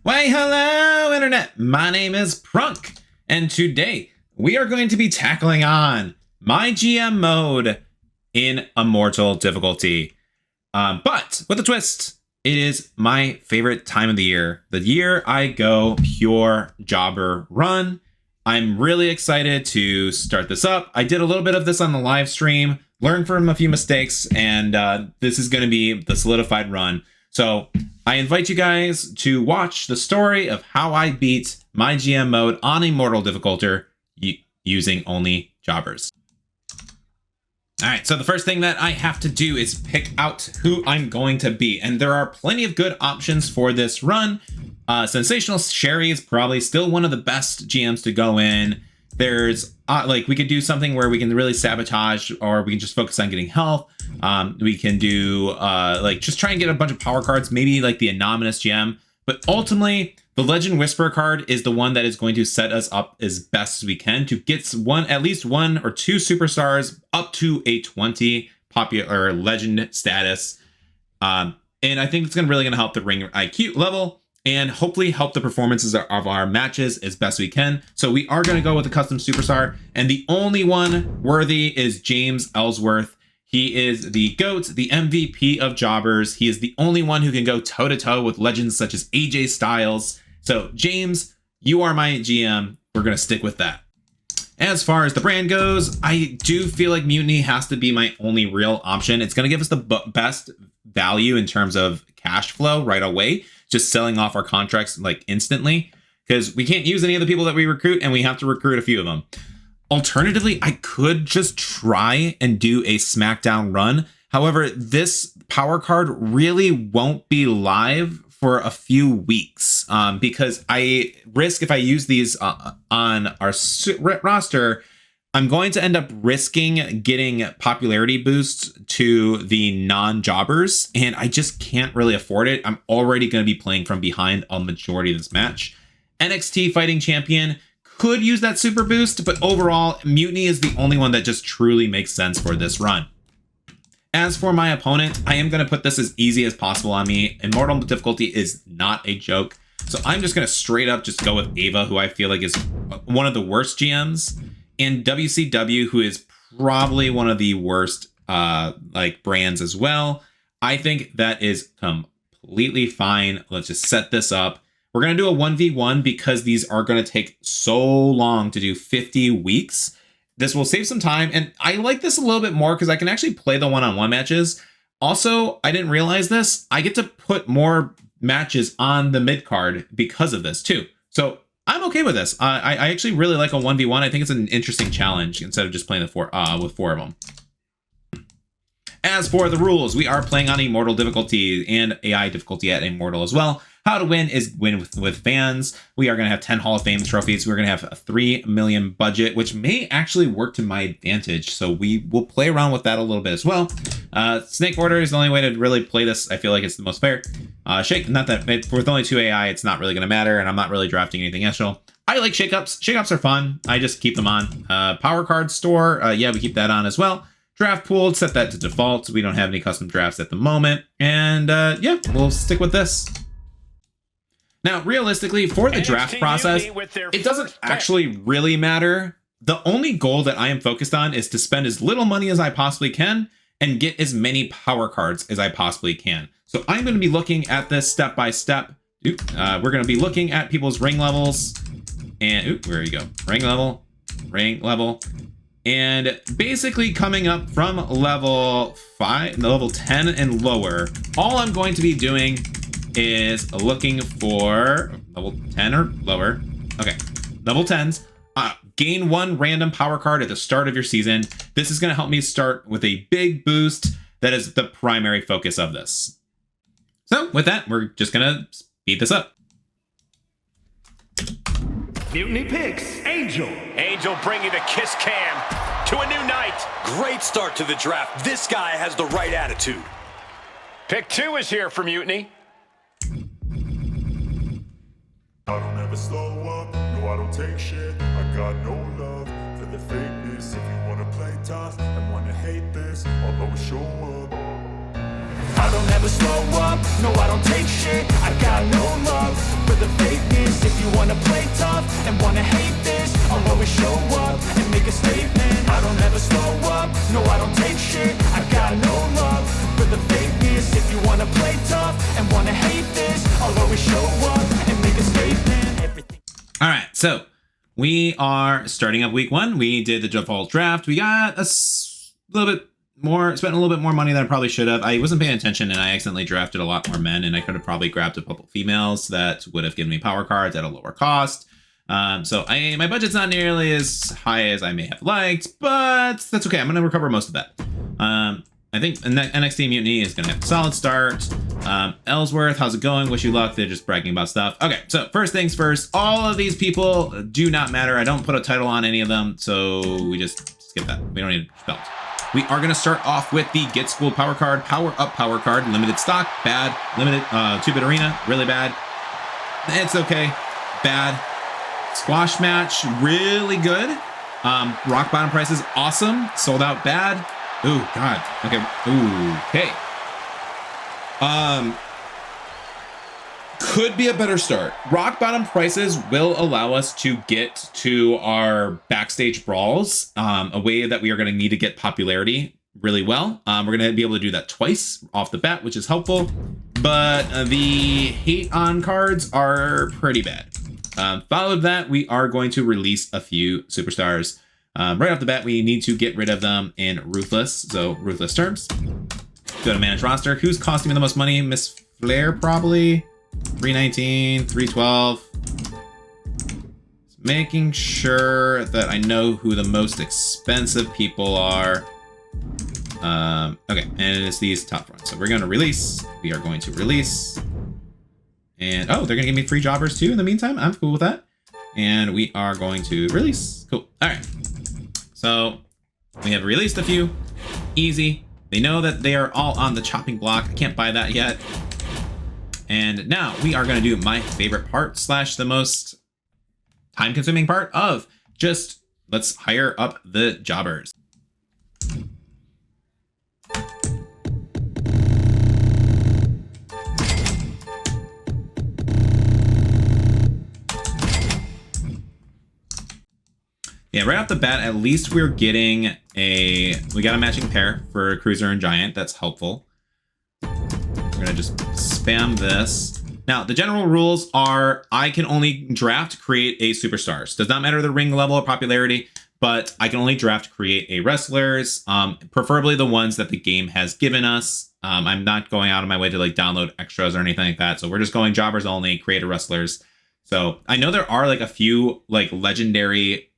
Why, hello, Internet! My name is Prunk, and today we are going to be tackling on MYGM Mode in Immortal difficulty. But with a twist, it is my favorite time of the year I go pure jobber run. I'm really excited to start this up. I did a little bit of this on the live stream, learned from a few mistakes, and this is going to be the solidified run. So I invite you guys to watch the story of how I beat MYGM Mode on Immortal difficulty using only jobbers. All right, so the first thing that I have to do is pick out who I'm going to be. And there are plenty of good options for this run. Sensational Sherry is probably still one of the best GMs to go in. There's we could do something where we can really sabotage, or we can just focus on getting health. We can do just try and get a bunch of power cards, maybe like the Anonymous gem. But ultimately, the Legend Whisperer card is the one that is going to set us up as best as we can to get at least one or two superstars up to a 20 popular legend status. And I think it's really going to help the ring IQ level and hopefully help the performances of our matches as best we can. So we are going to go with a custom superstar, and the only one worthy is James Ellsworth. He is the GOAT, the MVP of jobbers. He is the only one who can go toe-to-toe with legends such as AJ Styles. So James, you are my GM. We're going to stick with that. As far as the brand goes, I do feel like Mutiny has to be my only real option. It's going to give us the best value in terms of cash flow right away, just selling off our contracts like instantly, because we can't use any of the people that we recruit, and we have to recruit a few of them. Alternatively, I could just try and do a SmackDown run. However, this power card really won't be live for a few weeks because I risk, if I use these on our roster, I'm going to end up risking getting popularity boosts to the non-jobbers, and I just can't really afford it. I'm already going to be playing from behind a majority of this match. NXT Fighting Champion could use that super boost, but overall, Mutiny is the only one that just truly makes sense for this run. As for my opponent, I am going to put this as easy as possible on me. Immortal difficulty is not a joke, so I'm just going to straight up just go with Ava, who I feel like is one of the worst GMs, and WCW, who is probably one of the worst brands as well. I think that is completely fine. Let's just set this up. We're going to do a 1v1 because these are going to take so long to do 50 weeks. This will save some time, and I like this a little bit more because I can actually play the one-on-one matches. Also, I didn't realize this. I get to put more matches on the mid card because of this too. So I'm okay with this. I actually really like a 1v1. I think it's an interesting challenge instead of just playing with four of them. As for the rules, we are playing on Immortal difficulty and AI difficulty at Immortal as well. How to win is win with fans. We are going to have 10 Hall of Fame trophies. We're going to have a 3 million budget, which may actually work to my advantage. So we will play around with that a little bit as well. Snake Order is the only way to really play this. I feel like it's the most fair. Not that with only 2 AI, it's not really going to matter, and I'm not really drafting anything extra. I like shakeups. Shakeups are fun. I just keep them on. Power card store. Yeah, we keep that on as well. Draft pool, set that to default. We don't have any custom drafts at the moment. And yeah, we'll stick with this. Now, realistically, for the draft process, it doesn't actually really matter. The only goal that I am focused on is to spend as little money as I possibly can and get as many power cards as I possibly can. So I'm going to be looking at this step by step. We're going to be looking at people's ring levels. And, where you go? Ring level. And basically coming up from level 10 and lower, all I'm going to be doing is looking for level 10 or lower. Okay, level 10s. Gain 1 random power card at the start of your season. This is going to help me start with a big boost. That is the primary focus of this. So with that, we're just going to speed this up. Mutiny picks Angel. Angel bringing the kiss cam to a new night. Great start to the draft. This guy has the right attitude. Pick 2 is here for Mutiny. I don't ever slow up, no I don't take shit. I got no love for the fakeness. If you wanna play tough and wanna hate this, I'll always show up. I don't ever slow up, no I don't take shit. I got no love for the show up and make a statement. Everything. All right, so we are starting up week 1. We did the default draft. We got little bit more, spent a little bit more money than I probably should have. I wasn't paying attention and I accidentally drafted a lot more men, and I could have probably grabbed a couple females that would have given me power cards at a lower cost. So my budget's not nearly as high as I may have liked, but that's okay. I'm going to recover most of that. I think NXT Mutiny is going to have a solid start. Ellsworth, how's it going? Wish you luck. They're just bragging about stuff. Okay, so first things first, all of these people do not matter. I don't put a title on any of them, so we just skip that. We don't need spells. We are going to start off with the Get School Power Card, Power Up Power Card, limited stock, bad, limited 2-bit arena, really bad. It's okay, bad. Squash match, really good. Rock bottom prices, awesome. Sold out, bad. Ooh, God. Okay. Ooh, okay. Could be a better start. Rock bottom prices will allow us to get to our backstage brawls, a way that we are going to need to get popularity really well. We're going to be able to do that twice off the bat, which is helpful. But the hate on cards are pretty bad. Followed that, we are going to release a few superstars. Right off the bat, we need to get rid of them in Ruthless. So Ruthless terms. Go to manage roster. Who's costing me the most money? Miss Flair, probably. 319, 312. Making sure that I know who the most expensive people are. Okay, and it's these top ones. So we're going to release. We are going to release. And oh, they're going to give me free jobbers too in the meantime. I'm cool with that. And we are going to release. Cool. All right. So we have released a few. Easy. They know that they are all on the chopping block. I can't buy that yet. And now we are going to do my favorite part / the most time-consuming part of just let's hire up the jobbers. Yeah, right off the bat, at least we're getting we got a matching pair for Cruiser and Giant. That's helpful. We're gonna just spam this. Now, the general rules are I can only draft, create a superstars. Does not matter the ring level or popularity, but I can only draft, create a wrestlers, preferably the ones that the game has given us. I'm not going out of my way to like download extras or anything like that. So we're just going jobbers only, create a wrestlers. So I know there are like a few like legendary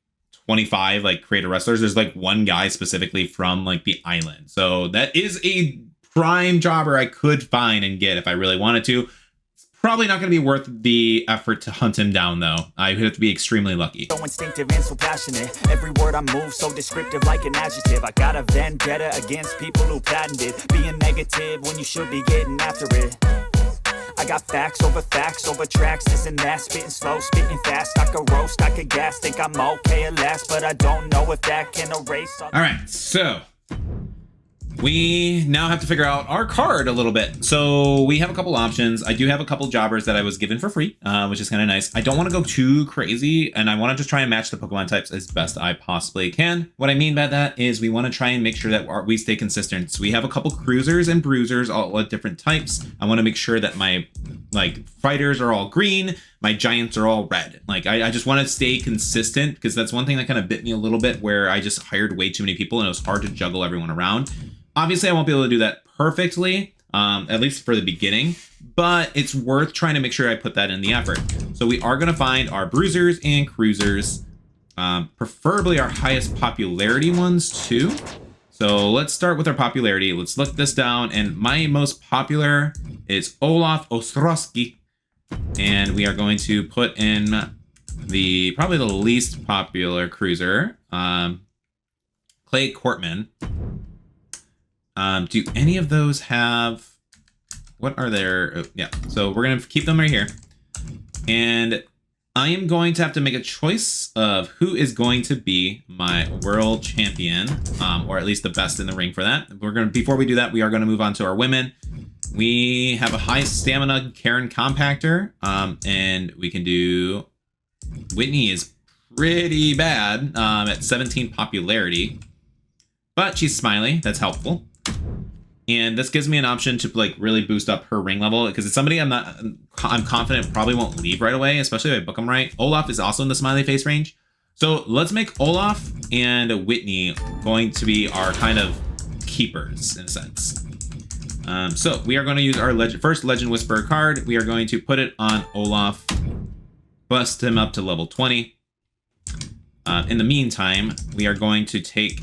25 like creator wrestlers. There's like one guy specifically from like the island. So that is a prime jobber I could find and get if I really wanted to. It's probably not going to be worth the effort to hunt him down though. I would have to be extremely lucky. So instinctive and so passionate. Every word I move so descriptive like an adjective. I got a vendetta against people who patented being negative when you should be getting after it. I got facts over tracks, this and that, spitting slow, spitting fast. I could roast, I could gas, think I'm okay at last, but I don't know if that can erase all right, so we now have to figure out our card a little bit. So we have a couple options. I do have a couple jobbers that I was given for free, which is kind of nice. I don't want to go too crazy, and I want to just try and match the Pokemon types as best I possibly can. What I mean by that is we want to try and make sure that we stay consistent. So we have a couple cruisers and bruisers, all at different types. I want to make sure that my like fighters are all green, my giants are all red. Like I just want to stay consistent because that's one thing that kind of bit me a little bit where I just hired way too many people and it was hard to juggle everyone around. Obviously, I won't be able to do that perfectly, at least for the beginning, but it's worth trying to make sure I put that in the effort. So we are going to find our bruisers and cruisers, preferably our highest popularity ones too. So let's start with our popularity. Let's look this down, and my most popular is Olaf Ostrowski, and we are going to put in probably the least popular cruiser, Clay Cortman. Do any of those have, what are their, yeah, so we're going to keep them right here. And I am going to have to make a choice of who is going to be my world champion, or at least the best in the ring for that. Before we do that, we are going to move on to our women. We have a high stamina Karen Compactor, and we can do, Whitney is pretty bad at 17 popularity, but she's smiley. That's helpful. And this gives me an option to like really boost up her ring level because it's somebody I'm confident probably won't leave right away, especially if I book them right. Olaf is also in the smiley face range. So let's make Olaf and Whitney going to be our kind of keepers in a sense. So we are going to use our first Legend Whisperer card. We are going to put it on Olaf, bust him up to level 20. In the meantime, we are going to take,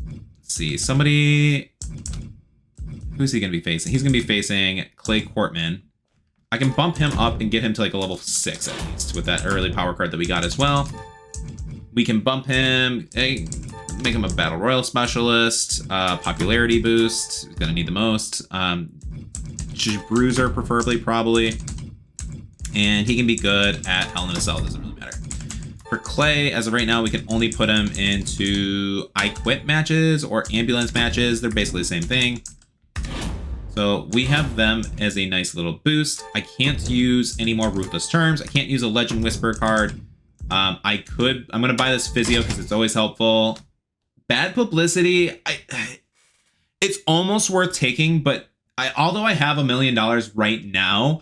let's see, somebody, who's he going to be facing? He's going to be facing Clay Courtman. I can bump him up and get him to like a level 6 at least with that early power card that we got as well. We can bump him, make him a Battle Royal Specialist, popularity boost, gonna need the most. Bruiser preferably, probably. And he can be good at Hell in a Cell, doesn't really matter. For Clay, as of right now, we can only put him into I Quit matches or ambulance matches. They're basically the same thing. So we have them as a nice little boost. I can't use any more Ruthless Terms. I can't use a Legend Whisper card. I'm gonna buy this Physio because it's always helpful. Bad publicity, it's almost worth taking, but although I have $1 million right now,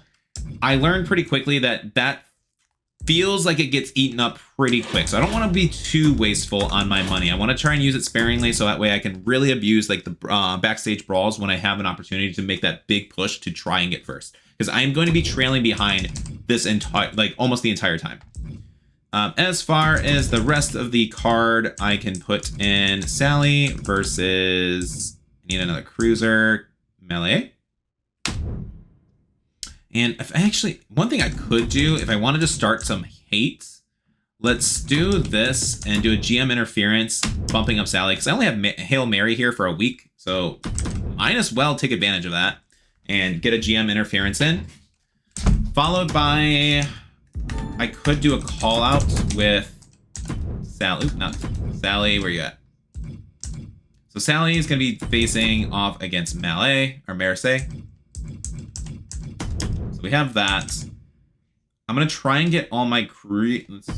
I learned pretty quickly that feels like it gets eaten up pretty quick. So I don't want to be too wasteful on my money. I want to try and use it sparingly so that way I can really abuse like the backstage brawls when I have an opportunity to make that big push to try and get first. Because I am going to be trailing behind this entire, like almost the entire time. As far as the rest of the card, I can put in Sally versus, I need another cruiser, melee. And if one thing I could do, if I wanted to start some hate, let's do this and do a GM interference, bumping up Sally, because I only have Hail Mary here for a week, so might as well take advantage of that and get a GM interference in. Followed by, I could do a call out with Sally. Oop, not Sally, where you at? So Sally is going to be facing off against Melee, or Marseille. So we have that. I'm going to try and get all my let's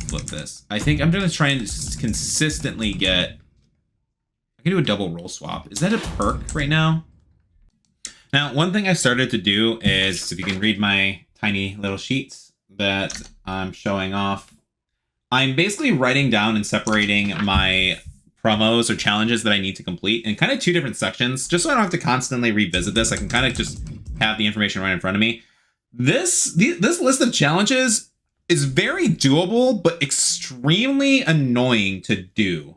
flip this. I think I'm going to try and consistently get, I can do a double roll swap. Is that a perk right now? Now, one thing I started to do is, if you can read my tiny little sheets that I'm showing off, I'm basically writing down and separating my promos or challenges that I need to complete in kind of 2 different sections, just so I don't have to constantly revisit this. I can kind of just have the information right in front of me. This list of challenges is very doable, but extremely annoying to do.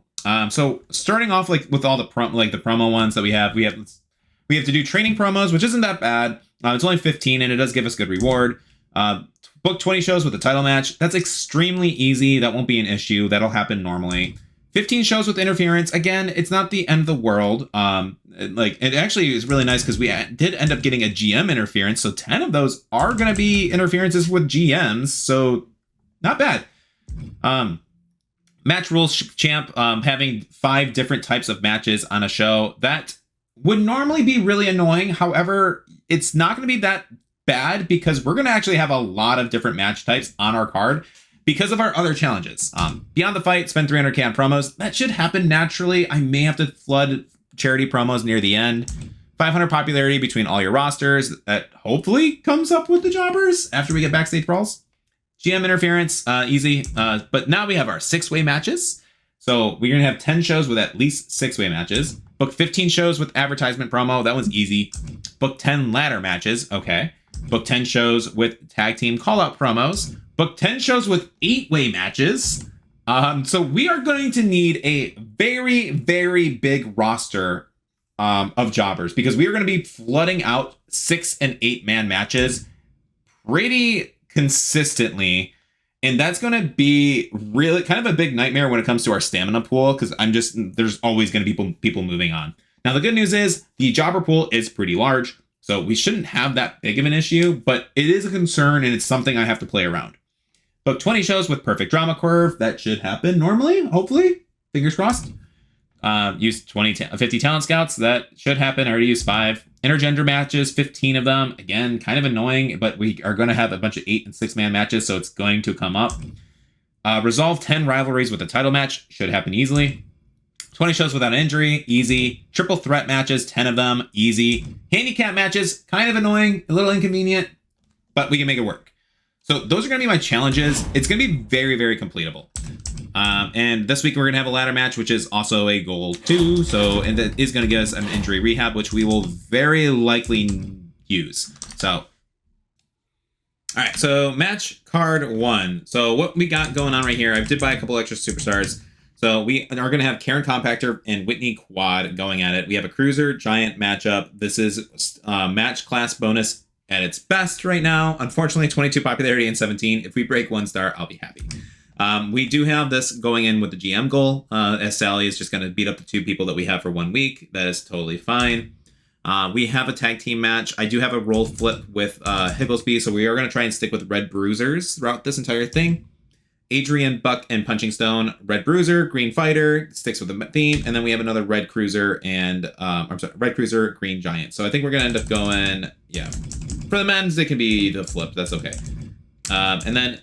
So starting off like with all the promo ones that we have to do training promos, which isn't that bad. It's only 15 and it does give us good reward. Book 20 shows with a title match. That's extremely easy. That won't be an issue. That'll happen normally. 15 shows with interference. Again, it's not the end of the world. It actually is really nice because we did end up getting a GM interference. So 10 of those are going to be interferences with GMs. So not bad. Match rules champ, having 5 different types of matches on a show. That would normally be really annoying. However, it's not going to be that bad because we're going to actually have a lot of different match types on our card because of our other challenges. Beyond the fight, spend 300k on promos. That should happen naturally. I may have to flood charity promos near the end. 500 popularity between all your rosters. That hopefully comes up with the jobbers after we get backstage brawls. GM interference, easy. But now we have our 6-way matches. So we're going to have 10 shows with at least 6-way matches. Book 15 shows with advertisement promo. That one's easy. Book 10 ladder matches. Okay. Book 10 shows with tag team call-out promos. Book 10 shows with 8-way matches. So we are going to need a very, very big roster of jobbers because we are going to be flooding out 6- and 8-man matches pretty consistently. And that's going to be really kind of a big nightmare when it comes to our stamina pool because there's always going to be people moving on. Now, the good news is the jobber pool is pretty large. So we shouldn't have that big of an issue, but it is a concern and it's something I have to play around. Book 20 shows with perfect drama curve. That should happen normally, hopefully. Fingers crossed. Use 50 talent scouts. That should happen. I already used 5. Intergender matches, 15 of them. Again, kind of annoying, but we are going to have a bunch of 8- and 6-man matches, so it's going to come up. Resolve 10 rivalries with a title match. Should happen easily. 20 shows without injury, easy. Triple threat matches, 10 of them, easy. Handicap matches, kind of annoying, a little inconvenient, but we can make it work. So those are going to be my challenges. It's going to be very, very completable. And this week we're going to have a ladder match, which is also a goal too. So, and that is going to give us an injury rehab, which we will very likely use. So, all right. So match card 1. So what we got going on right here, I did buy a couple extra superstars. So we are going to have Karen Compactor and Whitney Quad going at it. We have a Cruiser Giant matchup. This is match class bonus at its best right now. Unfortunately, 22 popularity and 17. If we break 1 star, I'll be happy. We do have this going in with the GM goal, as Sally is just going to beat up the 2 people that we have for 1 week. That is totally fine. We have a tag team match. I do have a role flip with Higglesby, so we are going to try and stick with Red Bruisers throughout this entire thing. Adrian, Buck, and Punching Stone. Red Bruiser, Green Fighter, sticks with the theme. And then we have another Red Cruiser and, Red Cruiser, Green Giant. So I think we're going to end up going, yeah. For the men's, it can be the flip. That's okay. And then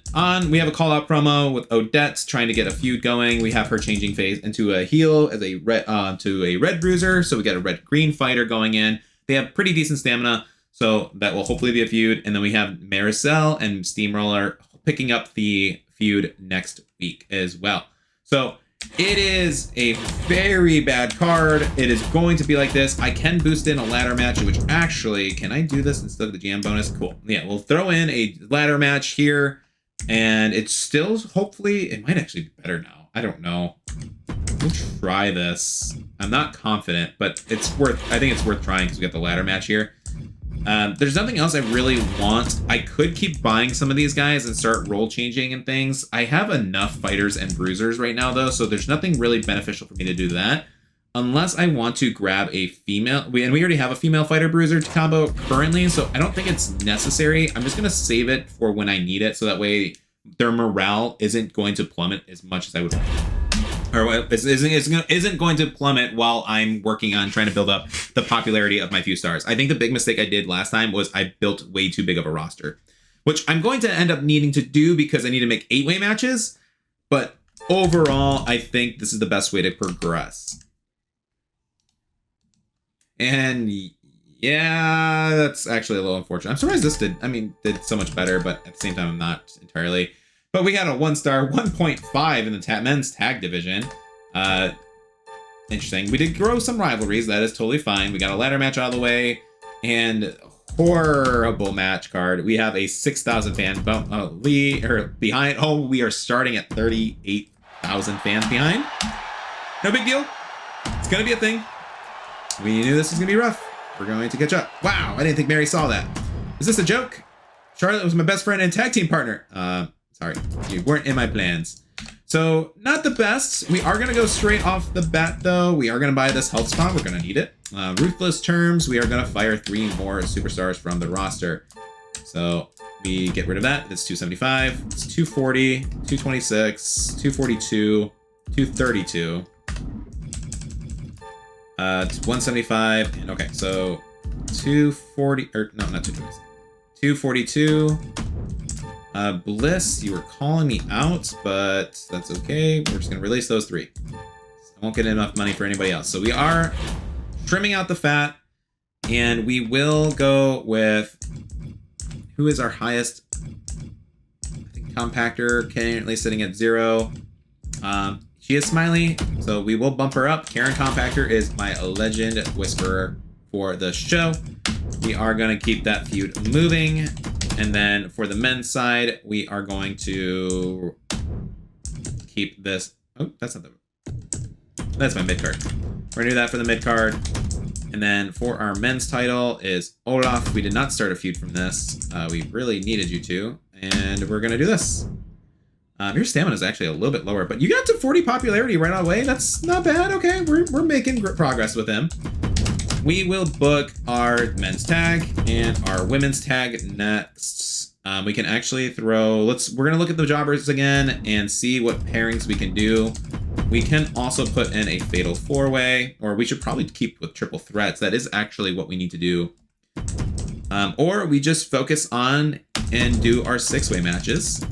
we have a call out promo with Odette trying to get a feud going. We have her changing phase into a heel as a red, to a Red Bruiser. So we got a Red Green Fighter going in. They have pretty decent stamina. So that will hopefully be a feud. And then we have Maricel and Steamroller picking up the feud next week as well. So it is a very bad card. It is going to be like this. I can boost in a ladder match, which actually, can I do this instead of the GM bonus? Cool. Yeah, we'll throw in a ladder match here, and it's still, hopefully, it might actually be better now. I don't know. We'll try this. I'm not confident, but I think it's worth trying because we got the ladder match here. There's nothing else I really want. I could keep buying some of these guys and start role changing and things. I have enough fighters and bruisers right now, though, so there's nothing really beneficial for me to do that. Unless I want to grab a female. And we already have a female fighter bruiser combo currently, so I don't think it's necessary. I'm just going to save it for when I need it, so that way their morale isn't going to plummet as much as I would like. Or isn't going to plummet while I'm working on trying to build up the popularity of my few stars. I think the big mistake I did last time was I built way too big of a roster, which I'm going to end up needing to do because I need to make 8-way matches. But overall, I think this is the best way to progress. And yeah, that's actually a little unfortunate. I'm surprised this did so much better, but at the same time, I'm not entirely. But we got a 1-star, 1.5 in the men's tag division. Interesting. We did grow some rivalries. That is totally fine. We got a ladder match out of the way. And horrible match card. We have a 6,000 fan behind. Oh, we are starting at 38,000 fans behind. No big deal. It's going to be a thing. We knew this was going to be rough. We're going to catch up. Wow, I didn't think Mary saw that. Is this a joke? Charlotte was my best friend and tag team partner. Sorry, you weren't in my plans. So, not the best. We are going to go straight off the bat, though. We are going to buy this health spot. We're going to need it. Ruthless terms. We are going to fire 3 more superstars from the roster. So, we get rid of that. It's 275. It's 240, 226, 242, 232. 175. And okay, so 240, or no, not 226. 242. Bliss, you were calling me out, but that's okay. We're just going to release those 3. I won't get enough money for anybody else. So we are trimming out the fat, and we will go with who is our highest. I think Compactor currently sitting at 0. She is Smiley, so we will bump her up. Karen Compactor is my legend whisperer for the show. We are going to keep that feud moving. And then for the men's side, we are going to keep this. Oh, that's not that's my mid card. We're going to do that for the mid card. And then for our men's title is Olaf. We did not start a feud from this. We really needed you to. And we're going to do this. Your stamina is actually a little bit lower, but you got to 40 popularity right away. That's not bad. Okay, we're making progress with him. We will book our men's tag and our women's tag next. We can actually throw, we're going to look at the jobbers again and see what pairings we can do. We can also put in a fatal 4-way, or we should probably keep with triple threats. That is actually what we need to do. Or we just focus on and do our 6-way matches.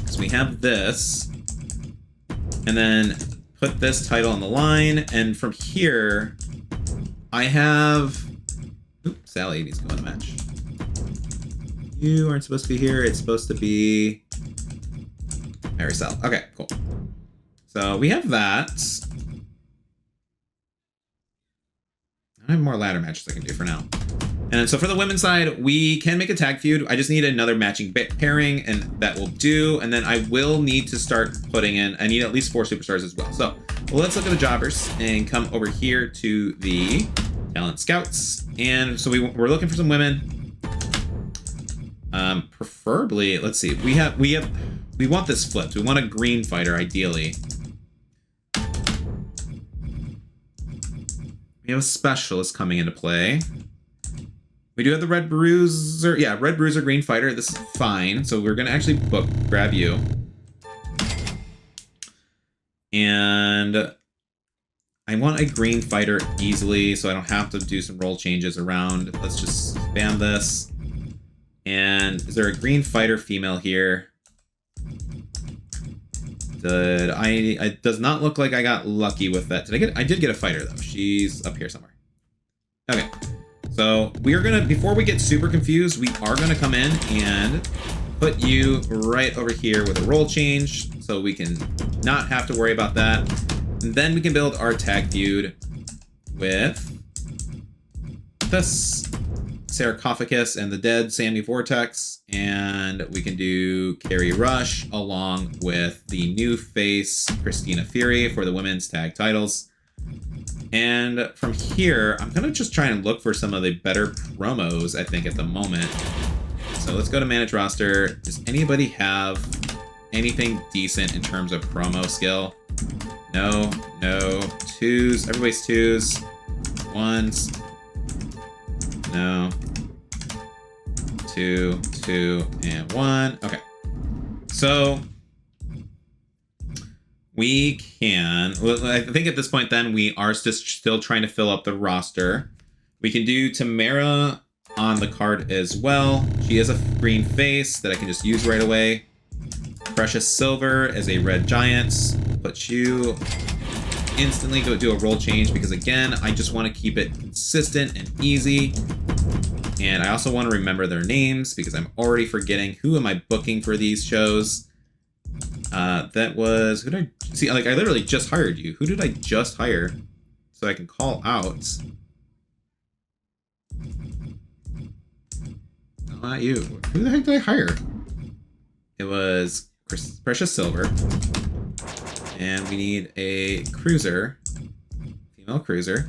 So we have this. And then put this title on the line, and from here, I have... Oops, Sally needs to go in a match. You aren't supposed to be here. It's supposed to be... Maricel. Okay, cool. So we have that. I have more ladder matches I can do for now. And so for the women's side, we can make a tag feud. I just need another matching pairing, and that will do. And then I will need to start putting in, I need at least 4 superstars as well. So let's look at the jobbers and come over here to the talent scouts. And so we're looking for some women. Preferably, let's see, we want this flipped. We want a green fighter, ideally. We have a specialist coming into play. We do have the red bruiser. Yeah, red bruiser, green fighter. This is fine. So we're going to actually grab you. And I want a green fighter easily, so I don't have to do some role changes around. Let's just spam this. And is there a green fighter female here? It does not look like I got lucky with that. I did get a fighter though. She's up here somewhere. Okay. So we are gonna, before we get super confused, we are gonna come in and put you right over here with a role change so we can not have to worry about that. And then we can build our tag feud with this Sarcophagus and the dead Sammy Vortex, and we can do Carrie Rush along with the new face Christina Fury for the women's tag titles. And from here, I'm gonna just try and look for some of the better promos, I think, at the moment. So let's go to manage roster. Does anybody have anything decent in terms of promo skill? No, no, 2s, everybody's 2s, 1s, no, 2, 2, and 1. Okay. So we can, well, I think at this point then we are just still trying to fill up the roster. We can do Tamara on the card as well. She has a green face that I can just use right away. Precious Silver as a red giant. Put you instantly go do a role change because again, I just want to keep it consistent and easy. And I also want to remember their names because I'm already forgetting who am I booking for these shows. That was, who did I see? Like I literally just hired you. Who did I just hire? So I can call out. Not you. Who the heck did I hire? It was Precious Silver. And we need a cruiser. Female cruiser.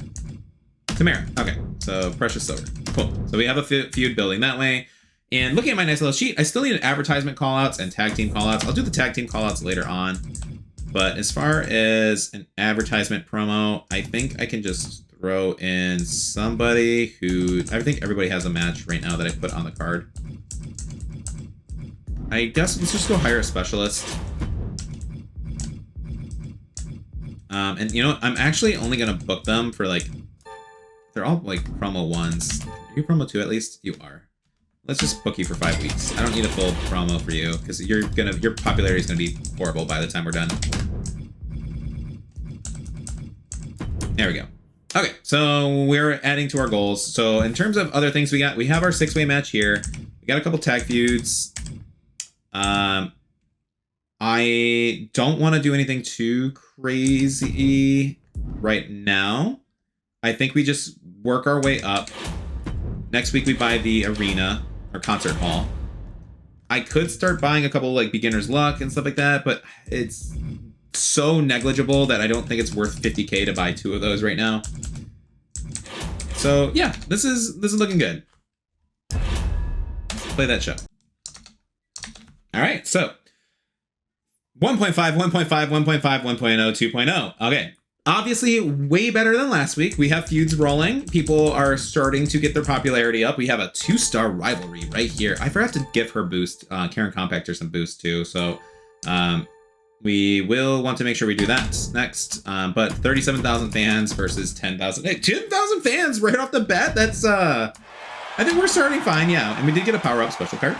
Tamara. Okay, so Precious Silver. Cool. So we have a feud building that way. And looking at my nice little sheet, I still need an advertisement callouts and tag team callouts. I'll do the tag team callouts later on. But as far as an advertisement promo, I think I can just throw in somebody who... I think everybody has a match right now that I put on the card. I guess let's just go hire a specialist. And you know what? I'm actually only going to book them for like... They're all like promo 1s. Are you promo 2 at least? You are. Let's just book you for 5 weeks. I don't need a full promo for you because your popularity is gonna be horrible by the time we're done. There we go. Okay, so we're adding to our goals. So in terms of other things we have our 6-way match here. We got a couple tag feuds. I don't want to do anything too crazy right now. I think we just work our way up. Next week we buy the arena or concert hall. I could start buying a couple like beginner's luck and stuff like that, but it's so negligible that I don't think it's worth 50k to buy 2 of those right now. So yeah, this is looking good. Let's play that show. All right, so 1.5, 1.5, 1.5, 1.0, 2.0. Okay. Obviously, way better than last week. We have feuds rolling. People are starting to get their popularity up. We have a 2-star rivalry right here. I forgot to give her boost, Karen Compactor some boost too. So we will want to make sure we do that next. But 37,000 fans versus 10,000. Hey, 10,000 fans right off the bat. That's, I think we're starting fine. Yeah. And we did get a power up special card.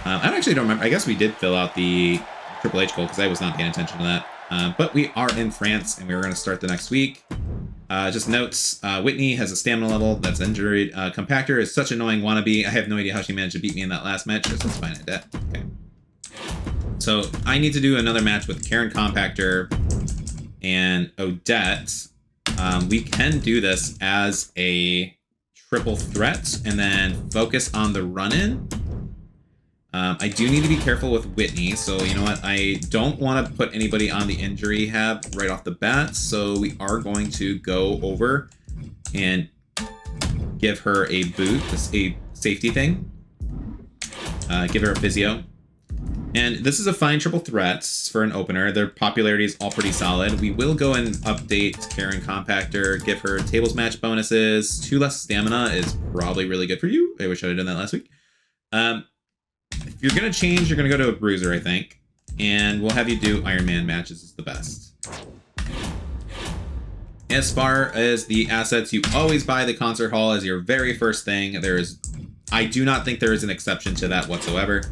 I actually don't remember. I guess we did fill out the Triple H goal because I was not paying attention to that. But we are in France, and we were going to start the next week. Just notes, Whitney has a stamina level that's injured. Compactor is such annoying wannabe. I have no idea how she managed to beat me in that last match. That's fine, I did. Okay. So I need to do another match with Karen Compactor and Odette. We can do this as a triple threat and then focus on the run-in. I do need to be careful with Whitney, so you know what? I don't want to put anybody on the injury hab right off the bat, so we are going to go over and give her a boot, a safety thing. Give her a physio. And this is a fine triple threat for an opener. Their popularity is all pretty solid. We will go and update Karen Compactor, give her tables match bonuses. 2 less stamina is probably really good for you. I wish I had done that last week. If you're going to change, you're going to go to a bruiser, I think. And we'll have you do Iron Man matches is the best. As far as the assets, you always buy the concert hall as your very first thing. I do not think there is an exception to that whatsoever.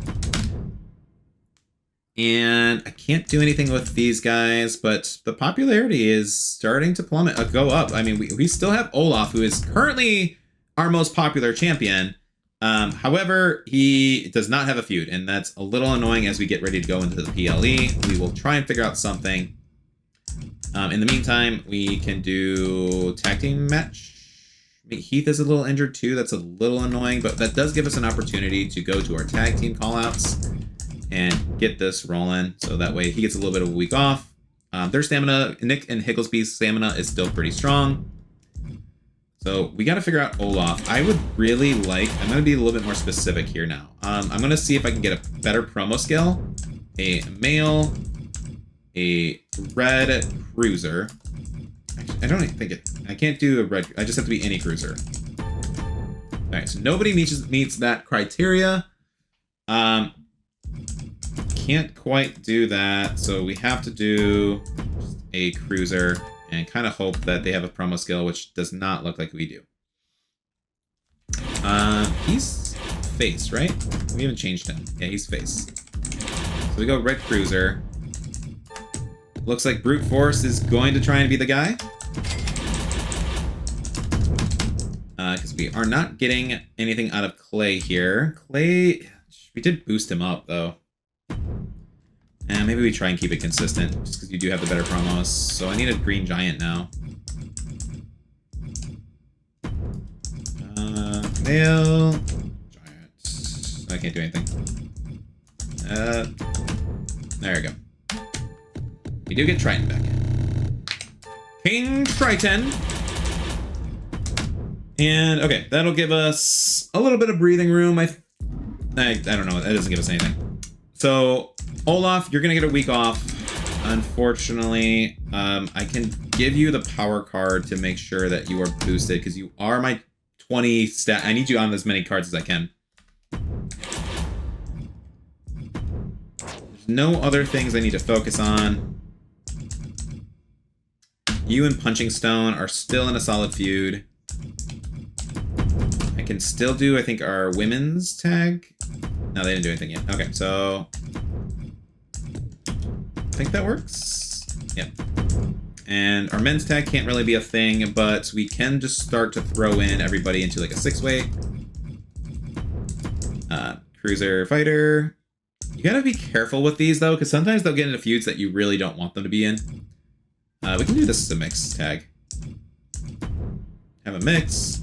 And I can't do anything with these guys, but the popularity is starting to plummet, go up. I mean, we still have Olaf, who is currently our most popular champion. However, he does not have a feud, and that's a little annoying as we get ready to go into the PLE. We will try and figure out something. In the meantime, we can do tag team match. Heath is a little injured too. That's a little annoying, but that does give us an opportunity to go to our tag team callouts and get this rolling. So that way he gets a little bit of a week off. Their stamina, Nick and Higglesby's stamina is still pretty strong. So we got to figure out Olaf. I would really like, I'm going to be a little bit more specific here now. I'm going to see if I can get a better promo skill. A male, a red cruiser. Actually, I don't think I can't do a red, I just have to be any cruiser. All right, so nobody meets that criteria. Can't quite do that, so we have to do a cruiser and kind of hope that they have a promo skill, which does not look like we do. He's face, right? We haven't changed him. Yeah, he's face. So we go red cruiser. Looks like brute force is going to try and be the guy. Because we are not getting anything out of Clay here. Clay, we did boost him up though. And maybe we try and keep it consistent, just because you do have the better promos. So I need a green giant now. Male giant. I can't do anything. There we go. We do get Triton back in. King Triton. And okay, that'll give us a little bit of breathing room. I don't know. That doesn't give us anything. So Olaf, you're gonna get a week off. Unfortunately, I can give you the power card to make sure that you are boosted because you are my 20 stat. I need you on as many cards as I can. There's no other things I need to focus on. You and Punching Stone are still in a solid feud. I can still do, I think, our women's tag. No, they didn't do anything yet. Okay, so I think that works. Yep. And our men's tag can't really be a thing, but we can just start to throw in everybody into like a 6-way. Cruiser fighter. You gotta be careful with these though, because sometimes they'll get into feuds that you really don't want them to be in. We can do this as a mix tag. Have a mix.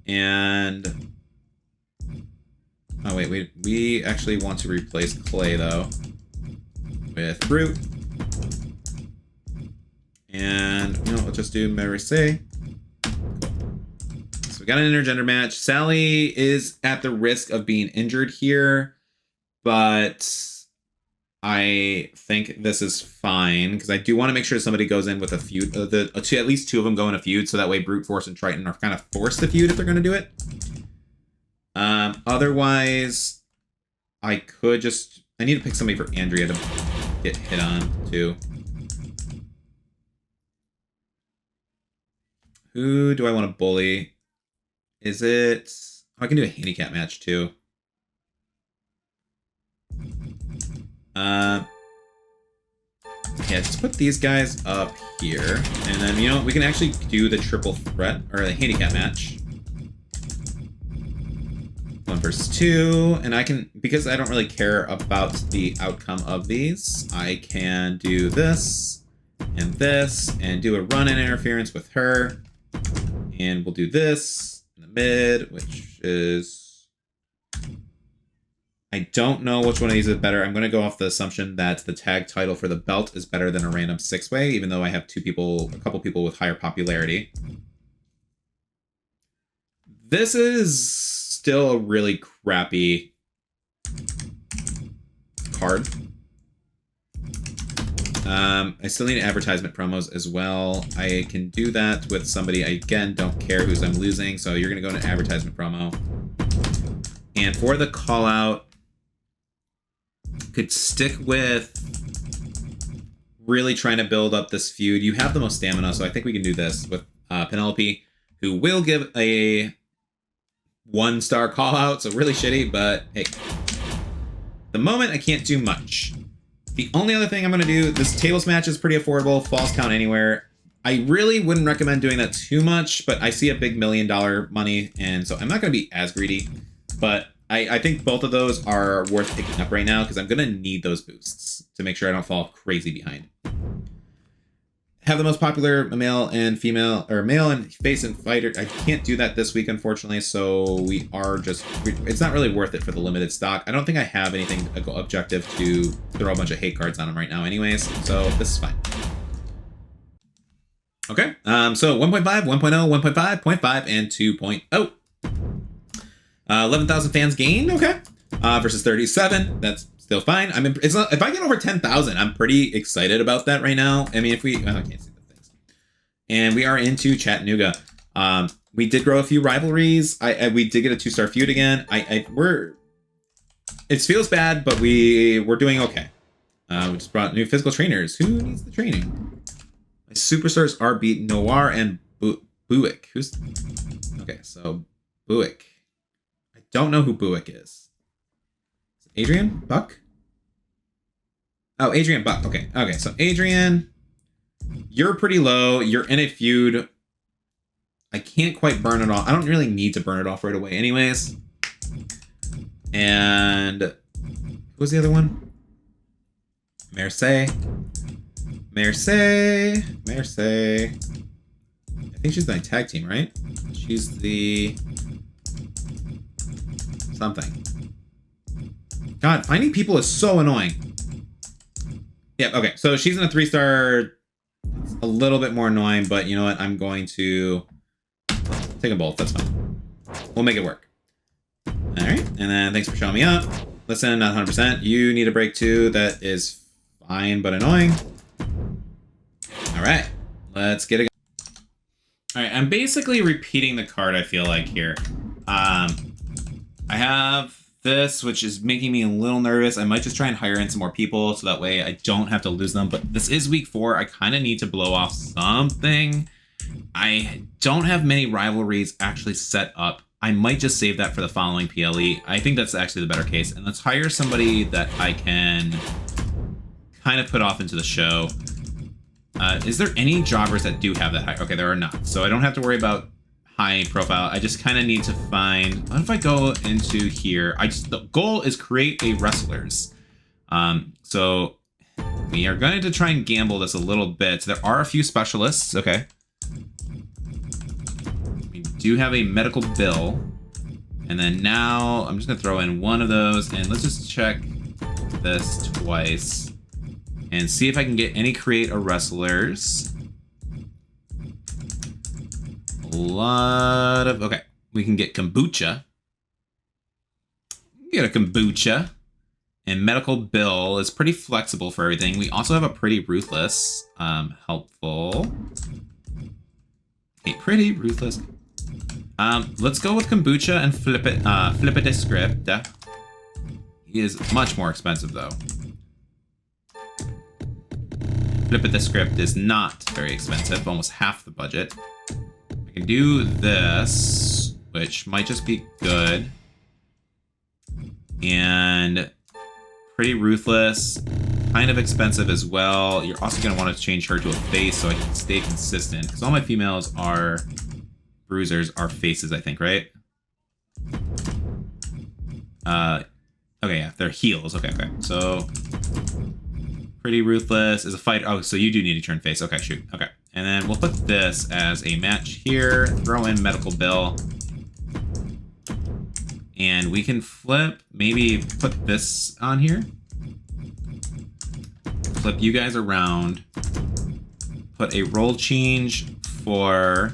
And oh wait, we actually want to replace Clay though with Brute. And you know, we'll just do Marise. So we got an intergender match. Sally is at the risk of being injured here, but I think this is fine because I do want to make sure somebody goes in with a feud. At least 2 of them go in a feud, so that way Brute Force and Triton are kind of forced to feud if they're going to do it. Otherwise, I could just... I need to pick somebody for Andrea to get hit on, too. Who do I want to bully? Is it... Oh, I can do a handicap match, too. let's put these guys up here. And then, you know, we can actually do the triple threat, or the handicap match. 1 versus 2, and I can, because I don't really care about the outcome of these, I can do this, and do a run-in interference with her. And we'll do this in the mid, which is... I don't know which one of these is better. I'm going to go off the assumption that the tag title for the belt is better than a random 6-way, even though I have a couple people with higher popularity. This is still a really crappy card. I still need advertisement promos as well. I can do that with somebody. I, again, don't care who's I'm losing, so you're going to go into advertisement promo. And for the call out, could stick with really trying to build up this feud. You have the most stamina, so I think we can do this with Penelope, who will give a 1-star call out, so really shitty, but hey. The moment I can't do much. The only other thing I'm going to do, this tables match is pretty affordable, falls count anywhere. I really wouldn't recommend doing that too much, but I see a big $1 million money, and so I'm not going to be as greedy. But I think both of those are worth picking up right now, because I'm going to need those boosts to make sure I don't fall crazy behind. Have the most popular male and female, or male and face and fighter. I can't do that this week, unfortunately, so we are just, it's not really worth it for the limited stock. I don't think I have anything objective to throw a bunch of hate cards on them right now anyways, so this is fine. Okay, so 1.5, 1.0, 1.5, 0.5, and 2.0. 11,000 fans gained, okay. Versus 37, that's still fine. I mean, it's not, if I get over 10,000, I'm pretty excited about that right now. I mean, if we, I can't see the things. And we are into Chattanooga. We did grow a few rivalries. We did get a 2-star feud again. It feels bad, but we're doing okay. We just brought new physical trainers. Who needs the training? My superstars are beat Noir and Buick. Okay, so Buick. I don't know who Buick is. Adrian Buck? Oh, Adrian Buck. Okay. Okay. So Adrian, you're pretty low. You're in a feud. I can't quite burn it off. I don't really need to burn it off right away anyways. And who was the other one? Mercedes. I think she's my tag team, right? She's the something. God, finding people is so annoying. Yeah, okay. So she's in a 3-star. It's a little bit more annoying, but you know what? I'm going to take them both. That's fine. We'll make it work. All right. And then thanks for showing me up. Listen, not 100%. You need a break too. That is fine, but annoying. All right. Let's get it. All right. I'm basically repeating the card, I feel like, here. I have this, which is making me a little nervous. I might just try and hire in some more people so that way I don't have to lose them. But this is week 4. I kind of need to blow off something. I don't have many rivalries actually set up. I might just save that for the following PLE. I think that's actually the better case. And let's hire somebody that I can kind of put off into the show. Is there any jobbers that do have that high? Okay, there are not. So I don't have to worry about high profile. I just kind of need to find, what if I go into here? The goal is create a wrestlers. So we are going to try and gamble this a little bit. There are a few specialists. Okay. We do have a medical bill. And then now I'm just going to throw in one of those, and let's just check this twice and see if I can get any create a wrestlers. A lot of, okay, we can get kombucha. Get a kombucha. And medical bill is pretty flexible for everything. We also have a pretty ruthless, helpful. Okay, pretty ruthless. Let's go with kombucha and flip it a script. He is much more expensive though. Flip it the script is not very expensive, almost half the budget. I can do this, which might just be good. And pretty ruthless. kind of expensive as well. You're also going to want to change her to a face so I can stay consistent. Because all my females are bruisers, are faces, I think, right? Okay, yeah, they're heels. Okay. So, Pretty Ruthless is a fighter. Oh, so you do need to turn face. Okay, shoot. Okay. And then we'll put this as a match here. Throw in Medical Bill. And we can flip, maybe put this on here. Flip you guys around. Put a role change for...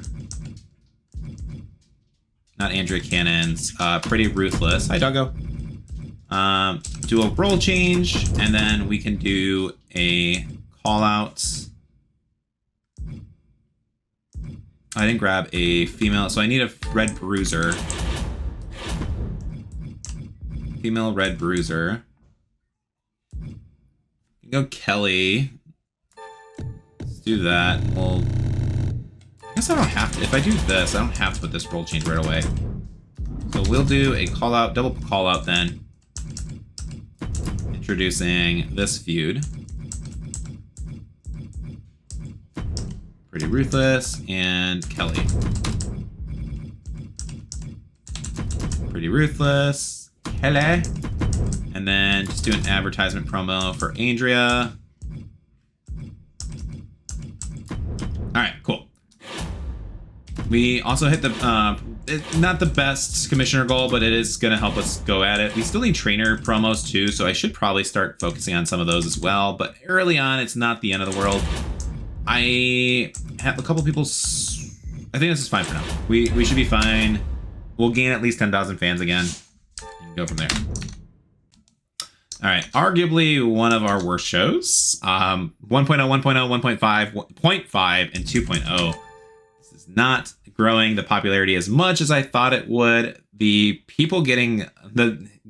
not Andrea Cannon's. Pretty Ruthless. Hi, doggo. Do a role change, and then we can do a call out. I didn't grab a female, so I need a red bruiser. Female red bruiser. Go Kelly. Let's do that. Well, I guess I don't have to. If I do this, I don't have to put this role change right away. So we'll do a call out, double call out then. Introducing this feud. Pretty Ruthless and Kelly. Pretty Ruthless, Kelly. And then just do an advertisement promo for Andrea. Alright, cool. We also hit the, not the best commissioner goal, but it is going to help us go at it. We still need trainer promos too, so I should probably start focusing on some of those as well. But early on, it's not the end of the world. I have a couple people... I think this is fine for now. We should be fine. We'll gain at least 10,000 fans again. And go from there. All right, arguably one of our worst shows. 1.0, 1.0, 1.5, 0.5, and 2.0. This is not growing the popularity as much as I thought it would. The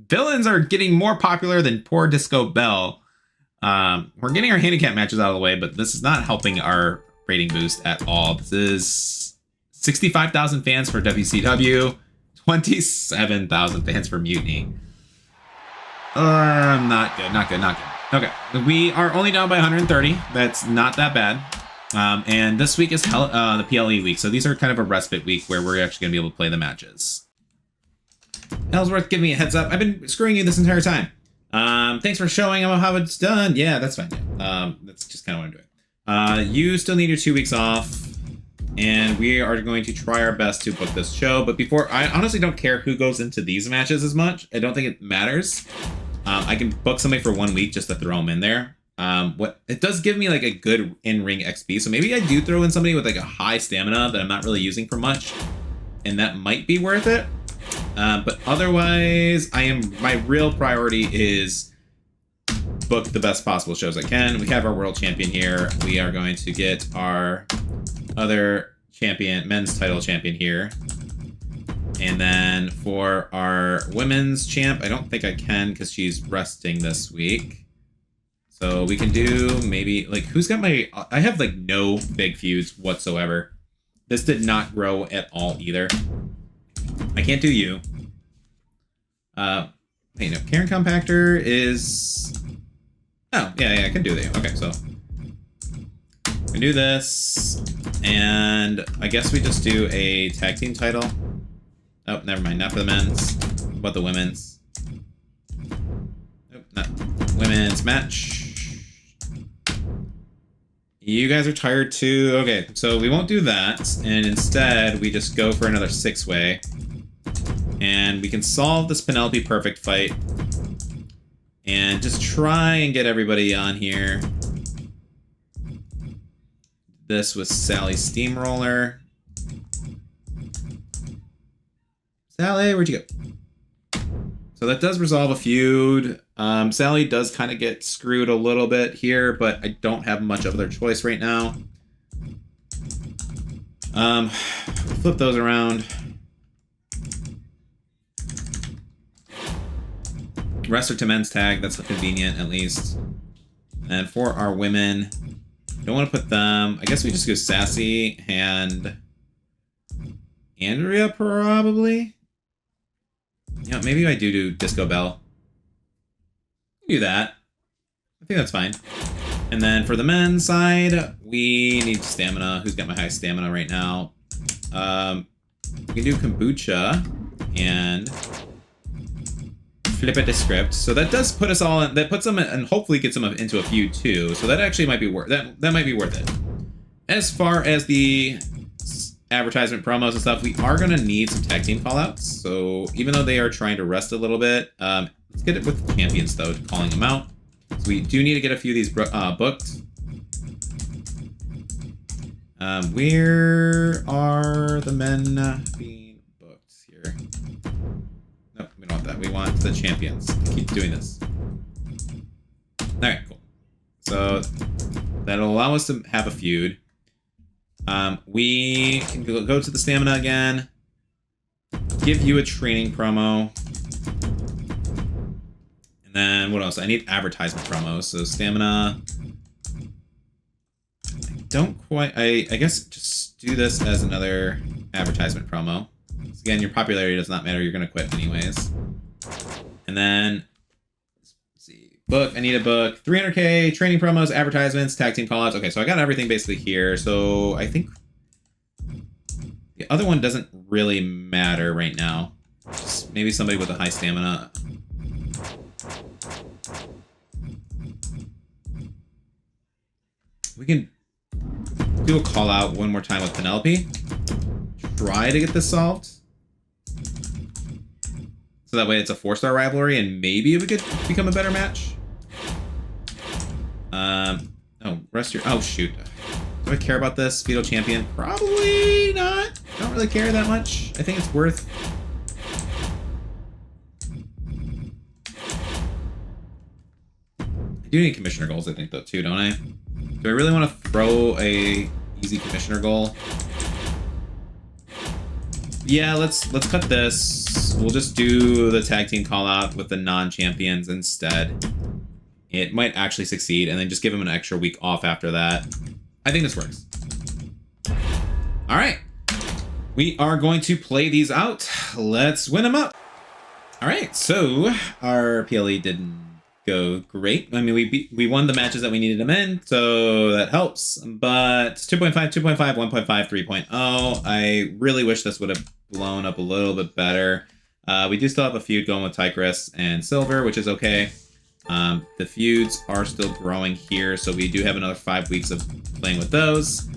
villains are getting more popular than poor Disco Bell. We're getting our handicap matches out of the way, but this is not helping our rating boost at all. This is 65,000 fans for WCW, 27,000 fans for Mutiny. Not good. Okay, we are only down by 130. That's not that bad. And this week is the PLE week, so these are kind of a respite week where we're actually going to be able to play the matches. Ellsworth, give me a heads up. I've been screwing you this entire time. Thanks for showing how it's done. Yeah, that's fine. Yeah. That's just kind of what I'm doing. You still need your 2 weeks off, and we are going to try our best to book this show. But I honestly don't care who goes into these matches as much. I don't think it matters. I can book somebody for 1 week just to throw them in there. What it does give me like a good in-ring XP. So maybe I do throw in somebody with like a high stamina that I'm not really using for much, and that might be worth it. But otherwise, my real priority is book the best possible shows I can. We have our world champion here. We are going to get our other champion, men's title champion here. And then for our women's champ, I don't think I can because she's resting this week. So we can do maybe, like, who's got I have, like, no big feuds whatsoever. This did not grow at all either. I can't do you. Wait, no, Karen Compactor is... Oh, yeah, I can do that. Okay, so... we can do this. And I guess we just do a tag team title. Oh, never mind. Not for the men's. What about the women's? Nope, not women's match. You guys are tired too. Okay, so we won't do that. And instead, we just go for another 6-way. And we can solve this Penelope Perfect fight. And just try and get everybody on here. This was Sally Steamroller. Sally, where'd you go? So that does resolve a feud. Sally does kind of get screwed a little bit here, but I don't have much other choice right now. Flip those around. Rest her to men's tag. That's convenient, at least. And for our women, don't want to put them. I guess we just go Sassy and Andrea, probably. Yeah, maybe I do Disco Bell. Do that. I think that's fine. And then for the men's side, we need stamina. Who's got my high stamina right now? We can do kombucha and flip it to script. So that does put us all in, that puts them in, and hopefully gets them into a feud too. So that actually might be worth that might be worth it. As far as the advertisement promos and stuff, we are going to need some tag team callouts. So even though they are trying to rest a little bit, let's get it with the champions though, calling them out. So we do need to get a few of these booked. Where are the men being booked here? Nope, we don't want that. We want the champions. Keep doing this. Alright, cool. So that'll allow us to have a feud. We can go to the stamina again. Give you a training promo. And then what else? I need advertisement promos. So stamina. I guess just do this as another advertisement promo. So again, your popularity does not matter. You're going to quit anyways. And then, let's see. Book. I need a book. 300K, training promos, advertisements, tag team callouts. Okay, so I got everything basically here. So I think the other one doesn't really matter right now. Just maybe somebody with a high stamina. We can do a call out one more time with Penelope. Try to get this solved. So that way it's a 4-star rivalry and maybe we could become a better match. Oh, rest your... Oh, shoot. Do I care about this? Fetal champion? Probably not. Don't really care that much. I think it's worth... I do need commissioner goals, I think, though, too, don't I? Do I really want to throw a easy commissioner goal? Yeah, let's cut this. We'll just do the tag team call out with the non-champions instead. It might actually succeed, and then just give him an extra week off after that. I think this works. All right. We are going to play these out. Let's win them up. All right, so our PLE didn't go great. I mean, we won the matches that we needed them in, so that helps. But 2.5, 2.5, 1.5, 3.0. I really wish this would have blown up a little bit better. We do still have a feud going with Tigris and Silver, which is okay. The feuds are still growing here, so we do have another 5 weeks of playing with those.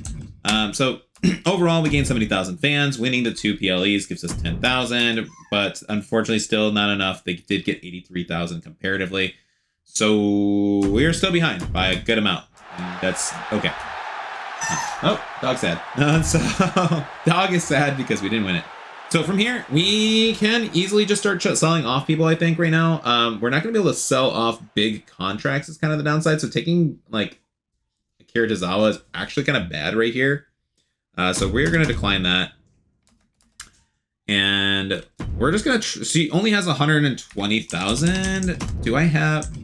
So overall, we gained 70,000 fans. Winning the 2 PLEs gives us 10,000, but unfortunately still not enough. They did get 83,000 comparatively. So we're still behind by a good amount. And that's okay. Oh, dog's sad. So dog is sad because we didn't win it. So from here, we can easily just start selling off people, I think, right now. We're not going to be able to sell off big contracts is kind of the downside. So taking, like, Akira Tozawa is actually kind of bad right here. So we're going to decline that. And we're just going to... She only has 120,000. Do I have...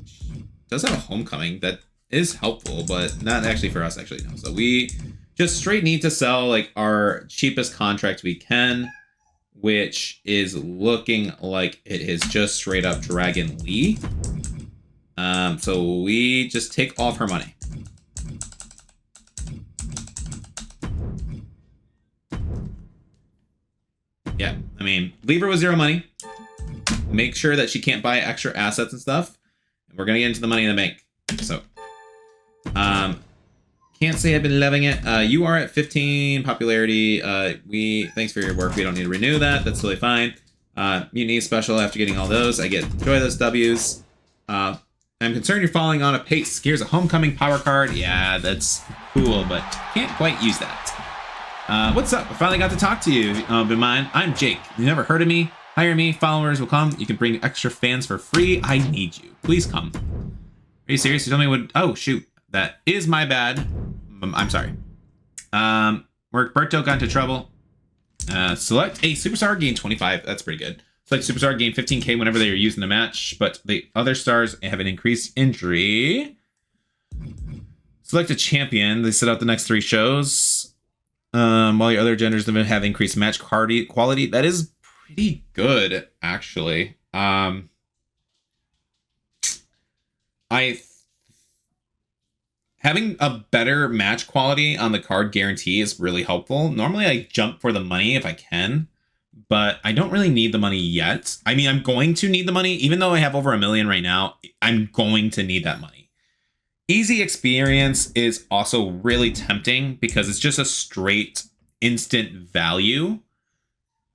Does have a homecoming. That is helpful, but not actually for us, actually, no. So we just straight need to sell, like, our cheapest contract we can, which is looking like it is just straight up Dragon Lee. So we just take off her money. Yeah, I mean, leave her with 0 money. Make sure that she can't buy extra assets and stuff. And we're gonna get into the money in the bank. So, can't say I've been loving it. You are at 15 popularity. Thanks for your work. We don't need to renew that. That's totally fine. Mutiny special after getting all those. I get to enjoy those W's. I'm concerned you're falling on a pace. Here's a homecoming power card. Yeah, that's cool, but can't quite use that. What's up? I finally got to talk to you, Bimine. I'm Jake. You never heard of me? Hire me. Followers will come. You can bring extra fans for free. I need you. Please come. Are you serious? You told me what... Oh, shoot. That is my bad. I'm sorry. Berto got into trouble. Select a superstar, gain 25. That's pretty good. Select superstar, gain 15k whenever they are used in a match, but the other stars have an increased injury. Select a champion. They sit out the next 3 shows. While your other genders have increased match quality. That is pretty good, actually. I having a better match quality on the card guarantee is really helpful. Normally I jump for the money if I can, but I don't really need the money yet. I mean, I'm going to need the money, even though I have over 1 million right now. I'm going to need that money. Easy experience is also really tempting because it's just a straight instant value.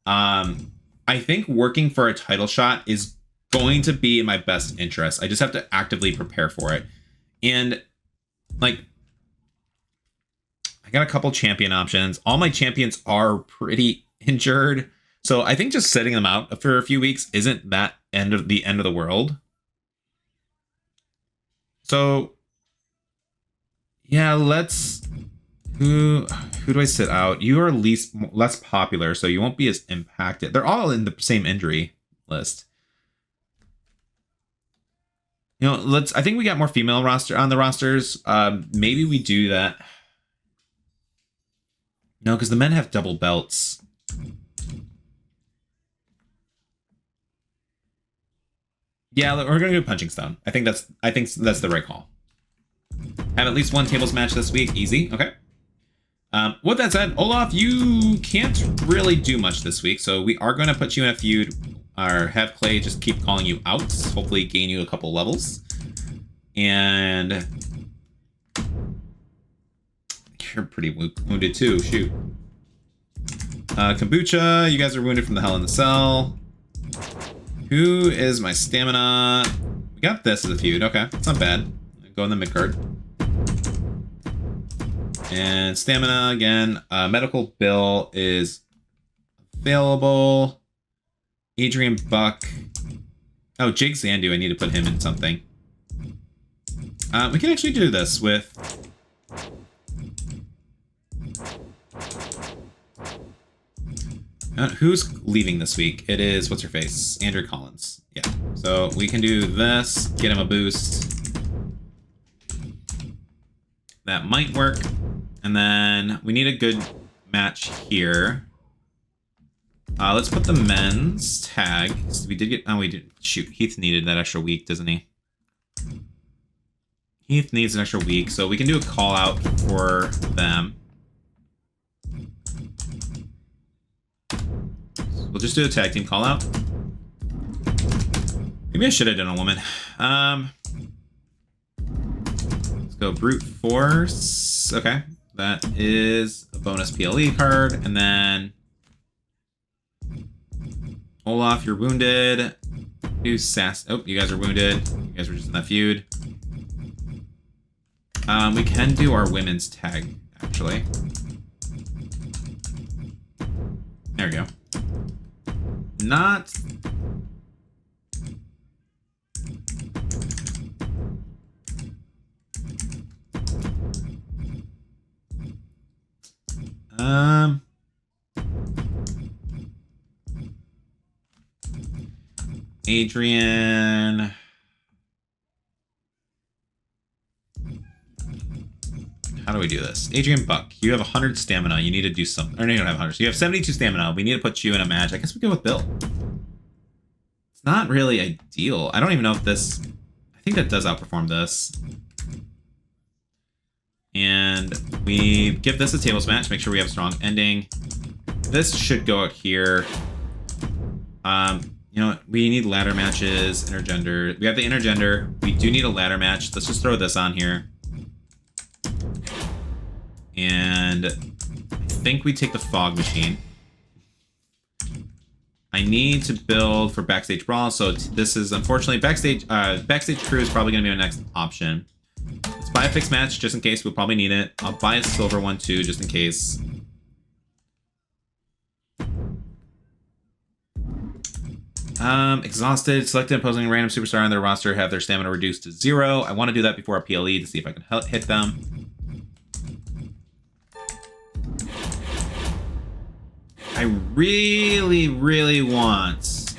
I think working for a title shot is going to be in my best interest. I just have to actively prepare for it. And like, I got a couple champion options. All my champions are pretty injured. So I think just setting them out for a few weeks isn't that end of the world. So yeah, who do I sit out? You are less popular, so you won't be as impacted. They're all in the same injury list. You know, I think we got more female roster on the rosters. Maybe we do that. No, because the men have double belts. Yeah, we're gonna do Punching Stone. I think that's the right call. Have at least one tables match this week. Easy. Okay. With that said, Olaf, you can't really do much this week, so we are going to put you in a feud, or have Clay just keep calling you out, hopefully gain you a couple levels. And you're pretty wounded too, shoot. Kombucha, you guys are wounded from the Hell in the Cell. Who is my stamina? We got this as a feud, okay, it's not bad. Go in the mid card. And stamina again. Medical bill is available. Adrian Buck. Oh, Jig Zandu. I need to put him in something. We can actually do this with. Who's leaving this week? It is what's her face? Andrew Collins. Yeah. So we can do this. Get him a boost. That might work. And then we need a good match here. Let's put the men's tag. So we did get... Oh, we did... Shoot, Heath needed that extra week, doesn't he? Heath needs an extra week, so we can do a call out for them. We'll just do a tag team call out. Maybe I should have done a woman. Let's go brute force. Okay. That is a bonus PLE card. And then Olaf, you're wounded. Do sass. Oh, you guys are wounded. You guys were just in that feud. We can do our women's tag, actually. There we go. Not... Adrian. How do we do this? Adrian Buck, you have 100 stamina. You need to do something. Or no, you don't have 100. So you have 72 stamina. We need to put you in a match. I guess we go with Bill. It's not really ideal. I don't even know if this... I think that does outperform this. And we give this a tables match. Make sure we have a strong ending. This should go out here. You know what? We need ladder matches, intergender. We have the intergender. We do need a ladder match. Let's just throw this on here. And I think we take the fog machine. I need to build for backstage brawl. So this is unfortunately backstage crew is probably going to be our next option. Let's buy a fixed match just in case. We'll probably need it. I'll buy a silver one too, just in case. Exhausted. Select an opposing random superstar on their roster. Have their stamina reduced to 0. I want to do that before our PLE to see if I can hit them. I really, really want...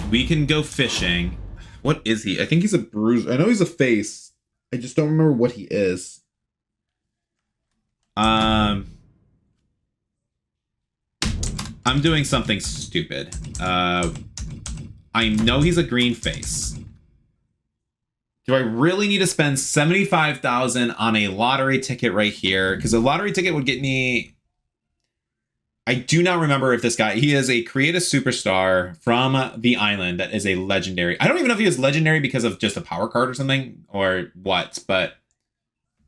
We can go fishing. What is he? I think he's a bruiser. I know he's a face. I just don't remember what he is. I'm doing something stupid. I know he's a green face. Do I really need to spend 75,000 on a lottery ticket right here? Because a lottery ticket would get me... I do not remember if this guy... He is a creative superstar from the island that is a legendary. I don't even know if he is legendary because of just a power card or something or what, but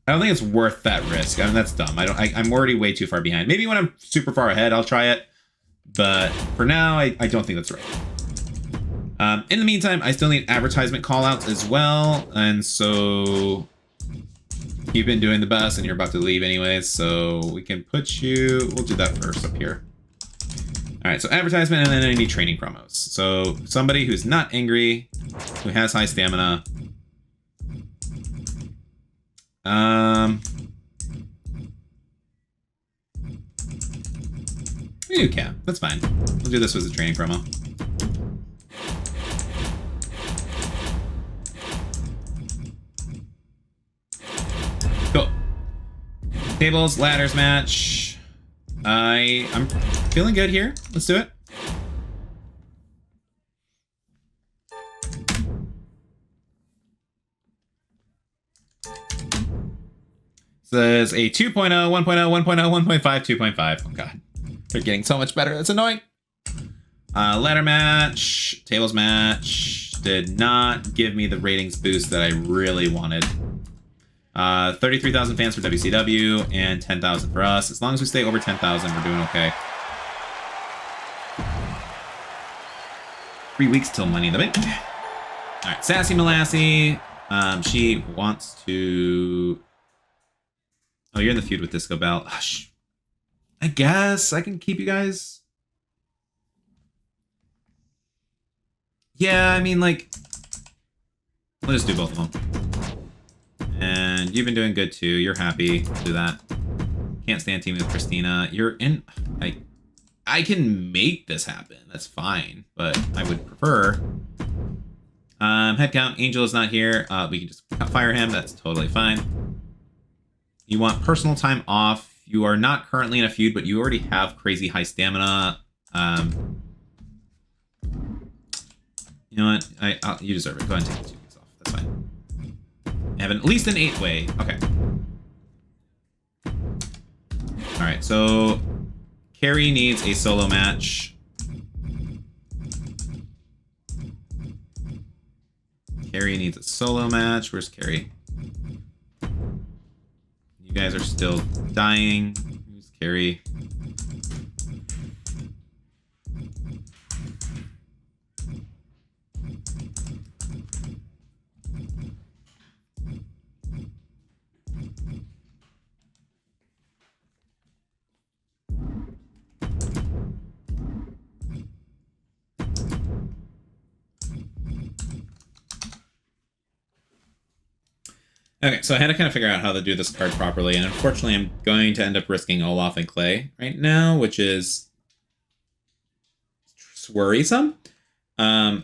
I don't think it's worth that risk. I mean, that's dumb. I'm already way too far behind. Maybe when I'm super far ahead, I'll try it. But for now, I don't think that's right. In the meantime, I still need advertisement callouts as well. And so you've been doing the best and you're about to leave anyways. So we can put you, we'll do that first up here. All right, so advertisement and then any training promos. So somebody who's not angry, who has high stamina. We do cap, that's fine. We'll do this as a training promo. Cool. Tables, ladders match. I'm feeling good here. Let's do it. Says a 2.0, 1.0, 1.0, 1.5, 2.5. Oh god. They're getting so much better. That's annoying. Ladder match, tables match. Did not give me the ratings boost that I really wanted. 33,000 fans for WCW and 10,000 for us. As long as we stay over 10,000, we're doing okay. 3 weeks till Money in the Bank. All right, Sassy Molassy. She wants to... Oh, you're in the feud with Disco Bell. Hush. I guess I can keep you guys. Yeah, I mean, like, we'll just do both of them. And you've been doing good too. You're happy. Do that. Can't stand teaming with Christina. You're in. I can make this happen. That's fine, but I would prefer. Head count. Angel is not here. We can just fire him. That's totally fine. You want personal time off. You are not currently in a feud, but you already have crazy high stamina. You know what? You deserve it. Go ahead and take the 2 weeks off. That's fine. I have at least an 8-way. Okay. All right. So Carrie needs a solo match. Carrie needs a solo match. Where's Carrie? You guys are still dying. Who's Carrie? Okay, so I had to kind of figure out how to do this card properly, and unfortunately I'm going to end up risking Olaf and Clay right now, which is worrisome. But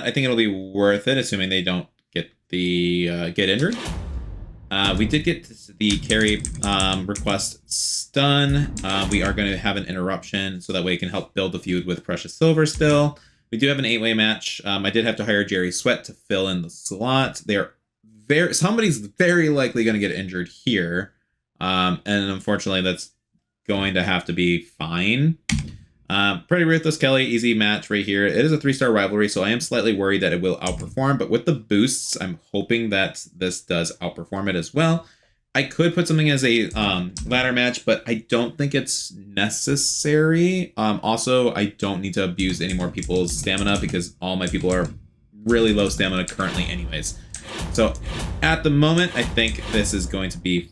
I think it'll be worth it, assuming they don't get injured. We did get the carry request done. We are going to have an interruption, so that way it can help build the feud with Precious Silver still. We do have an 8-way match. I did have to hire Jerry Sweat to fill in the slot. Somebody's very likely going to get injured here. And unfortunately, that's going to have to be fine. Pretty Ruthless Kelly, easy match right here. It is a 3-star rivalry, so I am slightly worried that it will outperform. But with the boosts, I'm hoping that this does outperform it as well. I could put something as a ladder match, but I don't think it's necessary. Also, I don't need to abuse any more people's stamina because all my people are really low stamina currently anyways. So at the moment, I think this is going to be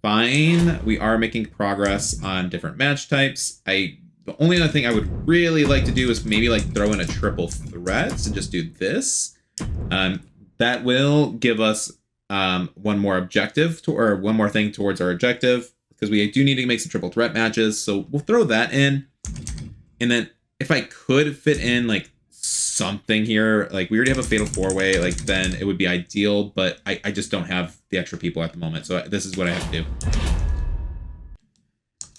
fine. We are making progress on different match types. The only other thing I would really like to do is maybe like throw in a triple threat and just do this. That will give us one more objective or one more thing towards our objective, because we do need to make some triple threat matches. So we'll throw that in. And then if I could fit in like something here, like we already have a fatal 4-way, like then it would be ideal, but I just don't have the extra people at the moment. So this is what I have to do.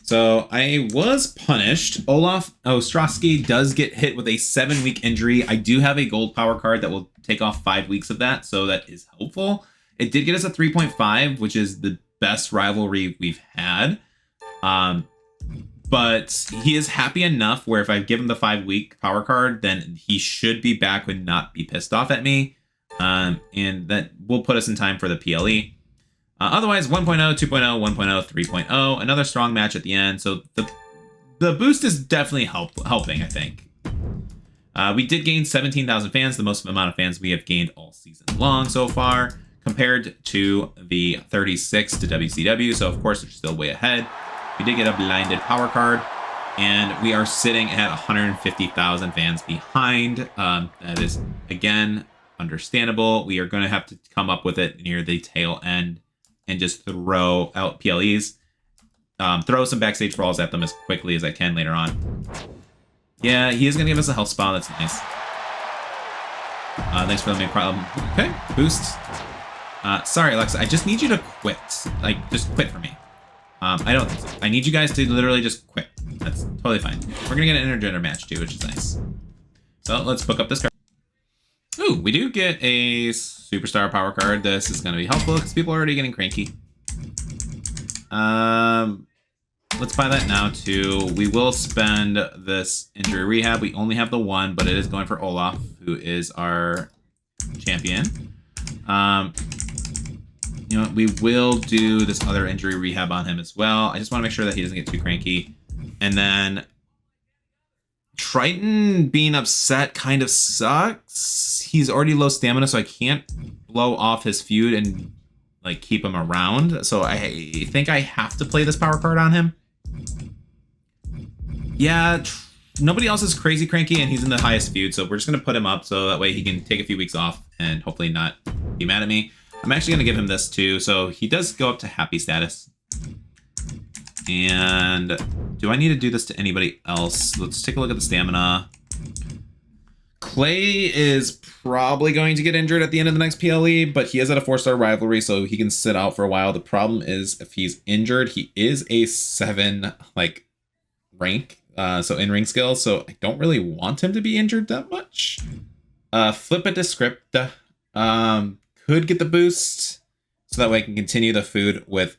So I was punished. Olaf Ostrowski does get hit with a 7-week injury. I do have a gold power card that will take off 5 weeks of that, so that is helpful. It did get us a 3.5, which is the best rivalry we've had. But he is happy enough where if I give him the 5-week power card, then he should be back and not be pissed off at me. And that will put us in time for the PLE. Otherwise, 1.0, 2.0, 1.0, 3.0, another strong match at the end. So the boost is definitely helping, I think. We did gain 17,000 fans, the most amount of fans we have gained all season long so far, compared to the 36 to WCW. So, of course, we're still way ahead. We did get a blinded power card, and we are sitting at 150,000 fans behind. That is, again, understandable. We are going to have to come up with it near the tail end and just throw out PLEs. Throw some backstage brawls at them as quickly as I can later on. Yeah, he is going to give us a health spa. That's nice. Thanks for the main problem. Okay, boost. Sorry, Alexa. I just need you to quit. Like, just quit for me. I don't think so. I need you guys to literally just quit. That's totally fine. We're going to get an intergender match, too, which is nice. So, let's book up this card. Ooh, we do get a superstar power card. This is going to be helpful because people are already getting cranky. Let's buy that now, too. We will spend this injury rehab. We only have the one, but it is going for Olaf, who is our champion. You know, we will do this other injury rehab on him as well. I just want to make sure that he doesn't get too cranky. And then Triton being upset kind of sucks. He's already low stamina, so I can't blow off his feud and like keep him around. So I think I have to play this power card on him. Yeah, nobody else is crazy cranky, and he's in the highest feud, so we're just going to put him up so that way he can take a few weeks off and hopefully not be mad at me. I'm actually going to give him this too, so he does go up to happy status. And do I need to do this to anybody else? Let's take a look at the stamina. Clay is probably going to get injured at the end of the next PLE, but he is at a 4-star rivalry, so he can sit out for a while. The problem is if he's injured, he is a 7 like rank, so in-ring skill, so I don't really want him to be injured that much. Flip it to script. Could get the boost, so that way I can continue the food with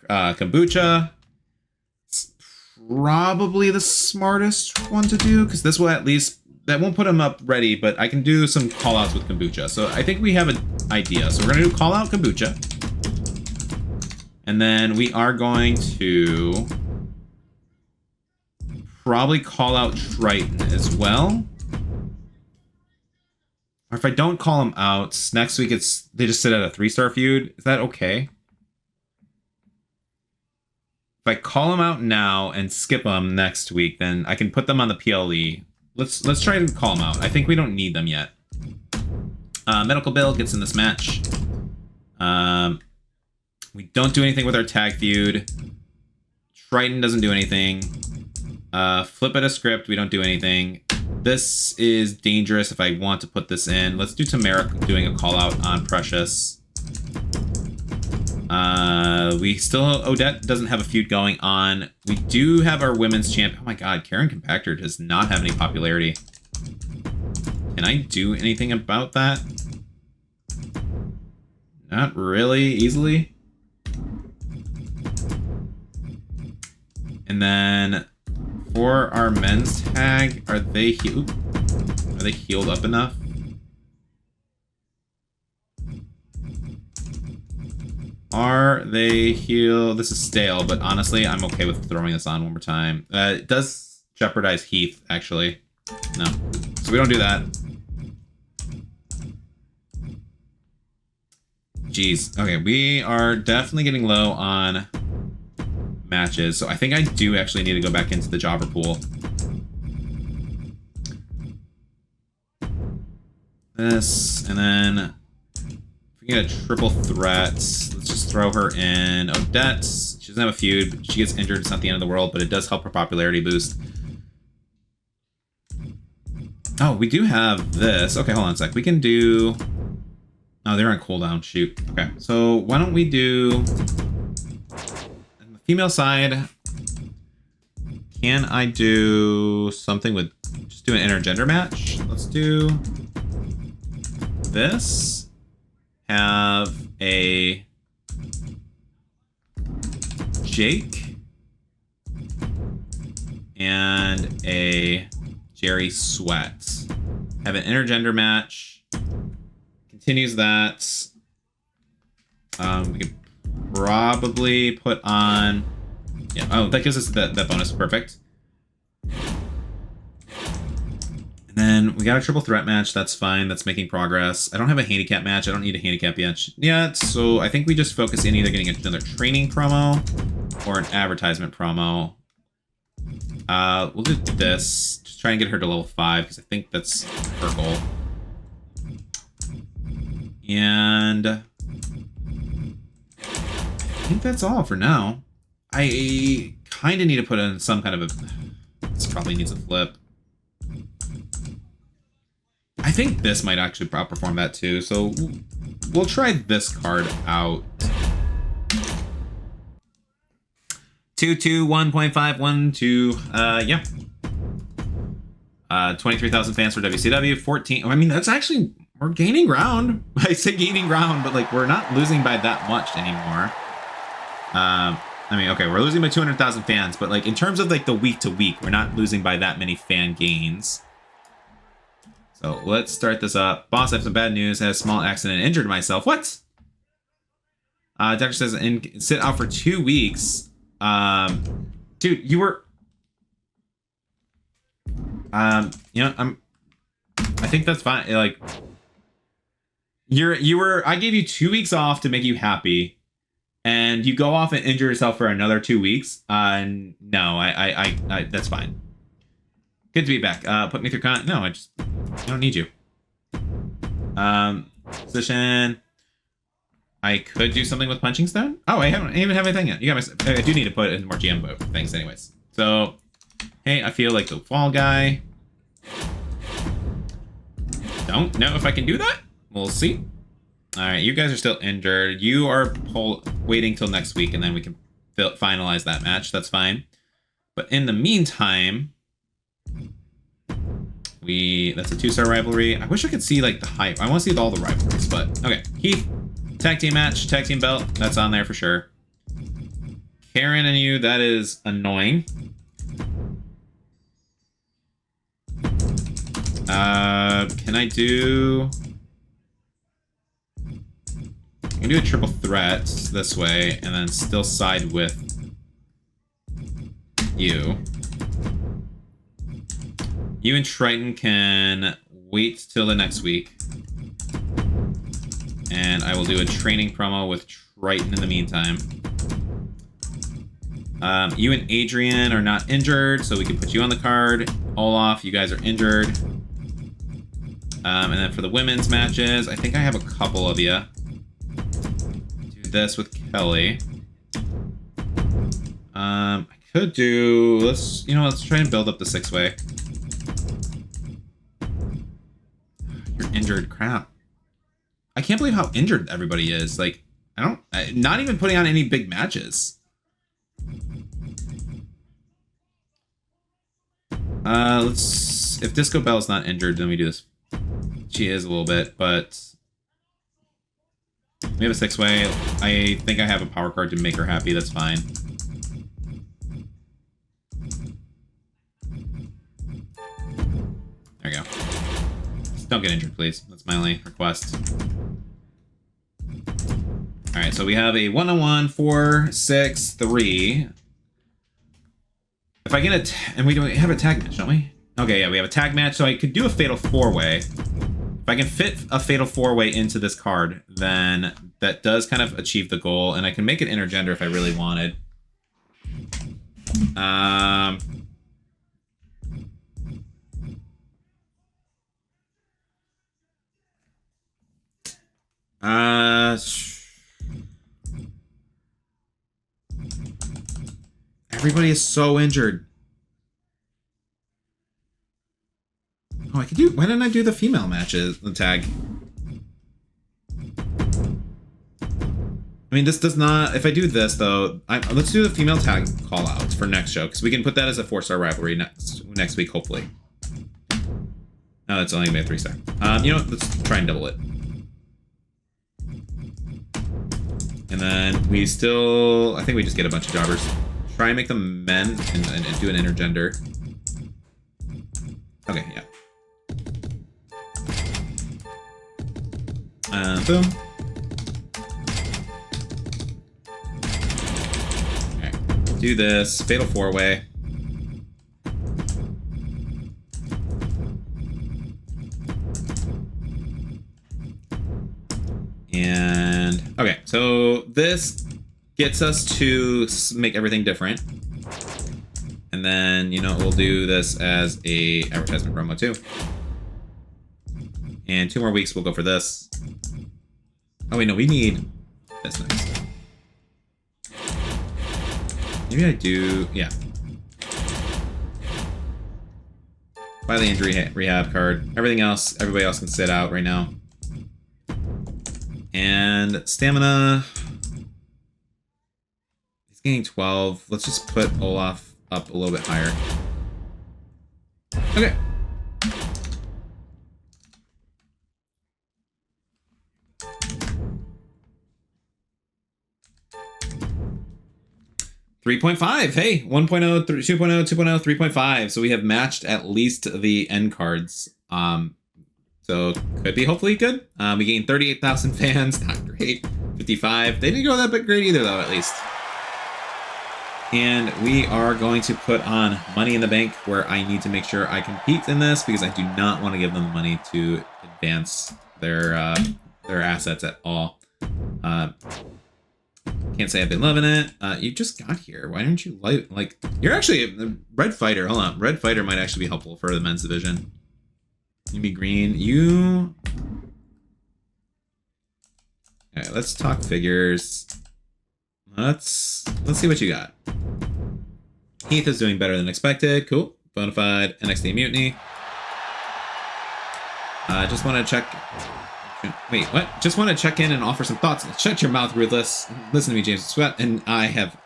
kombucha. It's probably the smartest one to do, because this will at least, that won't put him up ready, but I can do some call outs with kombucha. So I think we have an idea. So we're going to do call out kombucha. And then we are going to probably call out Triton as well. Or if I don't call him out, next week they just sit at a 3-star feud. Is that okay? If I call him out now and skip them next week, then I can put them on the PLE. Let's try and call them out. I think we don't need them yet. Medical Bill gets in this match. We don't do anything with our tag feud. Triton doesn't do anything. Flip it a script. We don't do anything. This is dangerous if I want to put this in. Let's do Tamara doing a call out on Precious. We still, Odette doesn't have a feud going on. We do have our women's champ. Oh my god, Karen Compactor does not have any popularity. Can I do anything about that? Not really easily. And then for our men's tag, are they healed up enough? Are they healed? This is stale, but honestly, I'm okay with throwing this on one more time. It does jeopardize Heath, actually. No. So we don't do that. Jeez. Okay, we are definitely getting low on matches, so I think I do actually need to go back into the jobber pool. This, and then if we get a triple threat, let's just throw her in. Odette, she doesn't have a feud, but she gets injured. It's not the end of the world, but it does help her popularity boost. Oh, we do have this. Okay, hold on a sec. We can do... Oh, they're on cooldown. Shoot. Okay, so why don't we do... On the female side, Can I do something with, just do an intergender match? Let's do this. Have a Jake and a Jerry Sweat. Have an intergender match. Continues that. We could probably put on... Yeah, oh, that gives us that bonus. Perfect. And then we got a triple threat match. That's fine. That's making progress. I don't have a handicap match. I don't need a handicap yet. So I think we just focus in either getting another training promo or an advertisement promo. We'll do this. Just try and get her to level 5 because I think that's her goal. And I think that's all for now. I kind of need to put in some kind of a... This probably needs a flip. I think this might actually outperform that too, so we'll try this card out. 2-2, 1.512. Yeah. 23,000 fans for WCW. 14. I mean, that's actually, we're gaining ground. I say gaining ground, but like we're not losing by that much anymore. I mean, okay, we're losing by 200,000 fans, but like in terms of like the week to week, we're not losing by that many fan gains. So let's start this up. Boss, I have some bad news. I had a small accident and injured myself. What? Doctor says sit out for 2 weeks. Dude, you were... you know, I think that's fine. Like, you were... I gave you 2 weeks off to make you happy. And you go off and injure yourself for another 2 weeks. No, I that's fine. Good to be back. Put me through con. No, I don't need you. Position. I could do something with punching stone. Oh, I haven't even have anything yet. You got my. I do need to put in more GM Mode things, anyways. So, hey, I feel like the fall guy. Don't know if I can do that. We'll see. All right, you guys are still injured. You are waiting till next week, and then we can finalize that match. That's fine. But in the meantime, that's a 2-star rivalry. I wish I could see like the hype. I want to see all the rivalries, but okay. Heath, tag team match, tag team belt. That's on there for sure. Karen and you, that is annoying. Can I do... I can do a triple threat this way and then still side with you. You and Triton can wait till the next week. And I will do a training promo with Triton in the meantime. You and Adrian are not injured, so we can put you on the card. Olaf, you guys are injured. And then for the women's matches, I think I have a couple of you. This with Kelly. I could do, let's try and build up the 6-way. You're injured, crap. I can't believe how injured everybody is. Like, not even putting on any big matches. If Disco Bell's not injured, then we do this. She is a little bit, but we have a 6-way. I think I have a power card to make her happy. That's fine. There we go. Just don't get injured, please. That's my only request. Alright, so we have a 1-on-1, 4, 6, 3. If I get and we have a tag match, don't we? Okay, yeah, we have a tag match, so I could do a fatal 4-way. If I can fit a fatal 4-way into this card, then that does kind of achieve the goal, and I can make it intergender if I really wanted. Everybody is so injured. Oh, I could do... Why didn't I do the female matches, the tag? I mean, this does not... If I do this, though... let's do the female tag call-outs for next show, because we can put that as a 4-star rivalry next week, hopefully. No, it's only going to be a 3-star. You know what? Let's try and double it. And then we still... I think we just get a bunch of jobbers. Try and make them men and do an intergender. Okay, yeah. Boom. Alright. Do this. Fatal 4-way. And okay, so this gets us to make everything different. And then, you know, we'll do this as a advertisement promo too. And 2 more weeks, we'll go for this. Oh wait, no, we need this next. Maybe I do, yeah. Buy the injury rehab card. Everything else, everybody else can sit out right now. And stamina. He's getting 12. Let's just put Olaf up a little bit higher. Okay. .5. Hey, 1.0, 2.0, 2.0, 3.5. So we have matched at least the end cards. So could be hopefully good. We gained 38,000 fans. Not great. 55. They didn't go that bit great either, though, at least. And we are going to put on Money in the Bank, where I need to make sure I compete in this because I do not want to give them money to advance their assets at all. Can't say I've been loving it. You just got here. Why don't you like? You're actually a Red Fighter. Hold on, Red Fighter might actually be helpful for the men's division. You be green. You. Okay, let's talk figures. Let's see what you got. Heath is doing better than expected. Cool. Bonafide NXT Mutiny. Just want to check. Wait, what? Just want to check in and offer some thoughts. Shut your mouth, Ruthless. Listen to me, James Sweat, and I have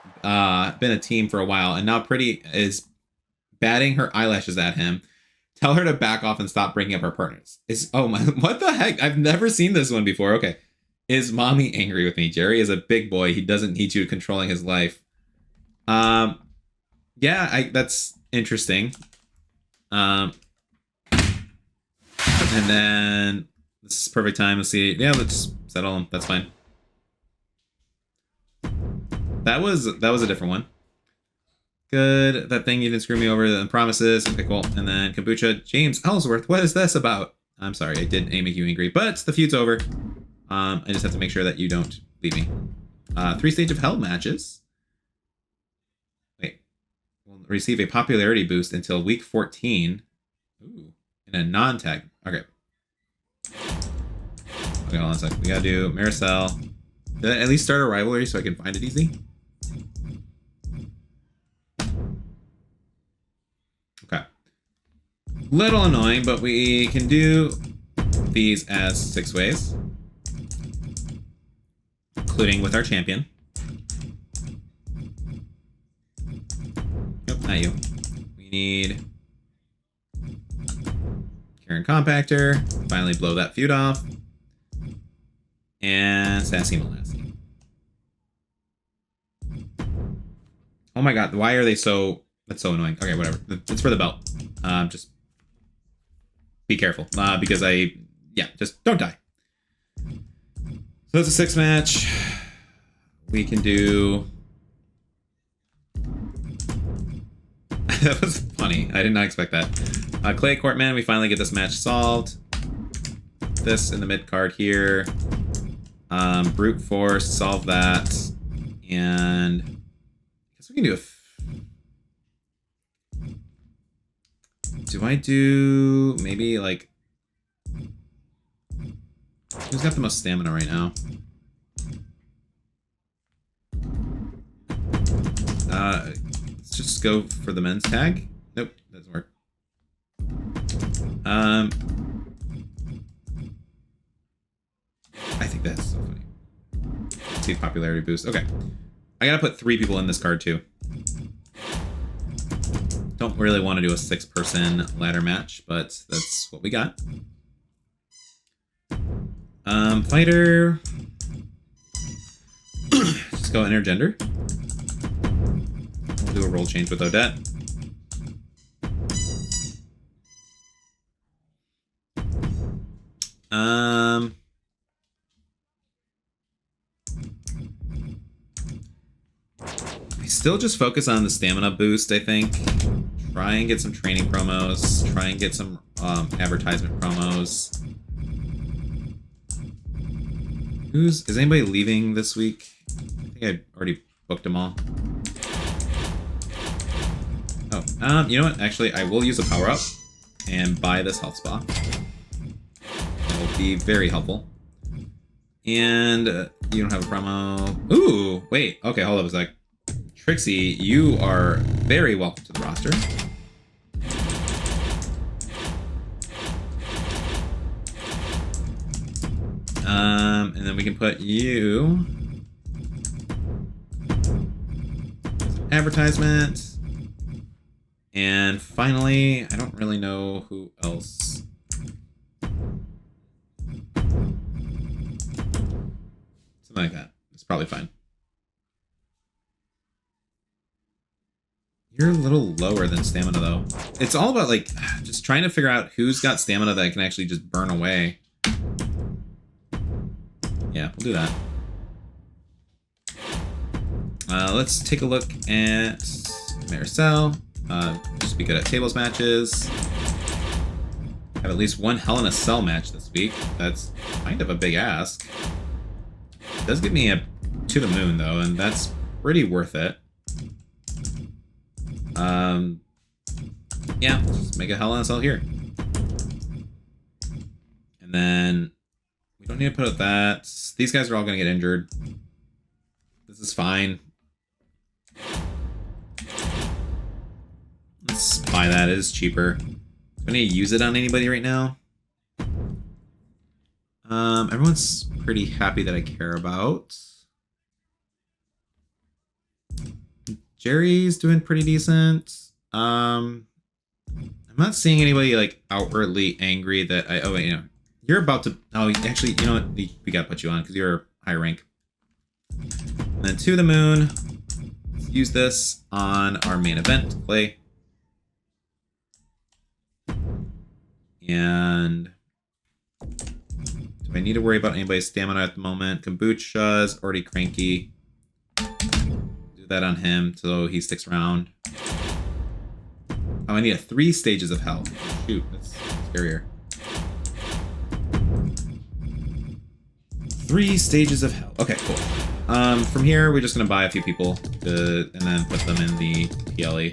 been a team for a while, and now Pretty is batting her eyelashes at him. Tell her to back off and stop bringing up her partners. Oh my, what the heck? I've never seen this one before. Okay. Is mommy angry with me? Jerry is a big boy. He doesn't need you controlling his life. Yeah, that's interesting. And then this is perfect time to see. Yeah, let's settle them. That's fine. That was a different one. Good. That thing you didn't screw me over. The promises. Okay, cool. And then Kombucha. James Ellsworth. What is this about? I'm sorry. I didn't make you angry, but the feud's over. I just have to make sure that you don't leave me. 3 Stage of Hell matches. Wait. We'll receive a popularity boost until week 14. Ooh. In a non-tag. Okay. Okay, hold on a sec. We gotta do Maricel. Did I at least start a rivalry so I can find it easy? Okay. Little annoying, but we can do these as 6 ways. Including with our champion. Nope, not you. We need Karen Compactor. Finally blow that feud off. And Sassy Molassy. Oh my god, why are they so... That's so annoying. Okay, whatever. It's for the belt. Just be careful. Because yeah, just don't die. So that's a 6 match. We can do... That was funny. I did not expect that. Clay Courtman, we finally get this match solved. This in the mid card here. Brute Force, solve that. And I guess we can do do I do maybe like... Who's got the most stamina right now? Let's just go for the men's tag. Nope, doesn't work. I think that's so funny. see popularity boost. Okay. I gotta put 3 people in this card too. Don't really want to do a 6-person ladder match, but that's what we got. Fighter. Just go intergender. We'll do a role change with Odette. I still just focus on the stamina boost, I think. Try and get some training promos. Try and get some advertisement promos. Is anybody leaving this week? I think I already booked them all. Oh, you know what? Actually, I will use a power up and buy this health spa. That will be very helpful. And you don't have a promo. Ooh, wait. Okay, hold up a sec. Trixie, you are very welcome to the roster. And then we can put you advertisement. And finally, I don't really know who else. Something like that. It's probably fine. You're a little lower than stamina, though. It's all about, like, just trying to figure out who's got stamina that can actually just burn away. Yeah, we'll do that. Let's take a look at Maricel. Just be good at tables matches. Have at least one Hell in a Cell match this week. That's kind of a big ask. It does give me a To the Moon, though, and that's pretty worth it. Yeah, just make a Hell in a Cell here. And then we don't need to put out that. These guys are all going to get injured. This is fine. Let's buy that. It is cheaper. Do I need to use it on anybody right now? Everyone's pretty happy that I care about. Jerry's doing pretty decent. I'm not seeing anybody like outwardly angry that I. Oh wait, you know, you're about to. Oh, actually, you know what? We gotta put you on because you're high rank. And then To the Moon. Let's use this on our main event to play. And do I need to worry about anybody's stamina at the moment? Kombucha's already cranky. Do that on him so he sticks around. Oh, I need 3 stages of hell. Shoot, that's scarier. 3 stages of hell. Okay, cool. From here, we're just gonna buy a few people and then put them in the PLE.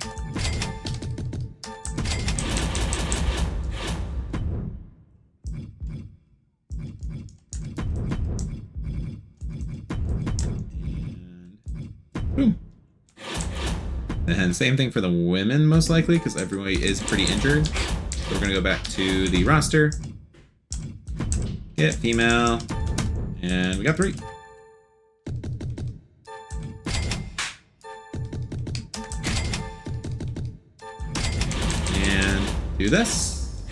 Boom. And same thing for the women, most likely, because everybody is pretty injured. So we're going to go back to the roster. Get female. And we got 3. And do this.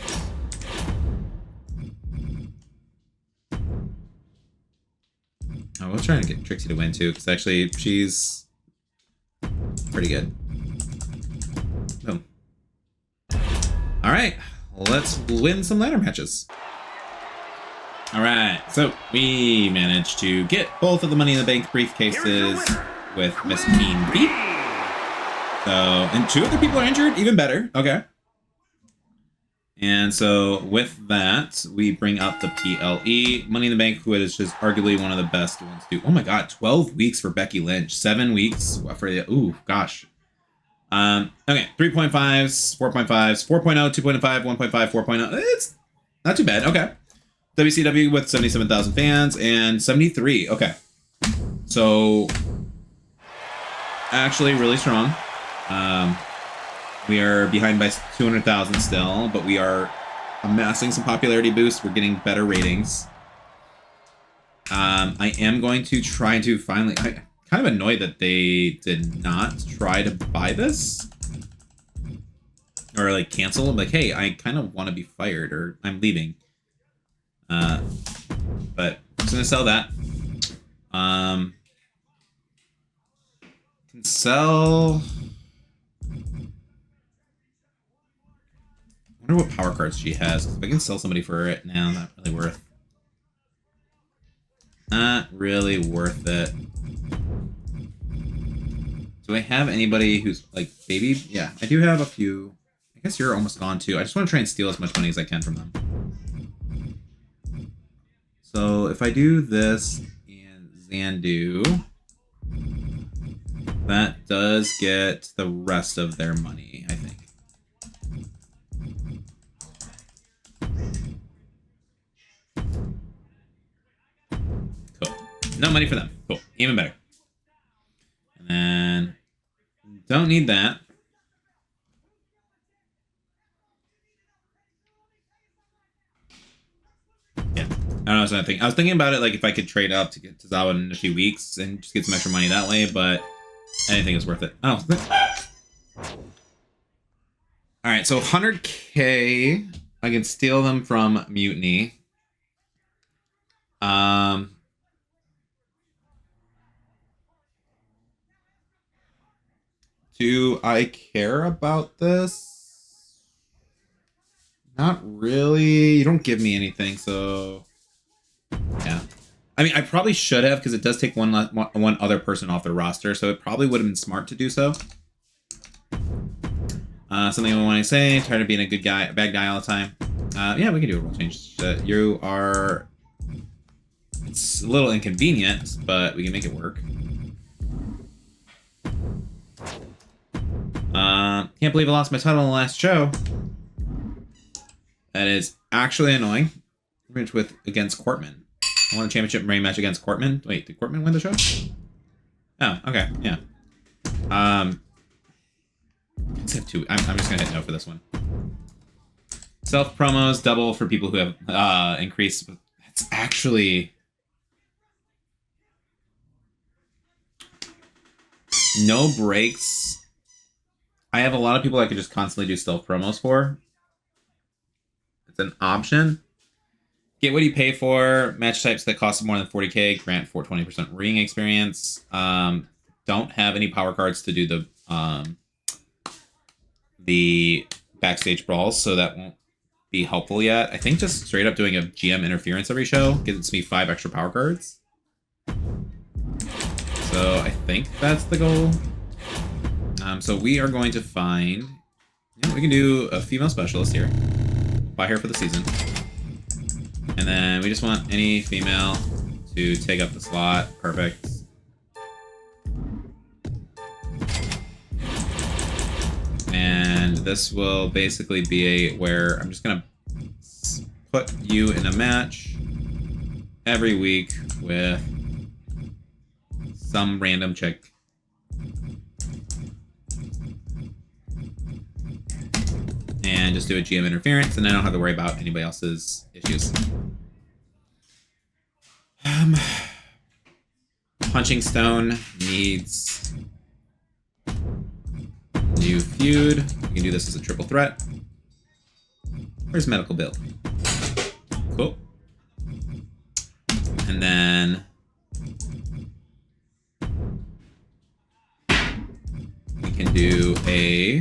I was trying to get Trixie to win, too, because actually she's pretty good. Boom. All right, let's win some ladder matches. All right, so we managed to get both of the Money in the Bank briefcases with Miss Queen Bee. So, and 2 other people are injured, even better. Okay. And so with that, we bring up the PLE. Money in the Bank, who is just arguably one of the best ones to. Oh my God, 12 weeks for Becky Lynch, 7 weeks for the. Ooh, gosh. Okay, 3.5s, 4.5s, 4.0, 2.5, 1.5, 4.0. It's not too bad. Okay. WCW with 77,000 fans and 73. Okay. So actually really strong. We are behind by 200,000 still, but we are amassing some popularity boosts. We're getting better ratings. I am going to try to finally... I'm kind of annoyed that they did not try to buy this. Or, like, cancel. I'm like, hey, I kind of want to be fired, or I'm leaving. But I'm just going to sell that. Can sell... I wonder what power cards she has. If I can sell somebody for it now, not really worth. Not really worth it. Do I have anybody who's like baby? Yeah, I do have a few. I guess you're almost gone too. I just want to try and steal as much money as I can from them. So if I do this and Zandu, that does get the rest of their money, I think. Cool. No money for them. Cool. Even better. And then don't need that. Yeah. I don't know. So I was thinking about it, like if I could trade up to get to Zawa in a few weeks and just get some extra money that way, but anything is worth it. Oh. All right. So 100K. I can steal them from Mutiny. Do I care about this? Not really. You don't give me anything, so yeah. I mean, I probably should have, because it does take one other person off the roster, so it probably would have been smart to do so. Something I want to say: tired of being a good guy, a bad guy all the time. Yeah, we can do a role change. You are. It's a little inconvenient, but we can make it work. Can't believe I lost my title in the last show. That is actually annoying. Rematch with against Cortman. I want a championship rematch against Cortman. Wait, did Cortman win the show? Oh, okay, yeah. Let's have two. I'm just gonna hit no for this one. Self promos double for people who have increased. That's actually no breaks. I have a lot of people I could just constantly do stealth promos for. It's an option. Get what you pay for. Match types that cost more than 40k. Grant for 20% ring experience. Don't have any power cards to do the backstage brawls, so that won't be helpful yet. I think just straight up doing a GM interference every show gets me 5 extra power cards. So I think that's the goal. So we are going to find... Yeah, we can do a female specialist here. Buy her for the season. And then we just want any female to take up the slot. Perfect. And this will basically be where I'm just going to put you in a match every week with some random chick. And just do a GM interference, and I don't have to worry about anybody else's issues. Punching Stone needs new feud. We can do this as a triple threat. Where's Medical Bill? Cool. And then we can do a...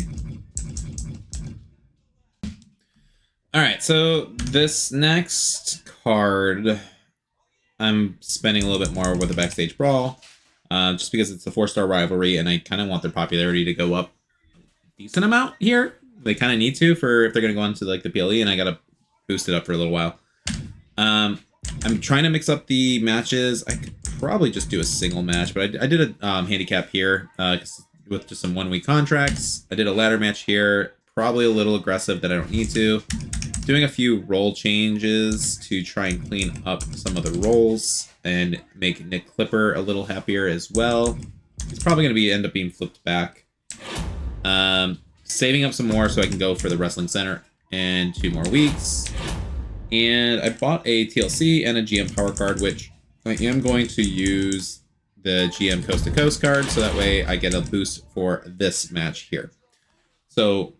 Alright, so this next card, I'm spending a little bit more with a backstage brawl, just because it's a 4-star rivalry, and I kind of want their popularity to go up a decent amount here. They kind of need to for if they're going to go into like the PLE, and I got to boost it up for a little while. I'm trying to mix up the matches. I could probably just do a single match, but I did a handicap here with just some 1-week contracts. I did a ladder match here. Probably a little aggressive that I don't need to. Doing a few role changes to try and clean up some of the roles and make Nick Clipper a little happier as well. It's probably going to end up being flipped back. Saving up some more so I can go for the Wrestling Center in 2 more weeks. And I bought a TLC and a GM power card, which I am going to use the GM Coast to Coast card, so that way I get a boost for this match here. So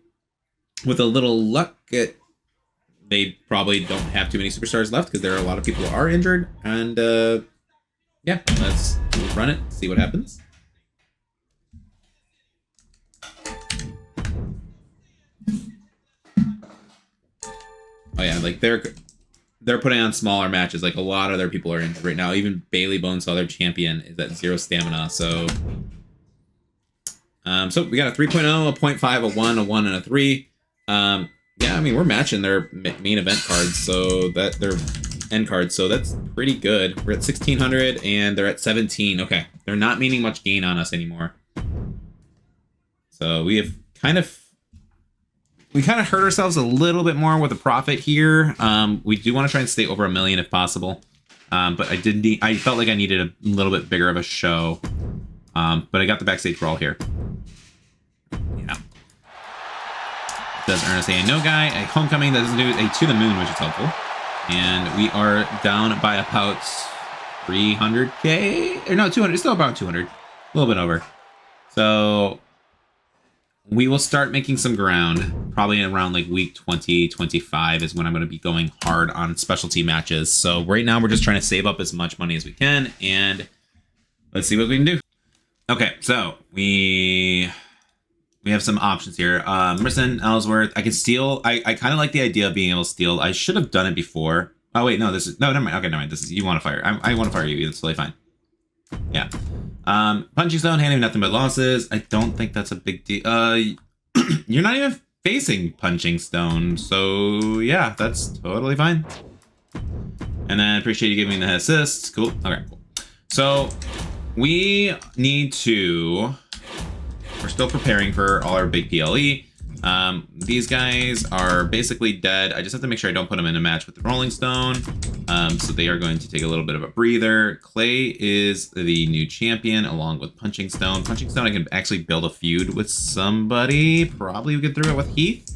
with a little luck, they probably don't have too many superstars left because there are a lot of people who are injured. And yeah, let's run it, see what happens. Oh yeah, like they're putting on smaller matches. Like a lot of their people are injured right now. Even Bailey Bonesaw, their champion, is at 0 stamina. So, so we got a 3.0, a 0.5, a 1, a 1, and a 3. Yeah, I mean we're matching their main event cards, so that their end cards. So that's pretty good. We're at 1600 and they're at 17. Okay, they're not meaning much gain on us anymore. So we have kind of hurt ourselves a little bit more with a profit here. We do want to try and stay over 1 million if possible. But I felt like I needed a little bit bigger of a show. But I got the backstage brawl here. Yeah. Does earn us a no guy, a homecoming, that doesn't do a to the moon, which is helpful. And we are down by about 300k, or no, 200, it's still about 200, a little bit over. So we will start making some ground, probably around like week 20, 25 is when I'm going to be going hard on specialty matches. So right now we're just trying to save up as much money as we can, and let's see what we can do. Okay, so we have some options here. Merson, Ellsworth, I can steal. I kind of like the idea of being able to steal. I should have done it before. Oh wait, no, never mind. Okay, never mind. This is, you want to fire. I want to fire you. It's totally fine. Yeah. Punching Stone, handing nothing but losses. I don't think that's a big deal. You're not even facing Punching Stone, so yeah, that's totally fine. And then appreciate you giving me the assist. Cool. Okay, cool. So we need to. We're still preparing for all our big PLE. These guys are basically dead. I just have to make sure I don't put them in a match with the Rolling Stone. So they are going to take a little bit of a breather. Clay is the new champion along with Punching Stone. Punching Stone, I can actually build a feud with somebody. Probably we get through it with Heath.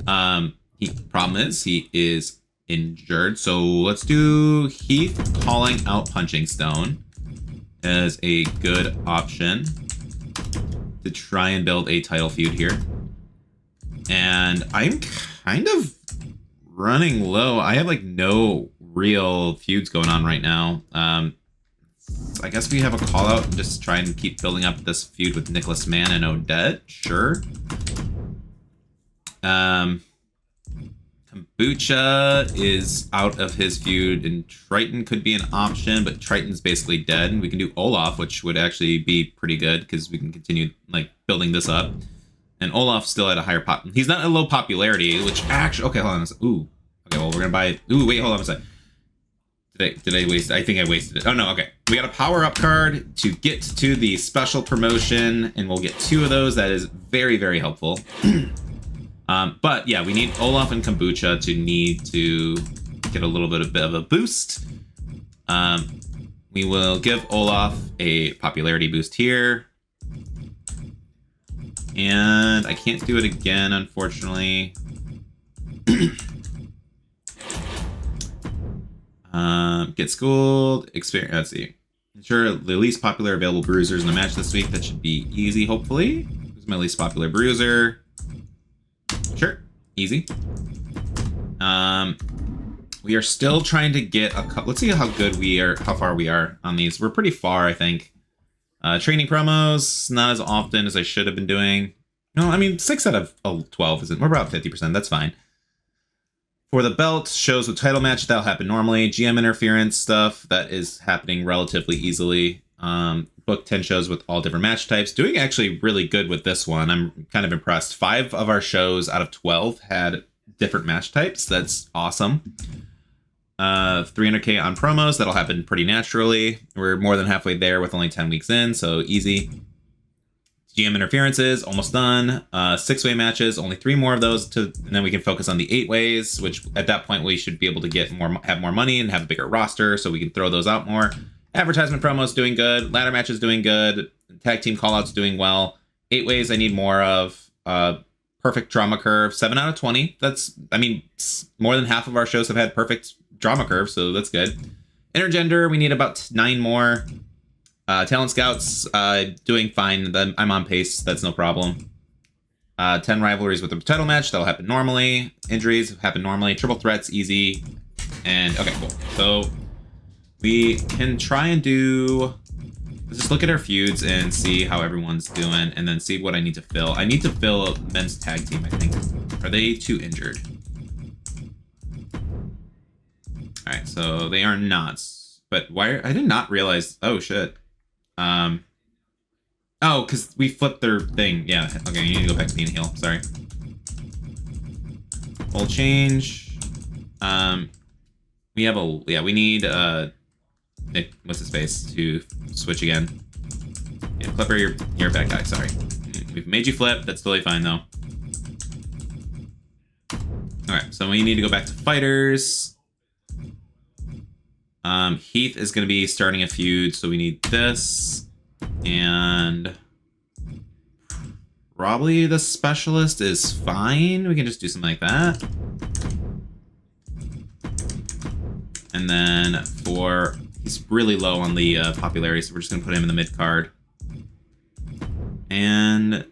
Problem is he is injured. So let's do Heath calling out Punching Stone as a good option to try and build a title feud here. And I'm kind of running low. I have like no real feuds going on right now. So I guess we have a call out and just try and keep building up this feud with Nicholas Mann and Odette. Sure. Kombucha is out of his feud, and Triton could be an option, but Triton's basically dead. We can do Olaf, which would actually be pretty good because we can continue like building this up. And Olaf's still at a higher pop. He's not a low popularity, which actually, okay, hold on a second. Ooh, okay, well we're gonna buy it. Ooh, wait, hold on a second. Did I waste it? I think I wasted it. Oh no, okay. We got a power up card to get to the special promotion, and we'll get 2 of those. That is very, very helpful. But yeah, we need Olaf and Kombucha to get a little bit of a boost. We will give Olaf a popularity boost here. And I can't do it again, unfortunately. Get schooled, experience. Let's see. Ensure the least popular available bruisers in the match this week. That should be easy, hopefully. Who's my least popular bruiser? Sure, easy. We are still trying to get a couple. Let's see how good we are, how far we are on these. We're pretty far, I think. Training promos, not as often as I should have been doing. No, I mean, 6 out of 12 isn't. We're about 50%. That's fine. For the belt, shows with title match, that'll happen normally. GM interference stuff, that is happening relatively easily. Book 10 shows with all different match types. Doing actually really good with this one. I'm kind of impressed. 5 of our shows out of 12 had different match types. That's awesome. 300k on promos, that'll happen pretty naturally. We're more than halfway there with only 10 weeks in, so easy. GM interferences, almost done. 6-way matches, only 3 more of those, and then we can focus on the 8-ways, which at that point we should be able to have more money and have a bigger roster, so we can throw those out more. Advertisement promos doing good. Ladder matches doing good. Tag team callouts doing well. 8-ways I need more of. Perfect drama curve, 7 out of 20. That's, I mean, more than half of our shows have had perfect drama curve, so that's good. Intergender, we need about 9 more. Talent Scouts, doing fine. I'm on pace. That's no problem. 10 rivalries with the title match. That'll happen normally. Injuries happen normally. Triple threats, easy. And, okay, cool. So, we can try and do... Let's just look at our feuds and see how everyone's doing, and then see what I need to fill. I need to fill a men's tag team, I think. Are they too injured? Alright, so they are not. But why? I did not realize... Oh, shit. Oh, because we flipped their thing. Yeah, okay, you need to go back to being a heel. Sorry. Full change. We have a... Yeah, we need... what's his face to switch again. Yeah, Clipper, you're a bad guy. Sorry, we've made you flip. That's totally fine though. All right, so we need to go back to fighters. Heath is going to be starting a feud, so we need this, and probably the specialist is fine. We can just do something like that. And then for... He's really low on the popularity, so we're just going to put him in the mid card. And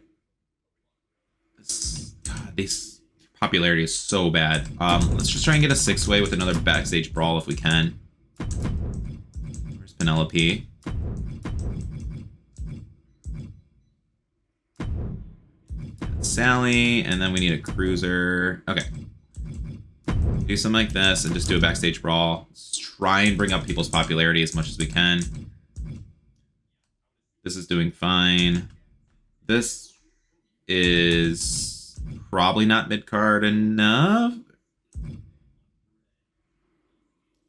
this popularity is so bad. Let's just try and get a 6-way with another backstage brawl if we can. Where's Penelope? Sally, and then we need a cruiser. Okay. Do something like this and just do a backstage brawl. Let's try and bring up people's popularity as much as we can. This is doing fine. This is probably not mid-card enough.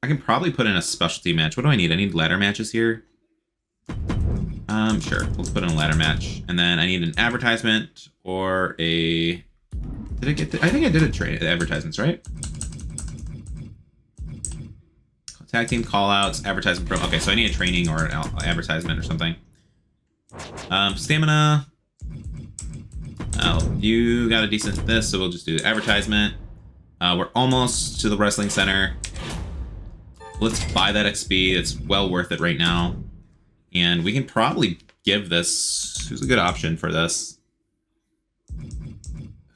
I can probably put in a specialty match. What do I need? I need ladder matches here. Sure. Let's put in a ladder match. And then I need an advertisement or a... Did I get the... I think I did advertisements, right? Tag team callouts, advertisement pro. Okay, so I need a training or an advertisement or something. Stamina. Oh, you got a decent this, so we'll just do advertisement. We're almost to the wrestling center. Let's buy that XP. It's well worth it right now. And we can probably give this... Who's a good option for this?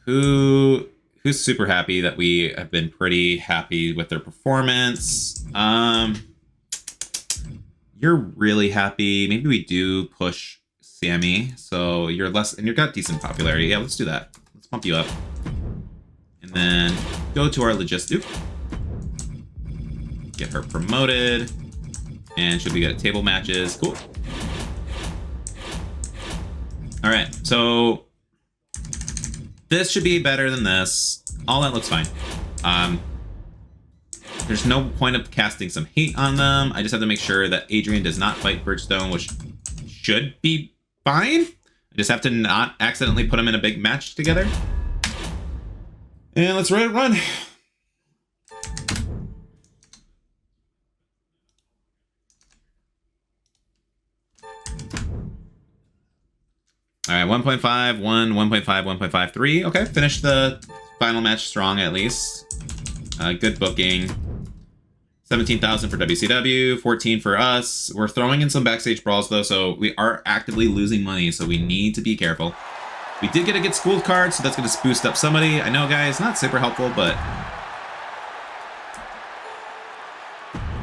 Who's super happy that we have been pretty happy with their performance? You're really happy. Maybe we do push Sammy. So you're less, and you've got decent popularity. Yeah, let's do that. Let's pump you up. And then go to our logistic. Get her promoted. And she'll be good at table matches. Cool. All right, so this should be better than this. All that looks fine. There's no point of casting some hate on them. I just have to make sure that Adrian does not fight Bridgestone, which should be fine. I just have to not accidentally put them in a big match together. And let's run. All right, 1.5, 1, 1.5, 1.5, 3. Okay, finish the final match strong at least. Good booking. 17,000 for WCW, 14 for us. We're throwing in some backstage brawls though, so we are actively losing money, so we need to be careful. We did get a Get Schooled card, so that's going to boost up somebody. I know, guys, not super helpful, but...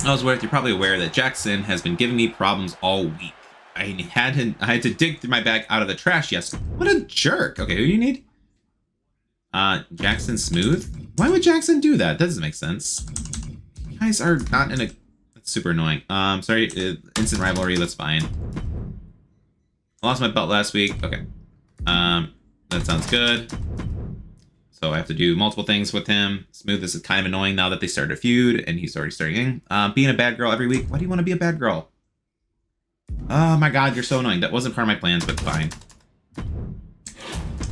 Ellsworth, you're probably aware that Jackson has been giving me problems all week. I had to dig through my bag out of the trash. Yes. What a jerk. Okay, who do you need? Jackson Smooth? Why would Jackson do that? That doesn't make sense. You guys are not in a... That's super annoying. Sorry, instant rivalry, that's fine. I lost my belt last week. Okay. That sounds good. So I have to do multiple things with him. Smooth, this is kind of annoying now that they started a feud and he's already starting. Being a bad girl every week. Why do you want to be a bad girl? Oh my god, you're so annoying. That wasn't part of my plans, but fine.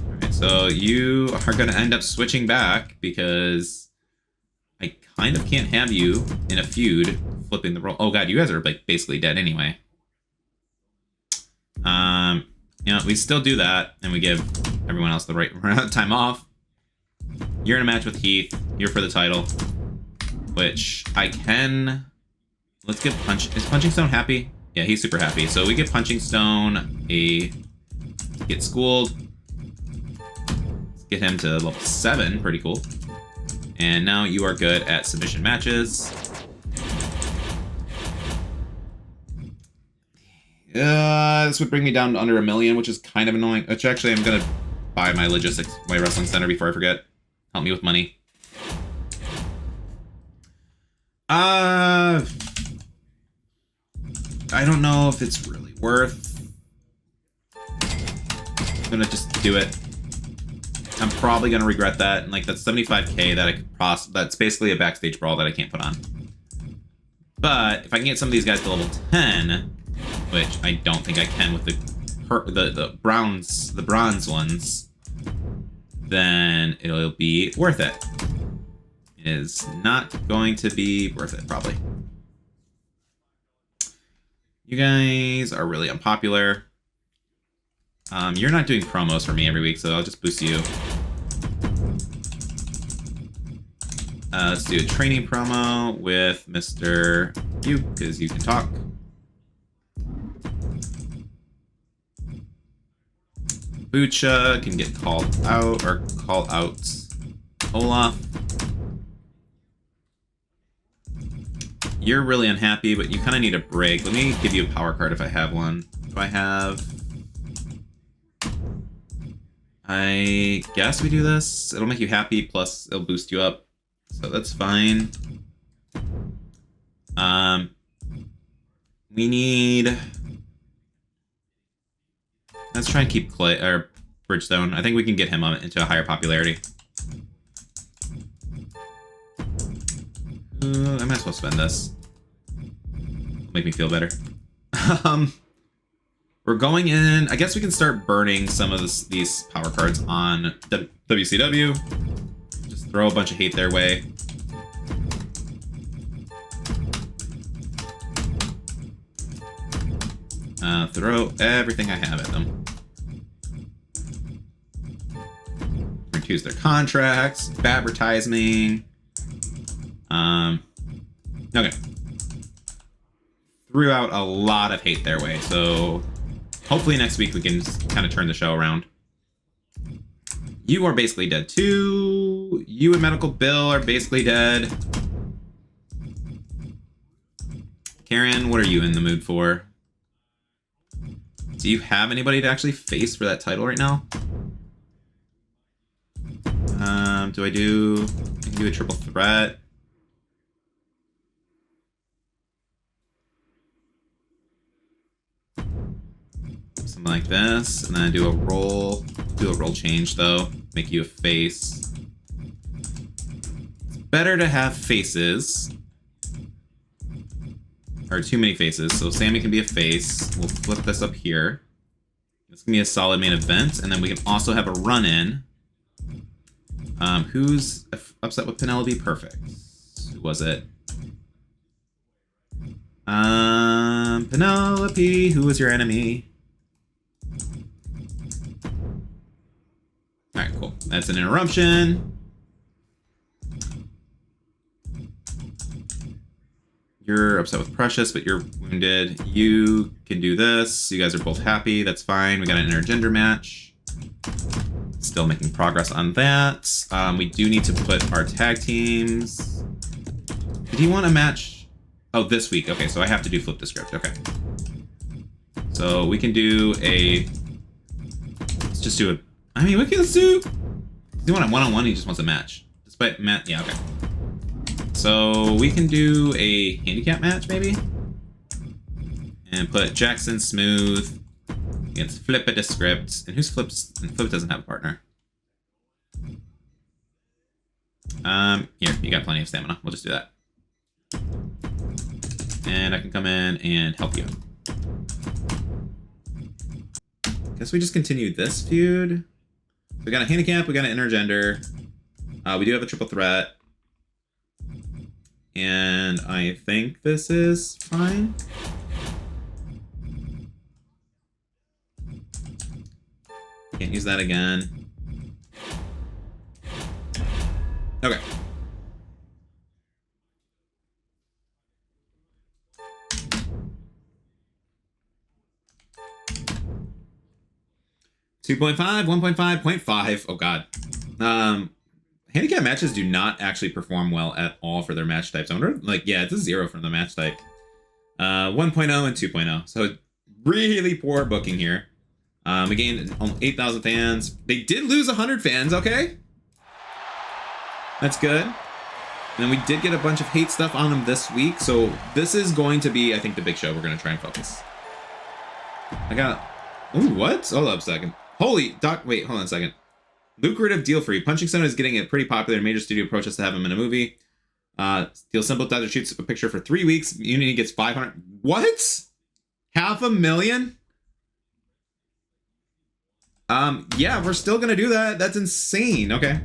Alright, so you are going to end up switching back because I kind of can't have you in a feud flipping the role. Oh god, you guys are like basically dead anyway. You know, we still do that and we give everyone else the right time off. You're in a match with Heath. You're for the title, which I can Let's get Is Punching Stone happy? Yeah, he's super happy. So we get Punching Stone a get schooled. Let's get him to level 7. Pretty cool. And now you are good at submission matches. This would bring me down to under 1 million, which is kind of annoying. Which actually, I'm gonna buy my logistics, my wrestling center before I forget. Help me with money. I don't know if it's really worth. I'm gonna just do it. I'm probably gonna regret that. And like that's 75k that I could that's basically a backstage brawl that I can't put on. But if I can get some of these guys to level 10, which I don't think I can with the bronze ones, then it'll be worth it. It is not going to be worth it, probably. You guys are really unpopular. You're not doing promos for me every week, so I'll just boost you. Let's do a training promo with Mr. You, because you can talk. Bucha can get called out, or call out Olaf. You're really unhappy, but you kind of need a break. Let me give you a power card if I have one. Do I have... I guess we do this. It'll make you happy, plus it'll boost you up. So that's fine. We need... Let's try and keep Clay, or Bridgestone. I think we can get him into a higher popularity. I might as well spend this. It'll make me feel better. We're going in. I guess we can start burning some of these power cards on WCW. Just throw a bunch of hate their way. Throw everything I have at them. Reduce their contracts, advertising. Okay. Threw out a lot of hate their way, so hopefully next week we can kind of turn the show around. You are basically dead too. You and Medical Bill are basically dead. Karen, what are you in the mood for? Do you have anybody to actually face for that title right now? I can do a triple threat. Something like this, and then I do a roll. Do a roll change though. Make you a face. It's better to have faces. Or too many faces. So Sammy can be a face. We'll flip this up here. This can be a solid main event, and then we can also have a run-in. Who's upset with Penelope? Perfect. Who was it? Penelope, who was your enemy? Alright, cool. That's an interruption. You're upset with Precious, but you're wounded. You can do this. You guys are both happy. That's fine. We got an intergender match. Still making progress on that. We do need to put our tag teams. Did he want a match? Oh, this week. Okay, so I have to do flip the script. Okay. So we can do a... Let's just do a... I mean, we can do... Does he want a one-on-one? He just wants a match. Despite Matt... Yeah, okay. So we can do a handicap match, maybe? And put Jackson Smooth against Flip at the script. And who's Flip's? And Flip doesn't have a partner. Here, you got plenty of stamina. We'll just do that. And I can come in and help you. Guess we just continue this feud. We got a handicap, we got an intergender. We do have a triple threat. And I think this is fine. Can't use that again. Okay. 2.5, 1.5, 0.5. Oh god. Handicap matches do not actually perform well at all for their match types. I wonder, like, yeah, it's a 0 from the match type. 1.0 and 2.0. So really poor booking here. We gained 8,000 fans. They did lose 100 fans, okay? That's good. And then we did get a bunch of hate stuff on them this week. So this is going to be, I think, the big show we're going to try and focus. I got... Ooh, what? Hold up a second. Holy... Wait, hold on a second. Lucrative deal for you. Punching Stone is getting it pretty popular. Major studio approached us to have him in a movie. Deal simple. Dr. shoots a picture for 3 weeks. Unity gets 500... What? $500,000? Yeah, we're still gonna do that. That's insane. Okay.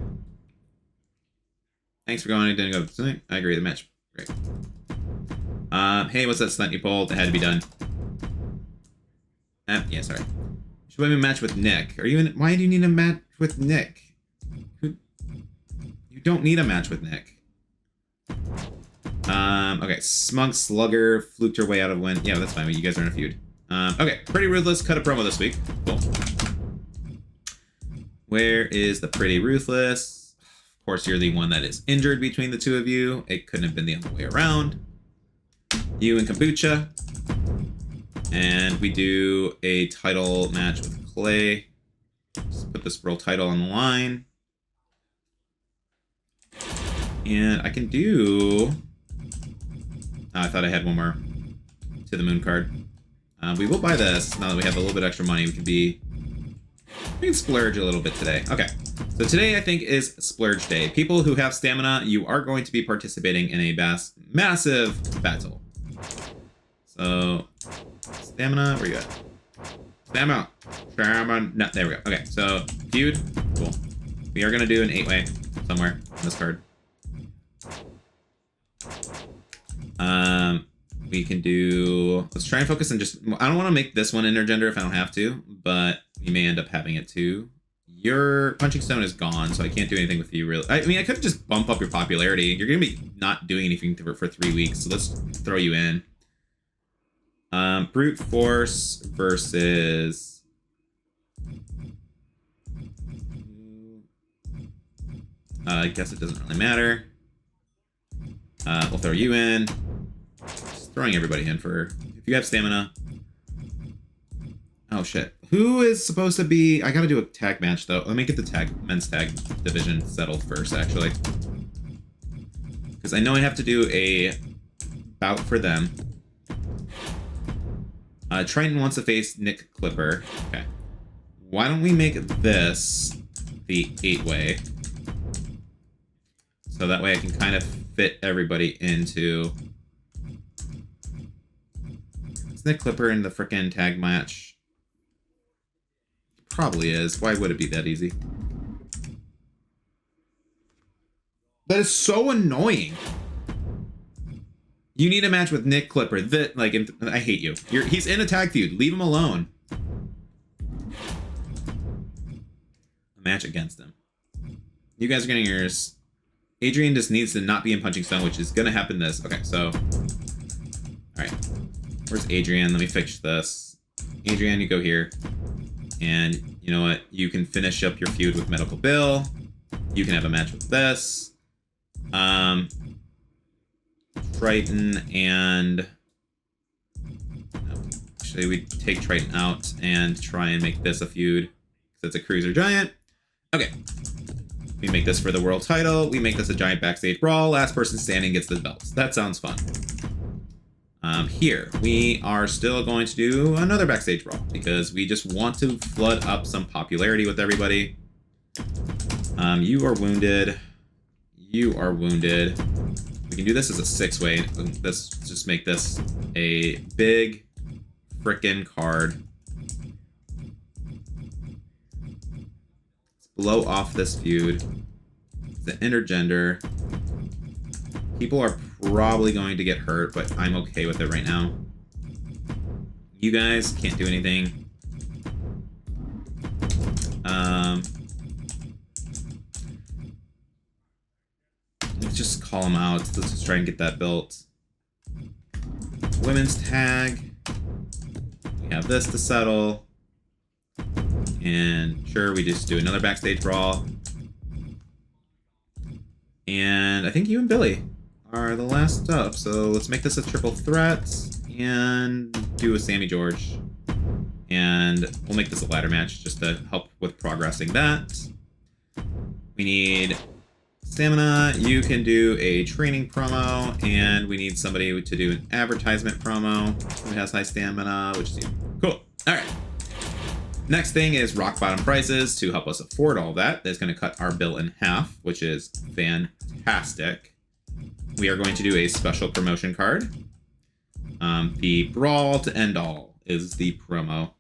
Thanks for going. I didn't go tonight. I agree. The match. Great. Hey, what's that stunt you pulled? It had to be done. Yeah, sorry. Should we have a match with Nick? Are you in? Why do you need a match with Nick? You don't need a match with Nick. Okay. Smug Slugger fluked her way out of win. Yeah, that's fine. You guys are in a feud. Okay. Pretty Ruthless cut a promo this week. Cool. Where is the Pretty Ruthless? Of course, you're the one that is injured between the two of you. It couldn't have been the other way around. You and Kombucha. And we do a title match with Clay. Just put this world title on the line. And I can do... I thought I had one more to the moon card. We will buy this now that we have a little bit extra money. We can splurge a little bit today. Okay, so today I think is Splurge Day. People who have stamina, you are going to be participating in a massive battle. So, stamina, where you at? Stamina. No, there we go. Okay, so feud, cool. We are gonna do an 8-way somewhere on this card. We can do, let's try and focus on just, I don't want to make this one intergender if I don't have to, but you may end up having it too. Your Punching Stone is gone, so I can't do anything with you really. I mean, I could just bump up your popularity. You're going to be not doing anything for 3 weeks, so let's throw you in. Brute Force versus... I guess it doesn't really matter. We'll throw you in. Just throwing everybody in for... If you have stamina... Oh, shit. Who is supposed to be... I gotta do a tag match, though. Let me get the men's tag division settled first, actually. Because I know I have to do a bout for them. Triton wants to face Nick Clipper. Okay. Why don't we make this the 8-way? So that way I can kind of fit everybody into... Is Nick Clipper in the frickin' tag match? Probably is. Why would it be that easy? That is so annoying. You need a match with Nick Clipper. That, like, I hate you. He's in a tag feud. Leave him alone. A match against him. You guys are getting yours. Adrian just needs to not be in Punching Stone, which is gonna happen this. Okay, so... Alright. Where's Adrian? Let me fix this. Adrian, you go here. And you know what? You can finish up your feud with Medical Bill. You can have a match with this. Triton and... Actually, we take Triton out and try and make this a feud. Because it's a Cruiser Giant. Okay. We make this for the world title. We make this a giant backstage brawl. Last person standing gets the belts. That sounds fun. Here, we are still going to do another backstage brawl because we just want to flood up some popularity with everybody. You are wounded. You are wounded. We can do this as a 6-way. Let's just make this a big frickin' card. Let's blow off this feud. It's an intergender. People are probably going to get hurt, but I'm okay with it right now. You guys can't do anything. Let's just call them out. Let's just try and get that built. Women's tag. We have this to settle. And sure, we just do another backstage brawl. And I think you and Billy are the last up. So let's make this a triple threat and do a Sammy George. And we'll make this a ladder match just to help with progressing that. We need stamina. You can do a training promo, and we need somebody to do an advertisement promo who has high stamina, which is you. Cool. All right. Next thing is rock bottom prices to help us afford all that. That's going to cut our bill in half, which is fantastic. We are going to do a special promotion card. The Brawl to End All is the promo.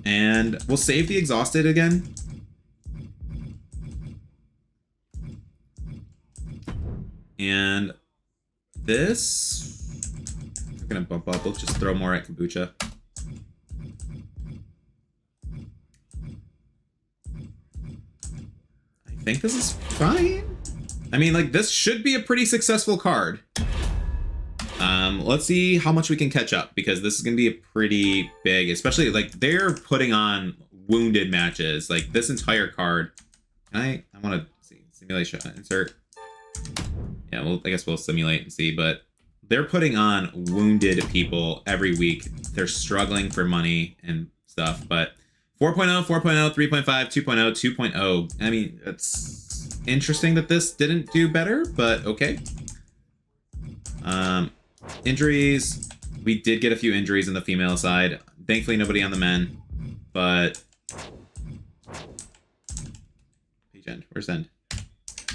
And we'll save the Exhausted again. And this, we're going to bump up. We'll just throw more at Kombucha. I think this is fine. I mean, like, this should be a pretty successful card. Let's see how much we can catch up, because this is going to be a pretty big, especially, like, they're putting on wounded matches. Like, this entire card. I want to see. Simulation. Insert. Yeah, well, I guess we'll simulate and see, but they're putting on wounded people every week. They're struggling for money and stuff, but 4.0, 4.0, 3.5, 2.0, 2.0. I mean, it's interesting that this didn't do better, but okay. Injuries. We did get a few injuries on the female side. Thankfully, nobody on the men, but... Page end. Where's end?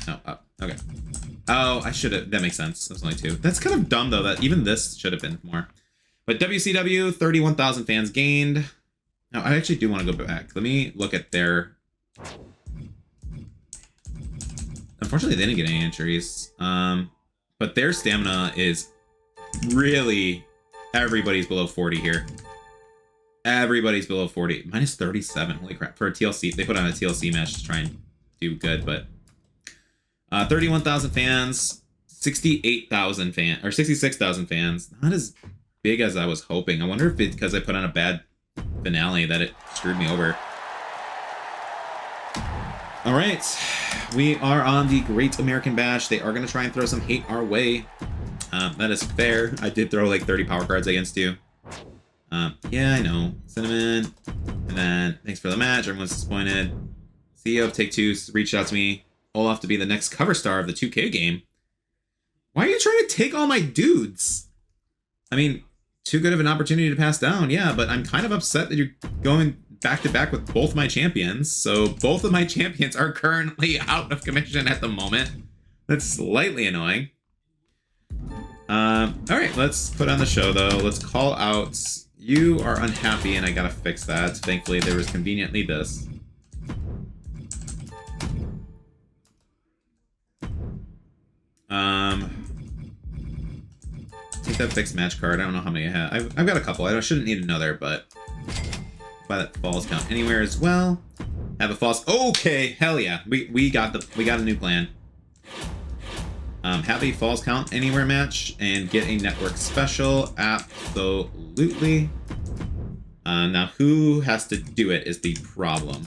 Oh, up. Okay. Oh, I should have. That makes sense. That's only 2. That's kind of dumb, though, that even this should have been more. But WCW, 31,000 fans gained. Now, I actually do want to go back. Let me look at their... Unfortunately, they didn't get any injuries. But their stamina is really... Everybody's below 40 here. Everybody's below 40. Minus 37. Holy crap. For a TLC, they put on a TLC match to try and do good, but... 31,000 fans, 68,000 fans, or 66,000 fans. Not as big as I was hoping. I wonder if it's because I put on a bad finale that it screwed me over. All right, we are on the Great American Bash. They are going to try and throw some hate our way. That is fair. I did throw like 30 power cards against you. Yeah, I know. Cinnamon. And then thanks for the match. Everyone's disappointed. CEO of Take-Two reached out to me. Olaf to be the next cover star of the 2K game. Why are you trying to take all my dudes? I mean, too good of an opportunity to pass down, yeah, but I'm kind of upset that you're going back to back with both my champions. So both of my champions are currently out of commission at the moment. That's slightly annoying. All right, let's put on the show though. Let's call out. You are unhappy, and I gotta fix that. Thankfully, there was conveniently this. Take that fixed match card. I don't know how many I have. I've got a couple. I shouldn't need another, but buy that falls count anywhere as well. Have a falls. Okay, hell yeah. We got a new plan. Have a falls count anywhere match and get a network special. Absolutely. Now who has to do it is the problem.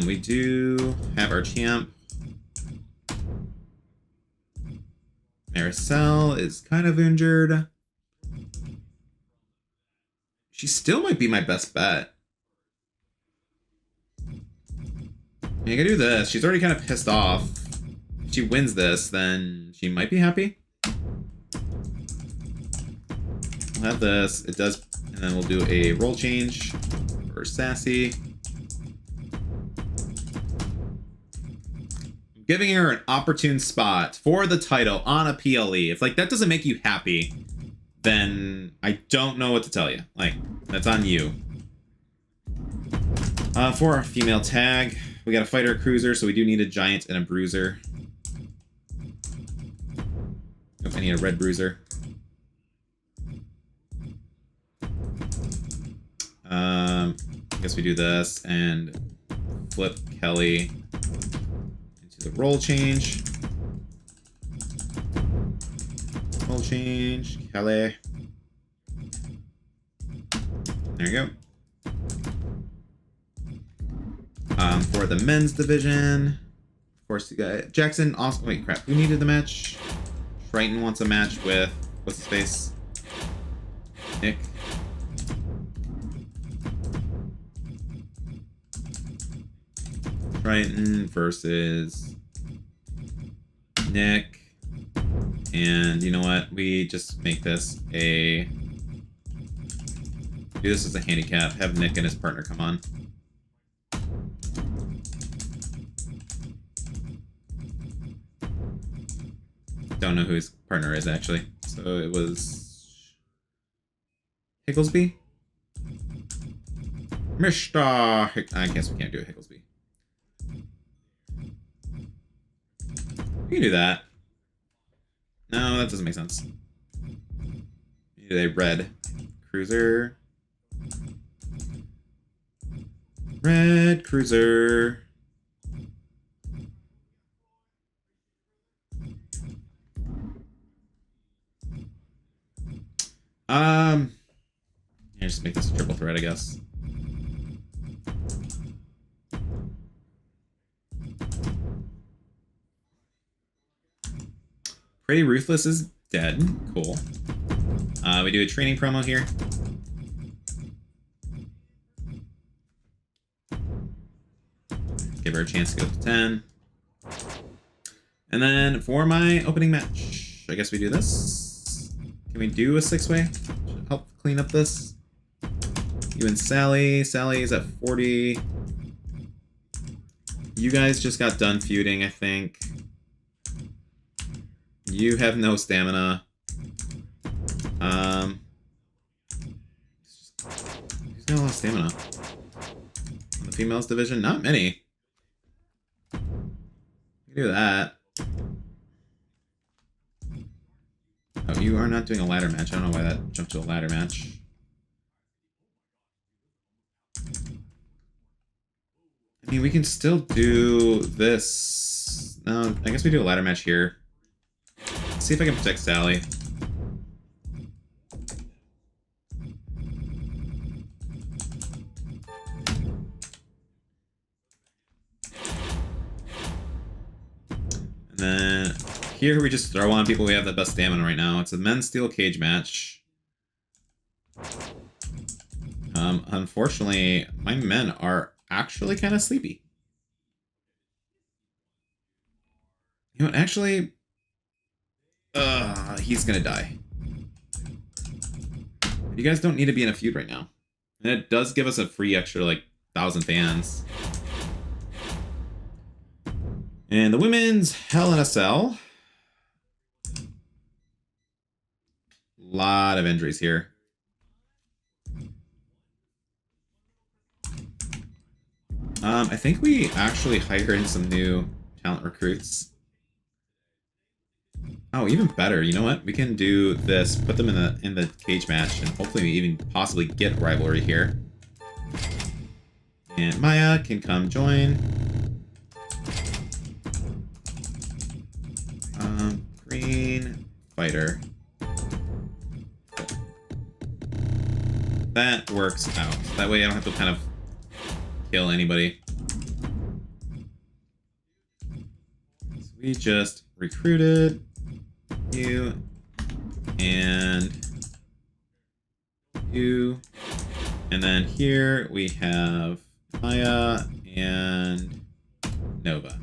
We do have our champ. Maricel is kind of injured. She still might be my best bet. I can do this. She's already kind of pissed off. If she wins this, then she might be happy. We'll have this. It does, and then we'll do a role change for Sassy. Giving her an opportune spot for the title on a PLE. If like that doesn't make you happy, then I don't know what to tell you. Like, that's on you. For our female tag, we got a fighter, a cruiser, so we do need a giant and a bruiser. Nope, I need a red bruiser. I guess we do this and flip Kelly the roll change. Roll change. Kelly. There you go. For the men's division, of course, you got Jackson. Also, wait, crap. Who needed the match? Triton wants a match with what's his face? Nick. Triton versus Nick. And you know what? We just make this a... do this as a handicap. Have Nick and his partner come on. Don't know who his partner is, actually. So it was... Higglesby? Mr. I guess we can't do a Higglesby. We can do that. No, that doesn't make sense. We need a red cruiser. Red cruiser. Yeah, just make this a triple threat, I guess. Pretty Ruthless is dead. Cool. We do a training promo here. Give her a chance to go to 10. And then for my opening match, I guess we do this. Can we do a 6-way? Should help clean up this. You and Sally. Sally is at 40. You guys just got done feuding, I think. You have no stamina. Who's got a lot of stamina? In the females division? Not many. You do that. Oh, you are not doing a ladder match. I don't know why that jumped to a ladder match. I mean, we can still do this. No, I guess we do a ladder match here. Let's see if I can protect Sally. And then here we just throw on people we have the best stamina right now. It's a men's steel cage match. Unfortunately, my men are actually kind of sleepy. You know what, actually... he's gonna die. You guys don't need to be in a feud right now. And it does give us a free extra, like, 1,000 fans. And the women's Hell in a Cell. Lot of injuries here. I think we actually hire in some new talent recruits. Oh, even better. You know what? We can do this. Put them in the cage match, and hopefully we even possibly get a rivalry here. And Maya can come join. Green fighter. That works out. That way I don't have to kind of kill anybody. So we just recruited you and you, and then here we have Maya and Nova.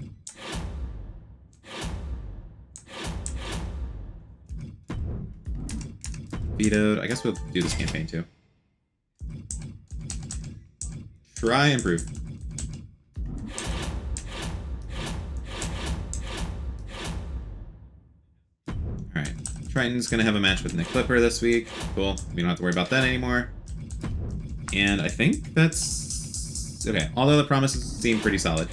Vetoed. I guess we'll do this campaign too. Try and improve. Alright. Triton's gonna have a match with Nick Clipper this week. Cool. We don't have to worry about that anymore. And I think that's... okay. Although the promises seem pretty solid.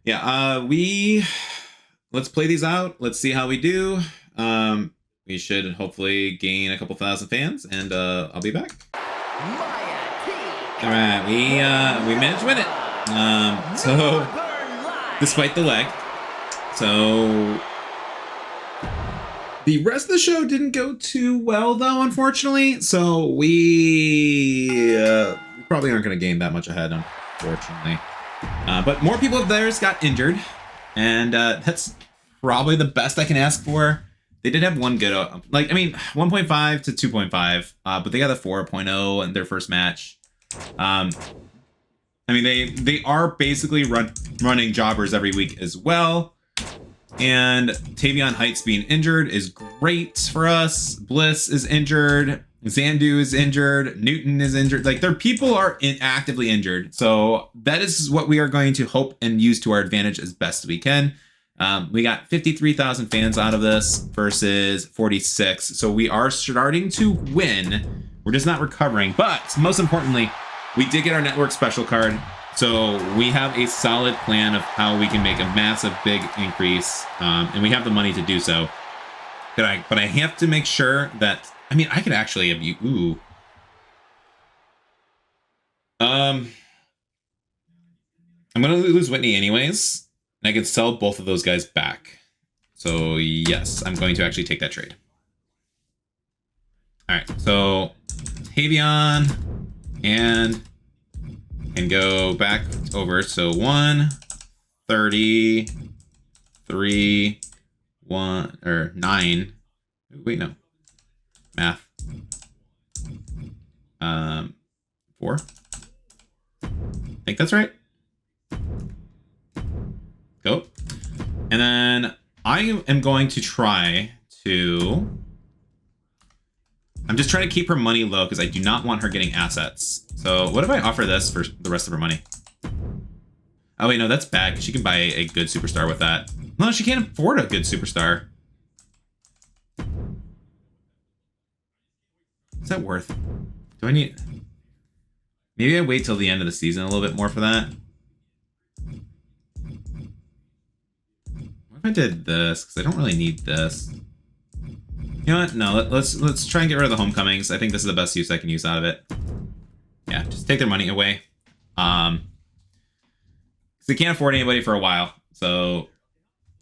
Yeah, let's play these out. Let's see how we do. We should hopefully gain a couple thousand fans, and I'll be back. All right, we managed to win it. So despite the lag, so The rest of the show didn't go too well, though, unfortunately. So we probably aren't going to gain that much ahead, unfortunately. But more people of theirs got injured, and that's probably the best I can ask for. They did have one good, 1.5 to 2.5, but they got a 4.0 in their first match. They are basically running jobbers every week as well. And Tavion Heights being injured is great for us. Bliss is injured. Zandu is injured. Newton is injured. Like, their people are actively injured. So that is what we are going to hope and use to our advantage as best we can. We got 53,000 fans out of this versus 46. So we are starting to win. We're just not recovering. But most importantly, we did get our network special card. So we have a solid plan of how we can make a massive big increase. And we have the money to do so. But I have to make sure that, I could actually have you. Ooh. I'm going to lose Whitney anyways. And I can sell both of those guys back. So yes, I'm going to actually take that trade. All right, so Tavion and go back over. So 133, 9. Wait, no. Math. 4. I think that's right. Go. And then I am going to try to... I'm just trying to keep her money low because I do not want her getting assets. So what if I offer this for the rest of her money? Oh, wait, no, that's bad because she can buy a good superstar with that. No, she can't afford a good superstar. Is that worth? Do I need... Maybe I wait till the end of the season a little bit more for that. What if I did this? Because I don't really need this. You know what? No, let's try and get rid of the homecomings. I think this is the best use I can use out of it. Yeah, just take their money away. Because they can't afford anybody for a while. So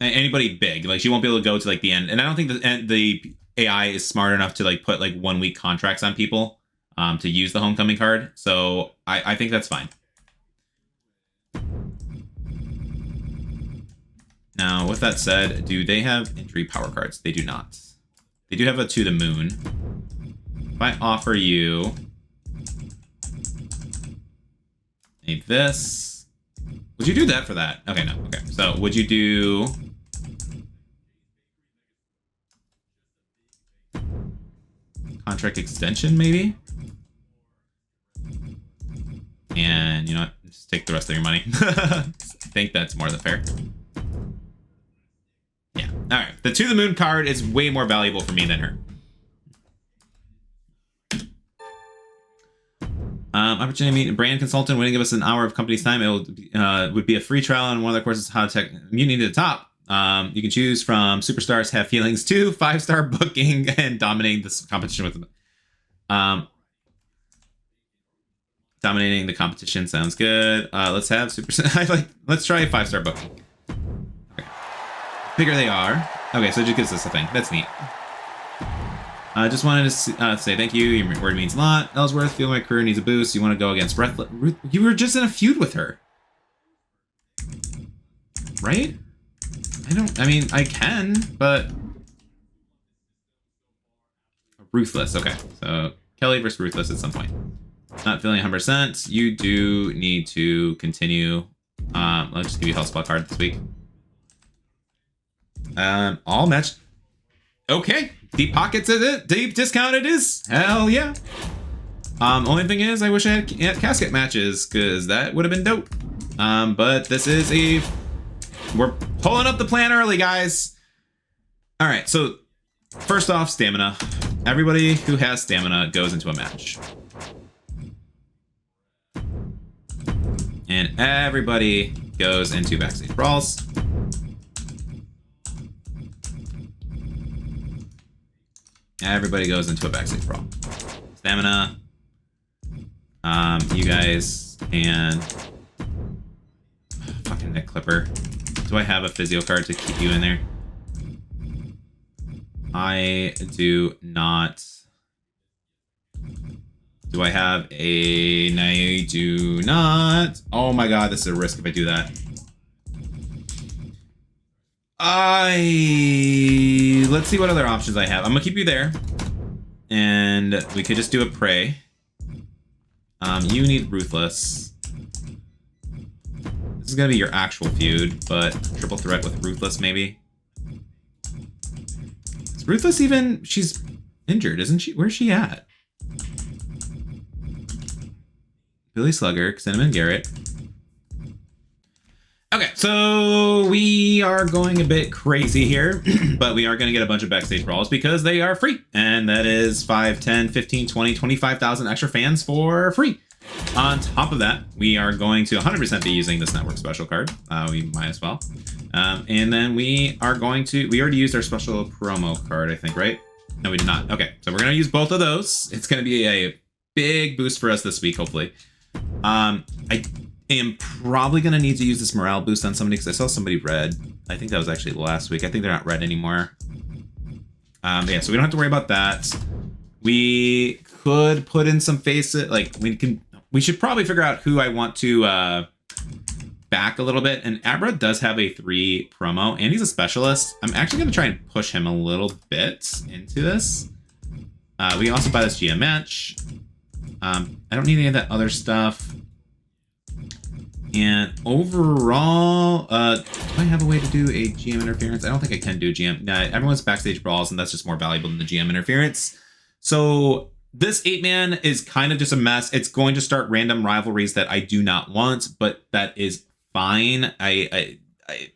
anybody big, like, she won't be able to go to like the end. And I don't think the AI is smart enough to like put like 1 week contracts on people to use the homecoming card. So I think that's fine. Now, with that said, do they have injury power cards? They do not. They do have a To the Moon. If I offer you this, would you do that for that? Okay, no. Okay, so would you do contract extension, maybe? And you know what? Just take the rest of your money. I think that's more than fair. Yeah. All right. The To the Moon card is way more valuable for me than her. Opportunity to meet a brand consultant. Wouldn't give us an hour of company's time. It would be a free trial on one of the courses. How to tech Mutiny to the top. You can choose from Superstars Have Feelings to 5-star booking and dominating this competition with them. Dominating the competition sounds good. Let's have let's try a 5-star booking. Okay. Bigger they are. Okay, so it just gives us a thing. That's neat. I just wanted to say thank you. Your word means a lot. Ellsworth, feel my career needs a boost. You want to go against Ruth? You were just in a feud with her, right? I can, but Ruthless. Okay, so Kelly versus Ruthless at some point. Not feeling 100%. You do need to continue. I'll just give you a health spot card this week. All match. Okay, deep pockets is it? Deep discount it is. Hell yeah. Only thing is, I wish I had casket matches because that would have been dope. But this is we're pulling up the plan early, guys. All right, so first off, stamina. Everybody who has stamina goes into a match. And everybody goes into backstage brawls. Everybody goes into a backstage brawl. Stamina. You guys and fucking Nick Clipper. Do I have a physio card to keep you in there? I do not. Do I have a... No, I do not. Oh my god, this is a risk if I do that. Let's see what other options I have. I'm gonna keep you there. And we could just do a prey. You need Ruthless. This is gonna be your actual feud, but triple threat with Ruthless maybe. Is Ruthless even... She's injured, isn't she? Where's she at? Billy Slugger, Cinnamon Garrett. Okay, so we are going a bit crazy here, but we are going to get a bunch of backstage brawls because they are free. And that is 5, 10, 15, 20, 25,000 extra fans for free. On top of that, we are going to 100% be using this network special card. We might as well. And then we are going to... We already used our special promo card, I think, right? No, we did not. Okay, so we're going to use both of those. It's going to be a big boost for us this week, hopefully. I am probably going to need to use this morale boost on somebody because I saw somebody red. I think that was actually last week. I think they're not red anymore. Yeah, so we don't have to worry about that. We could put in some faces. Like, we should probably figure out who I want to back a little bit. And Abra does have a 3 promo, and he's a specialist. I'm actually going to try and push him a little bit into this. We can also buy this GM match. I don't need any of that other stuff. And overall, do I have a way to do a GM interference? I don't think I can do GM. Nah, everyone's backstage brawls, and that's just more valuable than the GM interference. So this 8-man is kind of just a mess. It's going to start random rivalries that I do not want, but that is fine. I'm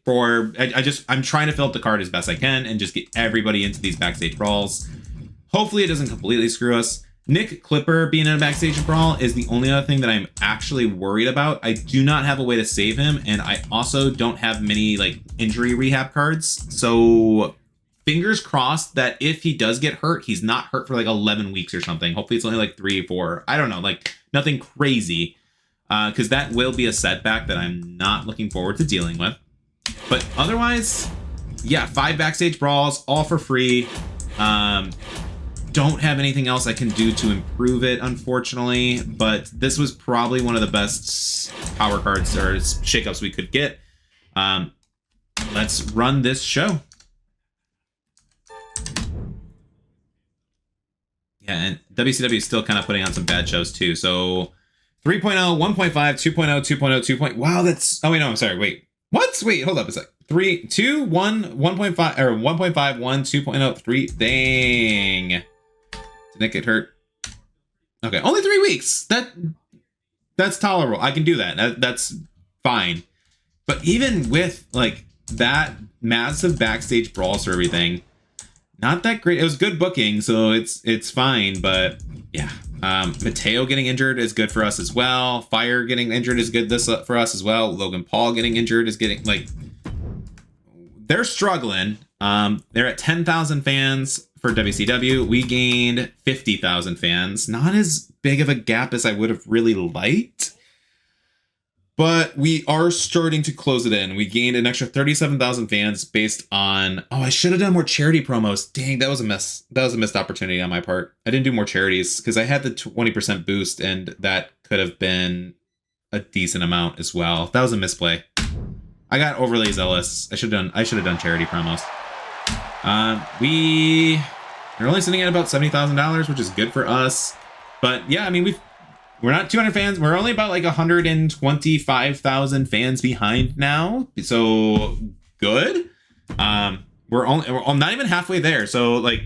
trying to fill up the card as best I can and just get everybody into these backstage brawls. Hopefully it doesn't completely screw us. Nick Clipper being in a backstage brawl is the only other thing that I'm actually worried about. I do not have a way to save him, and I also don't have many like injury rehab cards. So fingers crossed that if he does get hurt, he's not hurt for like 11 weeks or something. Hopefully it's only like 3 or 4. I don't know, like nothing crazy, because that will be a setback that I'm not looking forward to dealing with. But otherwise, yeah, 5 backstage brawls, all for free. Don't have anything else I can do to improve it, unfortunately, but this was probably one of the best power cards or shakeups we could get. Let's run this show. Yeah, and WCW is still kind of putting on some bad shows too. So 3.0, 1.5, 2.0, 2.0, 2. Wow, that's... Oh, wait, no, I'm sorry. Wait. What? Wait, hold up a sec. 3, 2, 1, 1.5, or 1.5, 1, 2.0, 3. Dang. Did Nick get hurt? Okay, only 3 weeks. That's tolerable. I can do that. That's fine. But even with like that massive backstage brawls for everything, not that great. It was good booking, so it's fine. But yeah, Mateo getting injured is good for us as well. Fire getting injured is good for us as well. Logan Paul getting injured is getting like they're struggling. They're at 10,000 fans. For WCW, we gained 50,000 fans. Not as big of a gap as I would have really liked, but we are starting to close it in. We gained an extra 37,000 fans based on... Oh, I should have done more charity promos. Dang, that was a miss. That was a missed opportunity on my part. I didn't do more charities because I had the 20% boost, and that could have been a decent amount as well. That was a misplay. I got overly zealous. I should have done charity promos. We're only sitting at about $70,000, which is good for us. But yeah, I mean, we're not 200 fans. We're only about like 125,000 fans behind now. So good. We're not even halfway there. So like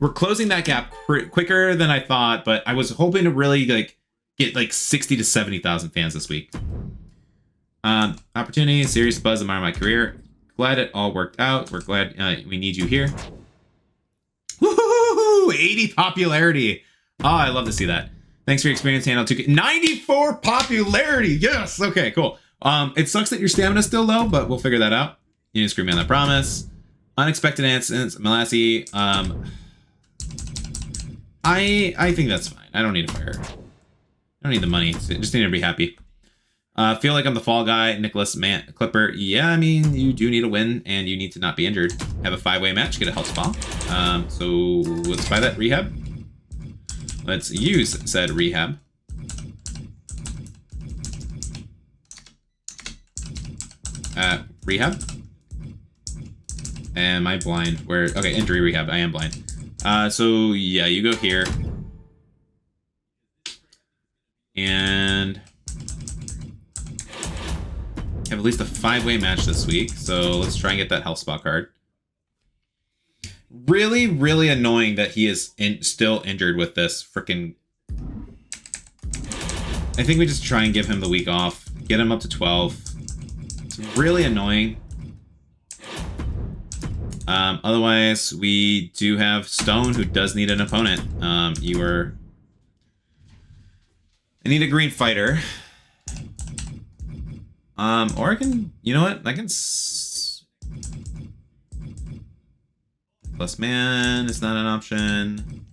we're closing that gap quicker than I thought. But I was hoping to really like get like 60 to 70,000 fans this week. Opportunity, serious buzz admire my career. Glad it all worked out. We're glad we need you here. Woohoo! 80 popularity. Oh, I love to see that. Thanks for your experience, Handle 2K. 94 popularity. Yes. Okay, cool. It sucks that your stamina's still low, but we'll figure that out. You didn't screw me on that promise. Unexpected incidents, Malassi. I think that's fine. I don't need to fire her. I don't need the money. Just need to be happy. Feel like I'm the fall guy. Nicholas Clipper. Yeah, I mean, you do need a win and you need to not be injured. Have a 5-way match, get a health spa. So let's buy that rehab. Let's use said rehab. Rehab. Am I blind? Where? Okay, injury rehab. I am blind. So yeah, you go here. And have at least a 5-way match this week. So let's try and get that health spa card. Really, really annoying that he is still injured with this freaking. I think we just try and give him the week off. Get him up to 12. It's really annoying. Otherwise, we do have Stone, who does need an opponent. I need a green fighter. Or I can, you know what? I can. Plus man is not an option.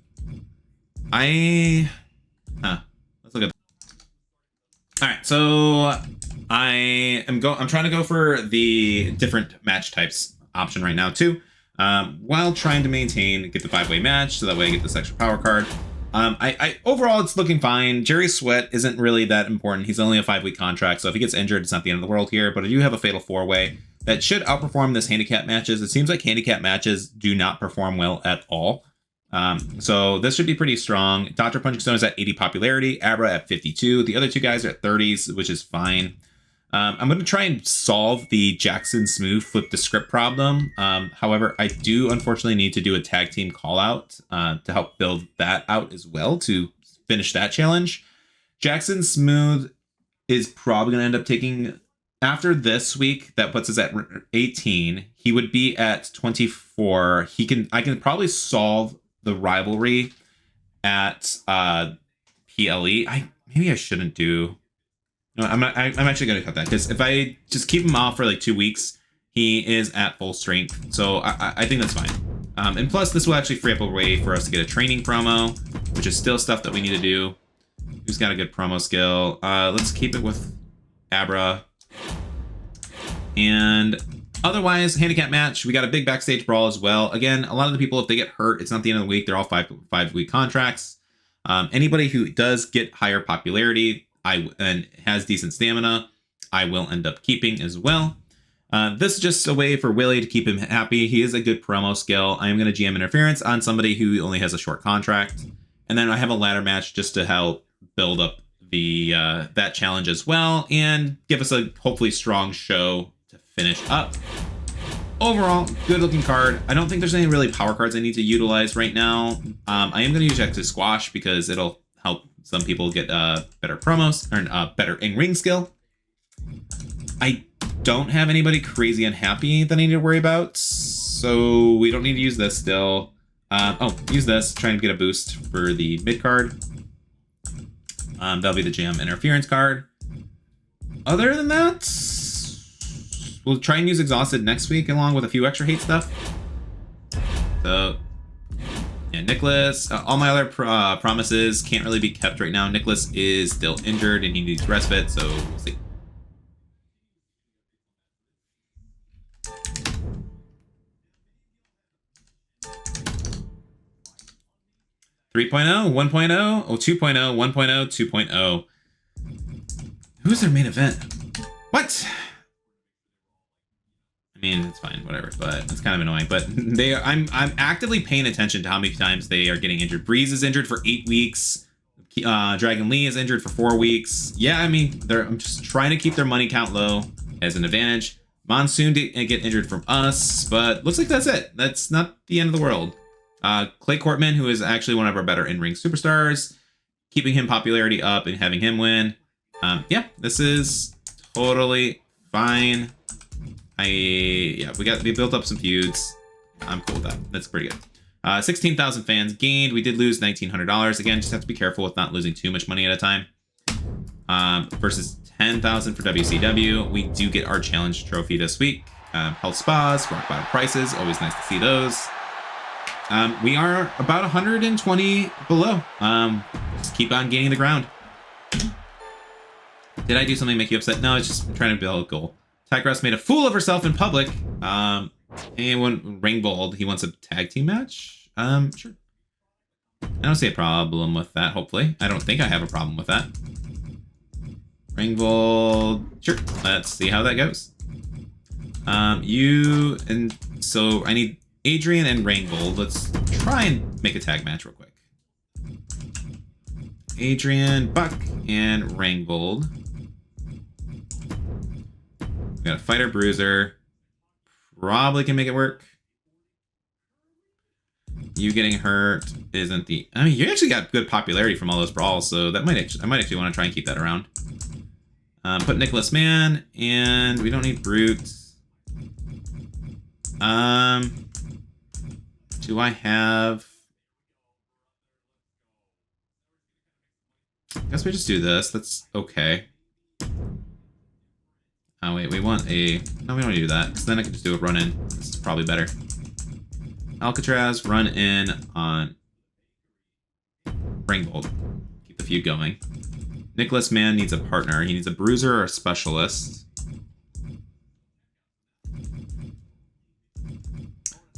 Let's look at. All right, so I'm trying to go for the different match types option right now too, while trying to get the 5-way match, so that way I get this extra power card. I overall it's looking fine. Jerry Sweat isn't really that important. He's only a 5-week contract, so if he gets injured, it's not the end of the world here. But I do have a fatal 4-way that should outperform this handicap matches. It seems like handicap matches do not perform well at all. So this should be pretty strong. Dr. Punching Stone is at 80 popularity, Abra at 52. The other two guys are at 30s, which is fine. I'm going to try and solve the Jackson Smooth flip the script problem. However, I do unfortunately need to do a tag team call out to help build that out as well to finish that challenge. Jackson Smooth is probably going to end up taking, after this week, that puts us at 18. He would be at 24. I can probably solve the rivalry at PLE. Maybe I shouldn't do. No, I'm actually going to cut that, because if I just keep him off for like 2 weeks, he is at full strength. So I think that's fine. And plus, this will actually free up a way for us to get a training promo, which is still stuff that we need to do. Who's got a good promo skill? Let's keep it with Abra. And otherwise, handicap match. We got a big backstage brawl as well. Again, a lot of the people, if they get hurt, it's not the end of the week. They're all 5-week contracts. Anybody who does get higher popularity and has decent stamina, I will end up keeping as well. This is just a way for Willie to keep him happy. He is a good promo skill. I am going to GM interference on somebody who only has a short contract. And then I have a ladder match just to help build up the that challenge as well, and give us a hopefully strong show to finish up. Overall, good looking card. I don't think there's any really power cards I need to utilize right now. I am going to use Active Squash because it'll help some people get better promos or better in-ring skill. I don't have anybody crazy unhappy that I need to worry about, so we don't need to use this still. Use this, try and get a boost for the mid card. That'll be the jam interference card. Other than that, we'll try and use Exhausted next week along with a few extra hate stuff. So yeah, Nicholas, all my other promises can't really be kept right now. Nicholas is still injured and he needs respite, so we'll see. .3, 1.0, 2.0, 1.0, 2.0. Who's their main event? What? I mean, it's fine, whatever, but it's kind of annoying. But I'm actively paying attention to how many times they are getting injured. Breeze is injured for 8 weeks. Dragon Lee is injured for 4 weeks. Yeah, I mean, I'm just trying to keep their money count low as an advantage. Monsoon didn't get injured from us, but looks like that's it. That's not the end of the world. Clay Cortman, who is actually one of our better in-ring superstars, keeping him popularity up and having him win. Yeah, this is totally fine. We built up some feuds. I'm cool with that. That's pretty good. 16,000 fans gained. We did lose $1,900. Again, just have to be careful with not losing too much money at a time. Versus 10,000 for WCW. We do get our challenge trophy this week. Health spas, rock bottom prices. Always nice to see those. We are about 120 below. Just keep on gaining the ground. Did I do something to make you upset? No, it's just trying to build a goal. Tigress made a fool of herself in public. And when Ringvold, he wants a tag team match. Sure. I don't see a problem with that, hopefully. I don't think I have a problem with that. Ringvold, sure. Let's see how that goes. So I need Adrian and Ringvold. Let's try and make a tag match real quick. Adrian, Buck, and Ringvold. We got a fighter bruiser. Probably can make it work. You getting hurt isn't the... I mean, you actually got good popularity from all those brawls, so that might actually, I might actually want to try and keep that around. Put Nicholas Mann, and we don't need Brute. Do I have... I guess we just do this. That's okay. Oh, wait, we want a... No, we don't need to do that, because then I can just do a run-in. This is probably better. Alcatraz, run in on Ringvold. Keep the feud going. Nicholas Mann needs a partner. He needs a bruiser or a specialist.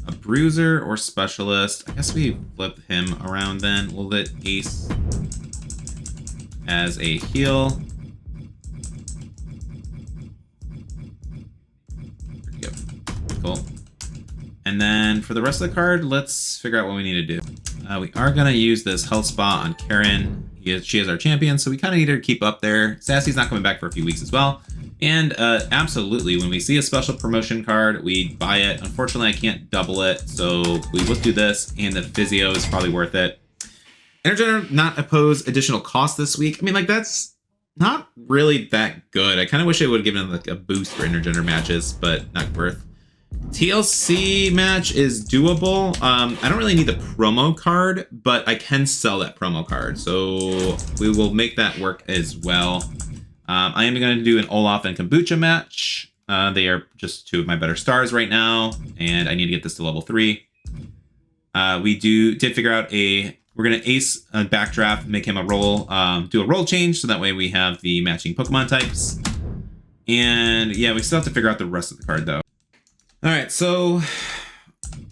A bruiser or specialist. I guess we flip him around then. We'll let Ace as a heal. There we go. Cool. And then for the rest of the card, let's figure out what we need to do. We are going to use this health spot on Karen. She is our champion, so we kind of need her to keep up there. Sassy's not coming back for a few weeks as well. And absolutely, when we see a special promotion card, we buy it. Unfortunately, I can't double it, so we will do this, and the physio is probably worth it. Energizer not oppose additional cost this week. I mean, like, that's not really that good. I kind of wish it would have given like a boost for intergender matches, but not worth. TLC match is doable. I don't really need the promo card, but I can sell that promo card, so we will make that work as well. I am going to do an Olaf and Kombucha match. They are just two of my better stars right now, and I need to get this to level 3. We did figure out we're going to ace a backdraft, make him a roll, do a roll change, so that way we have the matching Pokemon types. And yeah, we still have to figure out the rest of the card though. All right, so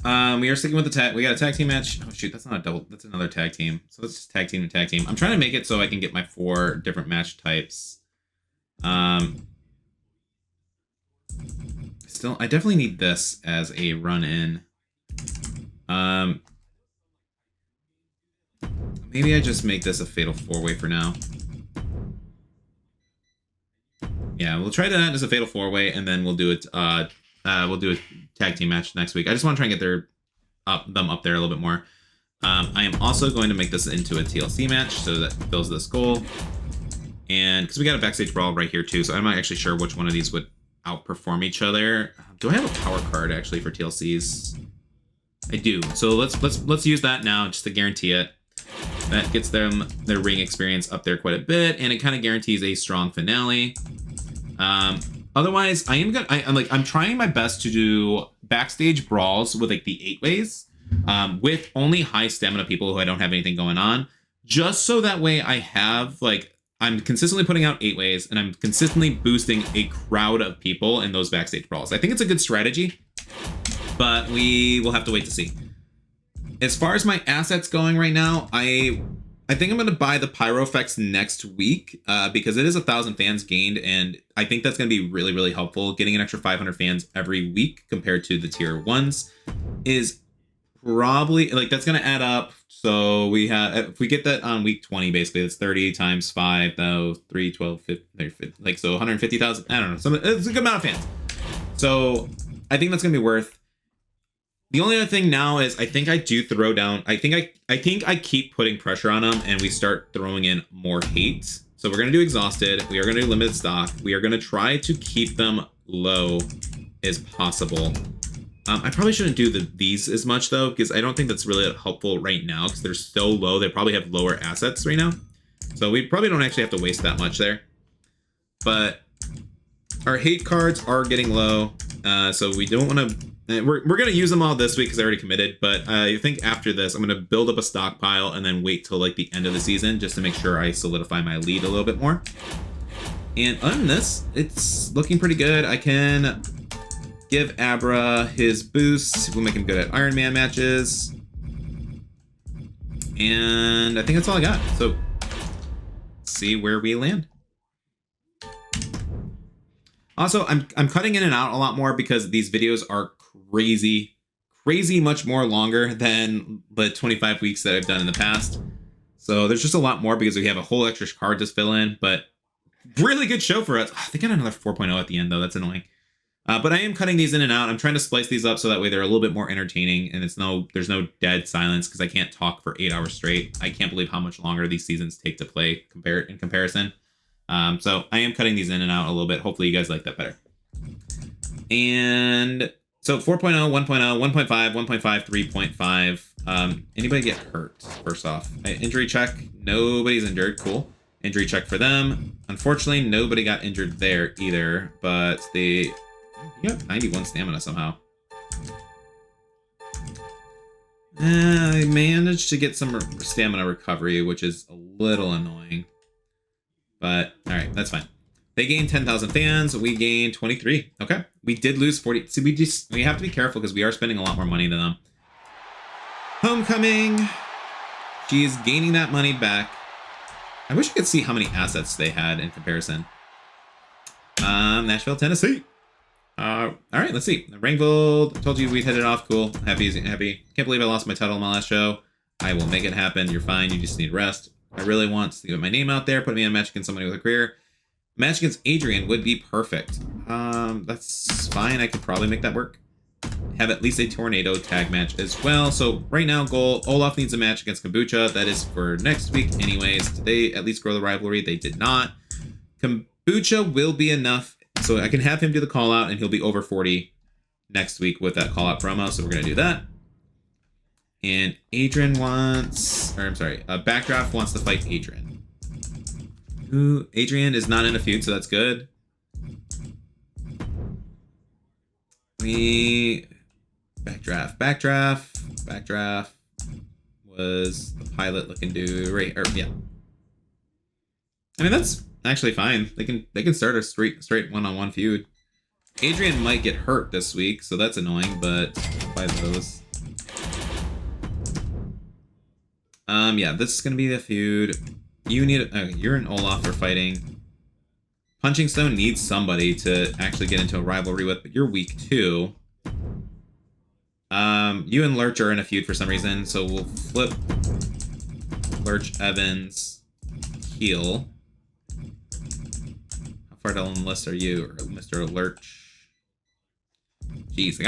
we are sticking with the tag. We got a tag team match. Oh shoot, that's not a double. That's another tag team. So let's just tag team and tag team. I'm trying to make it so I can get my 4 different match types. Still, I definitely need this as a run-in. Maybe I just make this a fatal 4-way for now. Yeah, we'll try that as a fatal 4-way, and then we'll do it. We'll do a tag team match next week. I just want to try and get them up there a little bit more. I am also going to make this into a TLC match, so that fills this goal. And because we got a backstage brawl right here too, so I'm not actually sure which one of these would outperform each other. Do I have a power card actually for TLCs? I do. So let's use that now just to guarantee it. That gets them their ring experience up there quite a bit, and it kind of guarantees a strong finale. Otherwise, I'm trying my best to do backstage brawls with like the 8-ways, with only high stamina people who I don't have anything going on, just so that way I have I'm consistently putting out 8-ways and I'm consistently boosting a crowd of people in those backstage brawls. I think it's a good strategy, but we will have to wait to see. As far as my assets going right now, I think I'm going to buy the Pyro effects next week because it is 1,000 fans gained, and I think that's going to be really, really helpful. Getting an extra 500 fans every week compared to the tier 1s is probably, that's going to add up. So we have, if we get that on week 20, basically, it's 30 times 5, though, 3, 12, 50, so 150,000. I don't know. It's a good amount of fans. So I think that's going to be worth. The only other thing now is I think I do throw down. I think I keep putting pressure on them, and we start throwing in more hate. So we're going to do exhausted. We are going to do limited stock. We are going to try to keep them low as possible. I probably shouldn't do these as much though, because I don't think that's really helpful right now because they're so low. They probably have lower assets right now. So we probably don't actually have to waste that much there. But our hate cards are getting low. So we don't want to... We're going to use them all this week because I already committed. But I think after this, I'm going to build up a stockpile and then wait till the end of the season just to make sure I solidify my lead a little bit more. And other than this, it's looking pretty good. I can give Abra his boost. We'll make him good at Iron Man matches. And I think that's all I got. So, let's see where we land. Also, I'm cutting in and out a lot more because these videos are crazy much more longer than the 25 weeks that I've done in the past. So there's just a lot more because we have a whole extra card to fill in, but really good show for us. Oh, they got another 4.0 at the end though. That's annoying. But I am cutting these in and out. I'm trying to splice these up so that way they're a little bit more entertaining and there's no dead silence because I can't talk for 8 hours straight. I can't believe how much longer these seasons take to play in comparison. So I am cutting these in and out a little bit. Hopefully you guys like that better. And so 4.0, 1.0, 1.5, 1.5, 3.5. Anybody get hurt? First off, injury check. Nobody's injured. Cool. Injury check for them. Unfortunately, nobody got injured there either, but you got 91 stamina somehow. I managed to get some stamina recovery, which is a little annoying. But, alright, that's fine. They gained 10,000 fans. We gained 23. Okay. We did lose 40. So we have to be careful because we are spending a lot more money than them. Homecoming. She's gaining that money back. I wish I could see how many assets they had in comparison. Nashville, Tennessee. All right, let's see. Ringgold. Told you we'd hit it off. Cool. Happy. Can't believe I lost my title in my last show. I will make it happen. You're fine. You just need rest. I really want to get my name out there. Put me in a match against somebody with a career. Match against Adrian would be perfect. That's fine. I could probably make that work. Have at least a tornado tag match as well. So right now, goal, Olaf needs a match against Kombucha. That is for next week anyways. Did they at least grow the rivalry? They did not. Kombucha will be enough. So I can have him do the call out and he'll be over 40 next week with that call out promo. So we're going to do that. And Adrian Backdraft wants to fight Adrian. Ooh, Adrian is not in a feud, so that's good. Backdraft was the pilot looking dude, right? Yeah. I mean, that's actually fine. They can start a straight one-on-one feud. Adrian might get hurt this week, so that's annoying, but by those. Yeah, this is gonna be the feud. You're and Olaf are fighting. Punching Stone needs somebody to actually get into a rivalry with, but you're weak too. You and Lurch are in a feud for some reason, so we'll flip Lurch, Evans, Heel. How far down the list are you, Mr. Lurch? Jeez,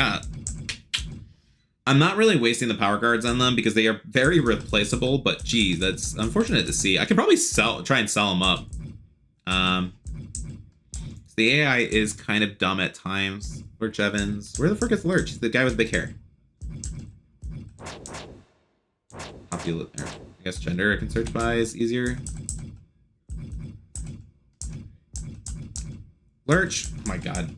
I'm not really wasting the power cards on them because they are very replaceable, but geez, that's unfortunate to see. I could probably try and sell them up. The AI is kind of dumb at times. Lurch Evans. Where the frick is Lurch? The guy with big hair. I guess gender I can search by is easier. Lurch. Oh my god.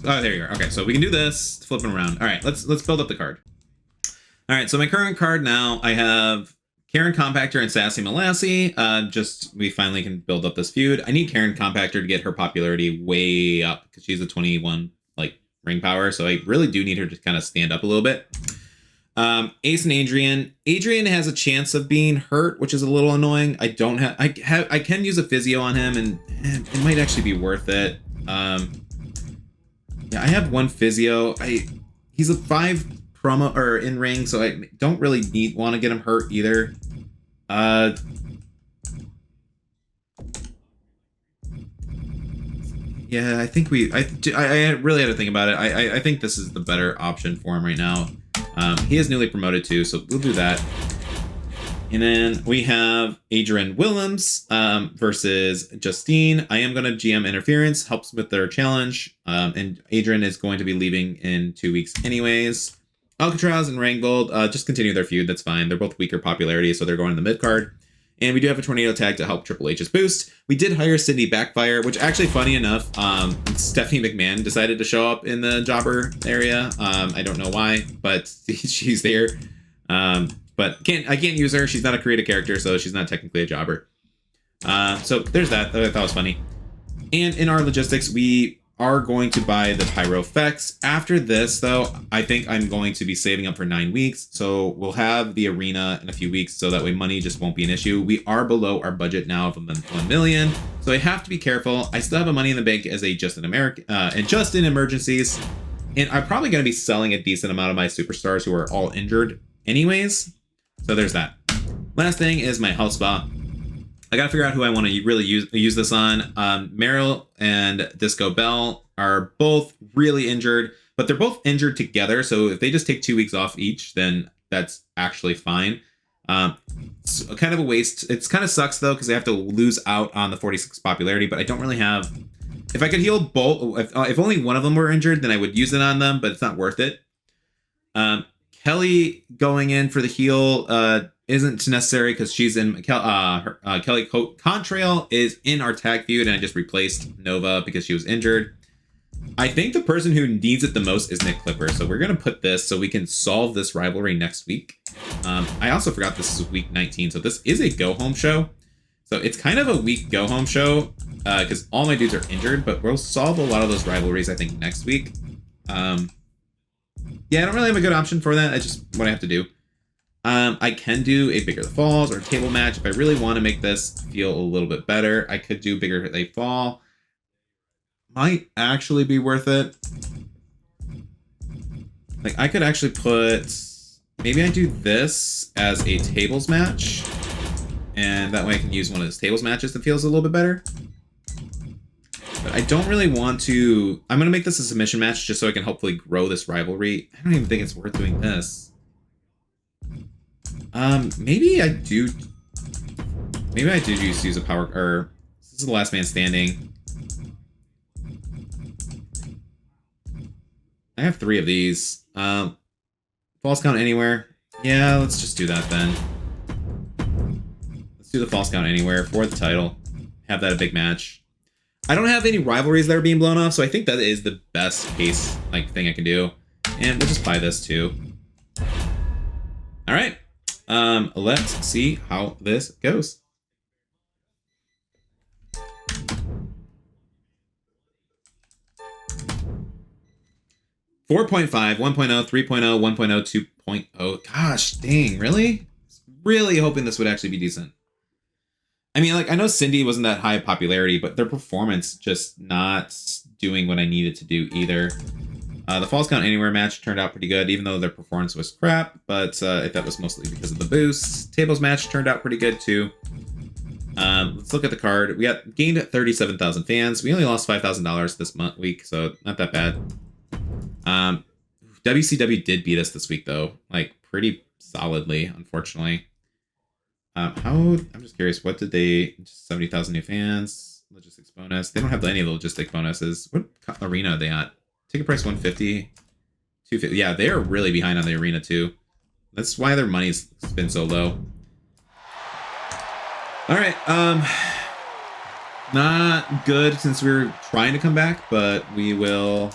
Oh, there you are. Okay, so we can do this. Flip them around. All right, let's build up the card. All right, so my current card now, I have Karen Compactor and Sassy Molassie. We finally can build up this feud. I need Karen Compactor to get her popularity way up because she's a 21 ring power. So I really do need her to kind of stand up a little bit. Ace and Adrian. Adrian has a chance of being hurt, which is a little annoying. I can use a physio on him, and it might actually be worth it. Yeah, I have one physio. He's a 5 promo or in ring, so I don't really want to get him hurt either. Yeah, I think I really had to think about it. I think this is the better option for him right now. He is newly promoted too, so we'll do that. And then we have Adrian Willems versus Justine. I am going to GM Interference, helps with their challenge. And Adrian is going to be leaving in 2 weeks anyways. Alcatraz and Rangbold just continue their feud. That's fine. They're both weaker popularity, so they're going in the mid card. And we do have a tornado tag to help Triple H's boost. We did hire Sydney Backfire, which actually, funny enough, Stephanie McMahon decided to show up in the jobber area. I don't know why, but she's there. But I can't use her. She's not a creative character, so she's not technically a jobber. So there's that. I thought was funny. And in our logistics, we are going to buy the pyro effects. After this, though, I think I'm going to be saving up for 9 weeks. So we'll have the arena in a few weeks, so that way money just won't be an issue. We are below our budget now of 1 million, so I have to be careful. I still have a money in the bank as a just in emergencies, and I'm probably going to be selling a decent amount of my superstars who are all injured anyways. So there's that. Last thing is my health spa. I gotta figure out who I want to really use this on. Meryl and Disco Bell are both really injured, but they're both injured together. So if they just take 2 weeks off each, then that's actually fine. It's kind of a waste. It's kind of sucks though, because they have to lose out on the 46 popularity, but I don't really have... If I could heal both, if only one of them were injured, then I would use it on them, but it's not worth it. Kelly going in for the heal isn't necessary because she's in Kelly Contrail is in our tag feud, and I just replaced Nova because she was injured. I think the person who needs it the most is Nick Clipper, so we're gonna put this so we can solve this rivalry next week. I also forgot this is week 19, so this is a go home show. So it's kind of a weak go home show because all my dudes are injured, but we'll solve a lot of those rivalries I think next week. Yeah, I don't really have a good option for that. I just what I have to do. I can do a Bigger the Falls or a table match. If I really want to make this feel a little bit better, I could do Bigger They Fall. Might actually be worth it. Like, I could actually put... Maybe I do this as a tables match. And that way I can use one of those tables matches that feels a little bit better. But I don't really want to... I'm going to make this a submission match just so I can hopefully grow this rivalry. I don't even think it's worth doing this. Maybe I do... Maybe I do just use a power... Or... This is the last man standing. I have 3 of these. False count anywhere. Yeah, let's just do that then. Let's do the false count anywhere for the title. Have that a big match. I don't have any rivalries that are being blown off, so I think that is the best case thing I can do. And we'll just buy this too. All right. Let's see how this goes. .5, 1.0, 3.0, 1.0, 2.0. Gosh, dang, really? Really hoping this would actually be decent. I mean, like, I know Cindy wasn't that high of popularity, but their performance just not doing what I needed to do either. The Falls Count Anywhere match turned out pretty good, even though their performance was crap, but that was mostly because of the boost. Tables match turned out pretty good, too. Let's look at the card. We gained 37,000 fans. We only lost $5,000 this week, so not that bad. WCW did beat us this week, though, like, pretty solidly, unfortunately. I'm just curious, what did they... 70,000 new fans, logistics bonus. They don't have any of the logistic bonuses. What arena are they at? Ticket price 150, 250. Yeah, they are really behind on the arena too. That's why their money's been so low. All right, not good since we're trying to come back, but we will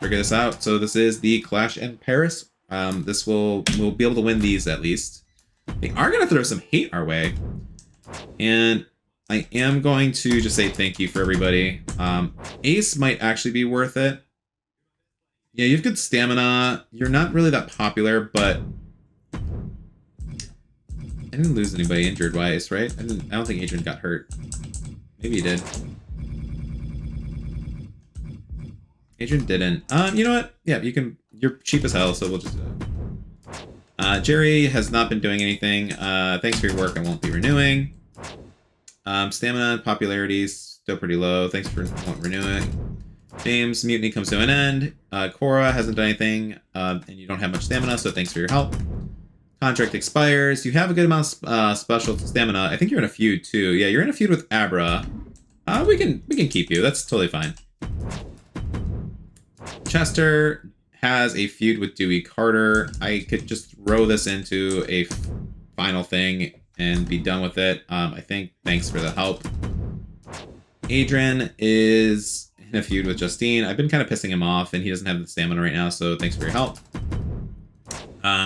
figure this out. So this is the Clash in Paris. We'll be able to win these at least. They are gonna throw some hate our way, and I am going to just say thank you for everybody. Ace might actually be worth it. Yeah, you have good stamina. You're not really that popular, but I didn't lose anybody injured-wise, right? I don't think Adrian got hurt. Maybe he did. Adrian didn't. You know what? Yeah, you can. You're cheap as hell, so we'll just do that. Jerry has not been doing anything. Thanks for your work. I won't be renewing. Stamina, popularity still pretty low. Thanks for not renewing. James, mutiny comes to an end. Cora hasn't done anything, and you don't have much stamina, so thanks for your help. Contract expires. You have a good amount of special stamina. I think you're in a feud too. Yeah, you're in a feud with Abra. We can keep you. That's totally fine. Chester has a feud with Dewey Carter. I could just throw this into a final thing and be done with it. I think thanks for the help. Adrian is in a feud with Justine. I've been kind of pissing him off, and he doesn't have the stamina right now, so thanks for your help.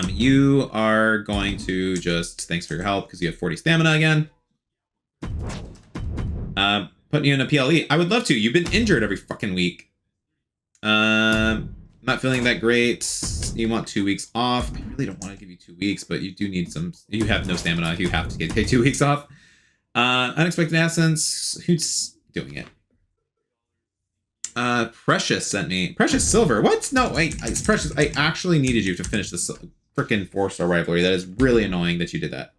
You are going to just thanks for your help because you have 40 stamina again. putting you in a PLE. I would love to. You've been injured every fucking week. Not feeling that great. You want 2 weeks off. I really don't want to give you 2 weeks, but you do need some. You have no stamina. You have to take 2 weeks off. Unexpected absence. Who's doing it? Precious sent me. Precious Silver. What? No, wait. It's Precious. I actually needed you to finish this freaking 4-star rivalry. That is really annoying that you did that.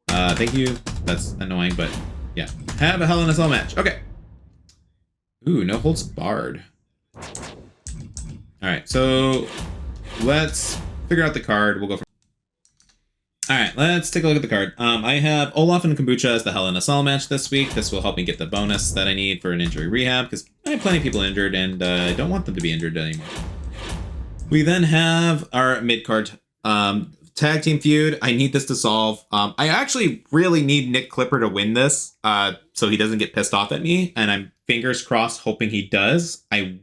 Thank you. That's annoying, but yeah. Have a Hell in a Cell match. Okay. Ooh, no holds barred. All right, so let's figure out the card. We'll go from. All right, let's take a look at the card. I have Olaf and Kombucha as the Hell in a Cell match this week. This will help me get the bonus that I need for an injury rehab because I have plenty of people injured and I don't want them to be injured anymore. We then have our mid card tag team feud. I need this to solve. I actually really need Nick Clipper to win this so he doesn't get pissed off at me, and I'm fingers crossed hoping he does. I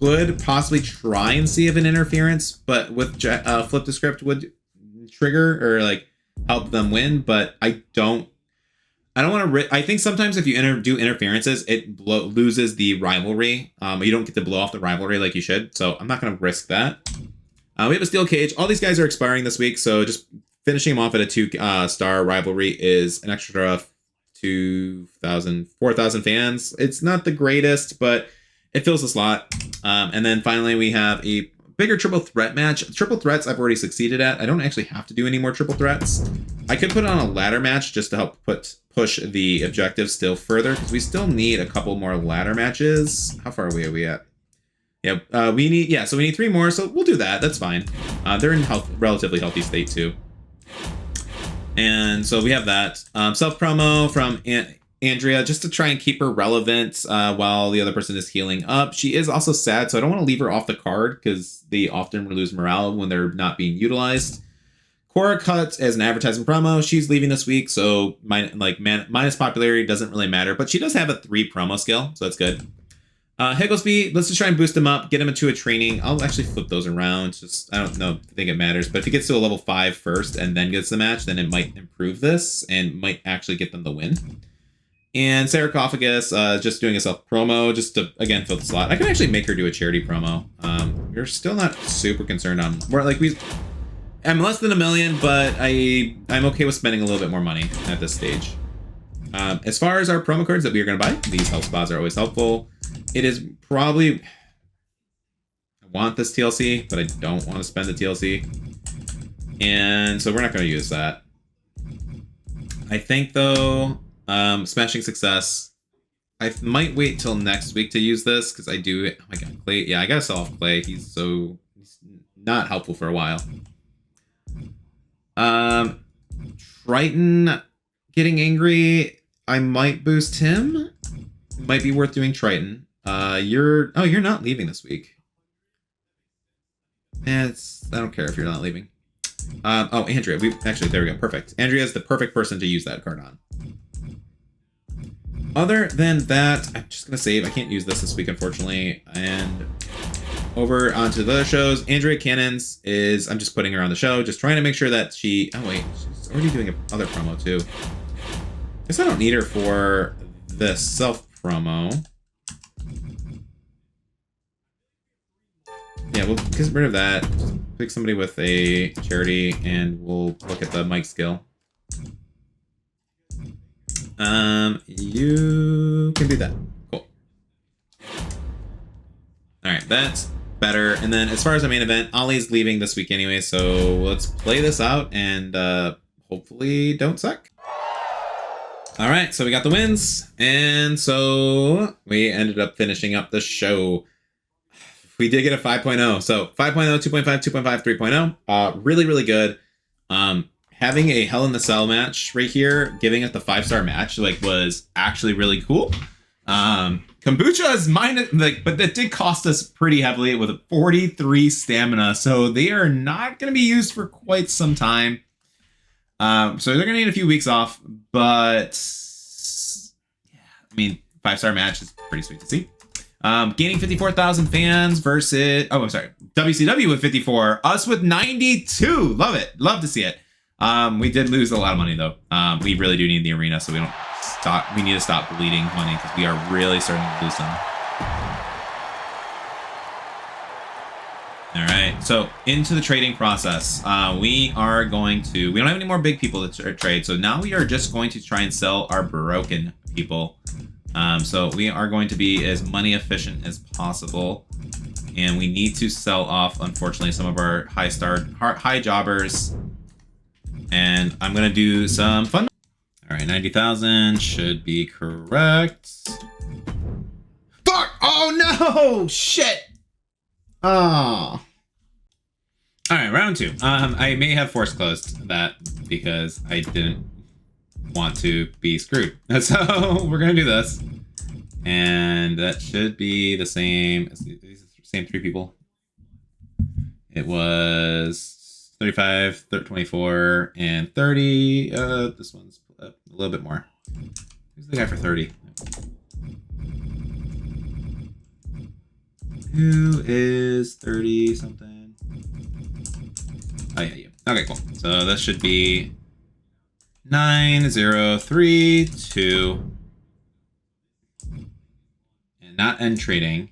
could possibly try and see if an interference, but with flip the script would trigger or like help them win, but I don't want to. I think sometimes if you do interferences, it loses the rivalry. You don't get to blow off the rivalry like you should, so I'm not going to risk that. We have a steel cage. All these guys are expiring this week, so just finishing them off at a 2-star rivalry is an extra 4,000 fans. It's not the greatest, but it fills the slot. And then finally, we have a bigger triple threat match. Triple threats I've already succeeded at. I don't actually have to do any more triple threats. I could put on a ladder match just to help push the objective still further, because we still need a couple more ladder matches. How far away are we at? Yeah, we need 3 more, so we'll do that. That's fine. They're in relatively healthy state too. And so we have that. Self promo from Andrea, just to try and keep her relevant while the other person is healing up. She is also sad, so I don't want to leave her off the card because they often lose morale when they're not being utilized. Cora cut as an advertising promo. She's leaving this week, so minus popularity doesn't really matter, but she does have a 3 promo skill, so that's good. Higglesby, let's just try and boost him up, get him into a training. I'll actually flip those around. Just, I don't know, I think it matters. But if he gets to a level 5 first and then gets the match, then it might improve this and might actually get them the win. And Sarcophagus, just doing a self promo, just to, again, fill the slot. I can actually make her do a charity promo. We're still not super concerned on, I'm less than $1 million, but I'm okay with spending a little bit more money at this stage. As far as our promo cards that we are going to buy, these health spas are always helpful. It is probably, I want this TLC, but I don't want to spend the TLC. And so we're not going to use that. I think though, Smashing Success, I might wait till next week to use this because I do, oh my god, Clay, yeah, I gotta sell off Clay. He's not helpful for a while. Triton getting angry, I might boost him. Might be worth doing Triton. You're not leaving this week. I don't care if you're not leaving. Andrea, there we go, perfect. Andrea's the perfect person to use that card on. Other than that, I'm just gonna save. I can't use this week, unfortunately. And over onto the other shows. Andrea Cannons is, I'm just putting her on the show, just trying to make sure that she's already doing another promo too. Guess I don't need her for the self promo. Yeah, we'll get rid of that. Just pick somebody with a charity and we'll look at the mic skill. You can do that. Cool. Alright, that's better. And then as far as the main event, Ollie's leaving this week anyway, so let's play this out and hopefully don't suck. Alright, so we got the wins, and so we ended up finishing up the show. We did get a 5.0, so 5.0, 2.5, 2.5, 3.0. Really, really good. Having a Hell in the Cell match right here, giving it the 5-star match, was actually really cool. Kombucha is minus, but that did cost us pretty heavily with a 43 stamina, so they are not going to be used for quite some time. So they're going to need a few weeks off, but yeah, I mean, 5-star match is pretty sweet to see. Gaining 54,000 fans versus, WCW with 54, us with 92. Love it. Love to see it. We did lose a lot of money though. We really do need the arena, so we need to stop bleeding money because we are really starting to lose them. All right, so into the trading process. We don't have any more big people to trade, so now we are just going to try and sell our broken people. So we are going to be as money efficient as possible, and we need to sell off, unfortunately, some of our high jobbers. And I'm gonna do some fun. All right, 90,000 should be correct. Fuck! Oh no! Shit! Oh. All right, round 2. I may have force closed that because I didn't want to be screwed. So we're gonna do this, and that should be the same as these same 3 people. It was 35, 24, and 30. This one's a little bit more. Who's the guy for 30? Who is 30 something? Oh yeah, you. Okay, cool. So this should be 9032, and not end trading,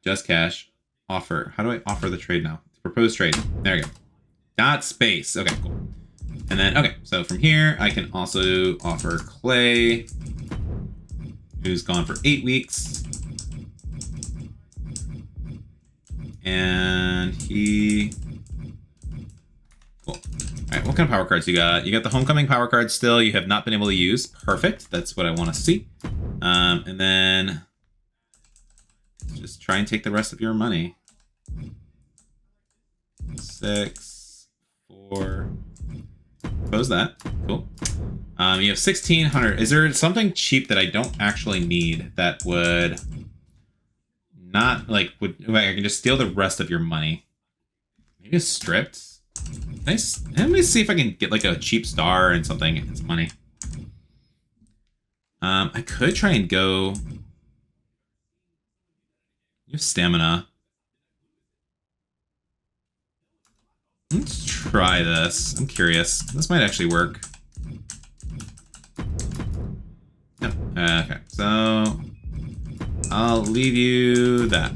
just cash. Offer. How do I offer the trade now? Proposed trade. There we go. Dot space. Okay, cool. And then, okay, so from here, I can also offer Clay, who's gone for 8 weeks. And he... Cool. All right, what kind of power cards you got? You got the Homecoming power card still. You have not been able to use. Perfect. That's what I want to see. And then just try and take the rest of your money. 6, 4. Propose that. Cool. You have 1,600. Is there something cheap that I don't actually need that would not like I can just steal the rest of your money? Maybe a stripped. Nice. Let me see if I can get like a cheap star and something and some money. I could try and go. You have stamina. Let's try this. I'm curious. This might actually work. Yep. Okay, so I'll leave you that.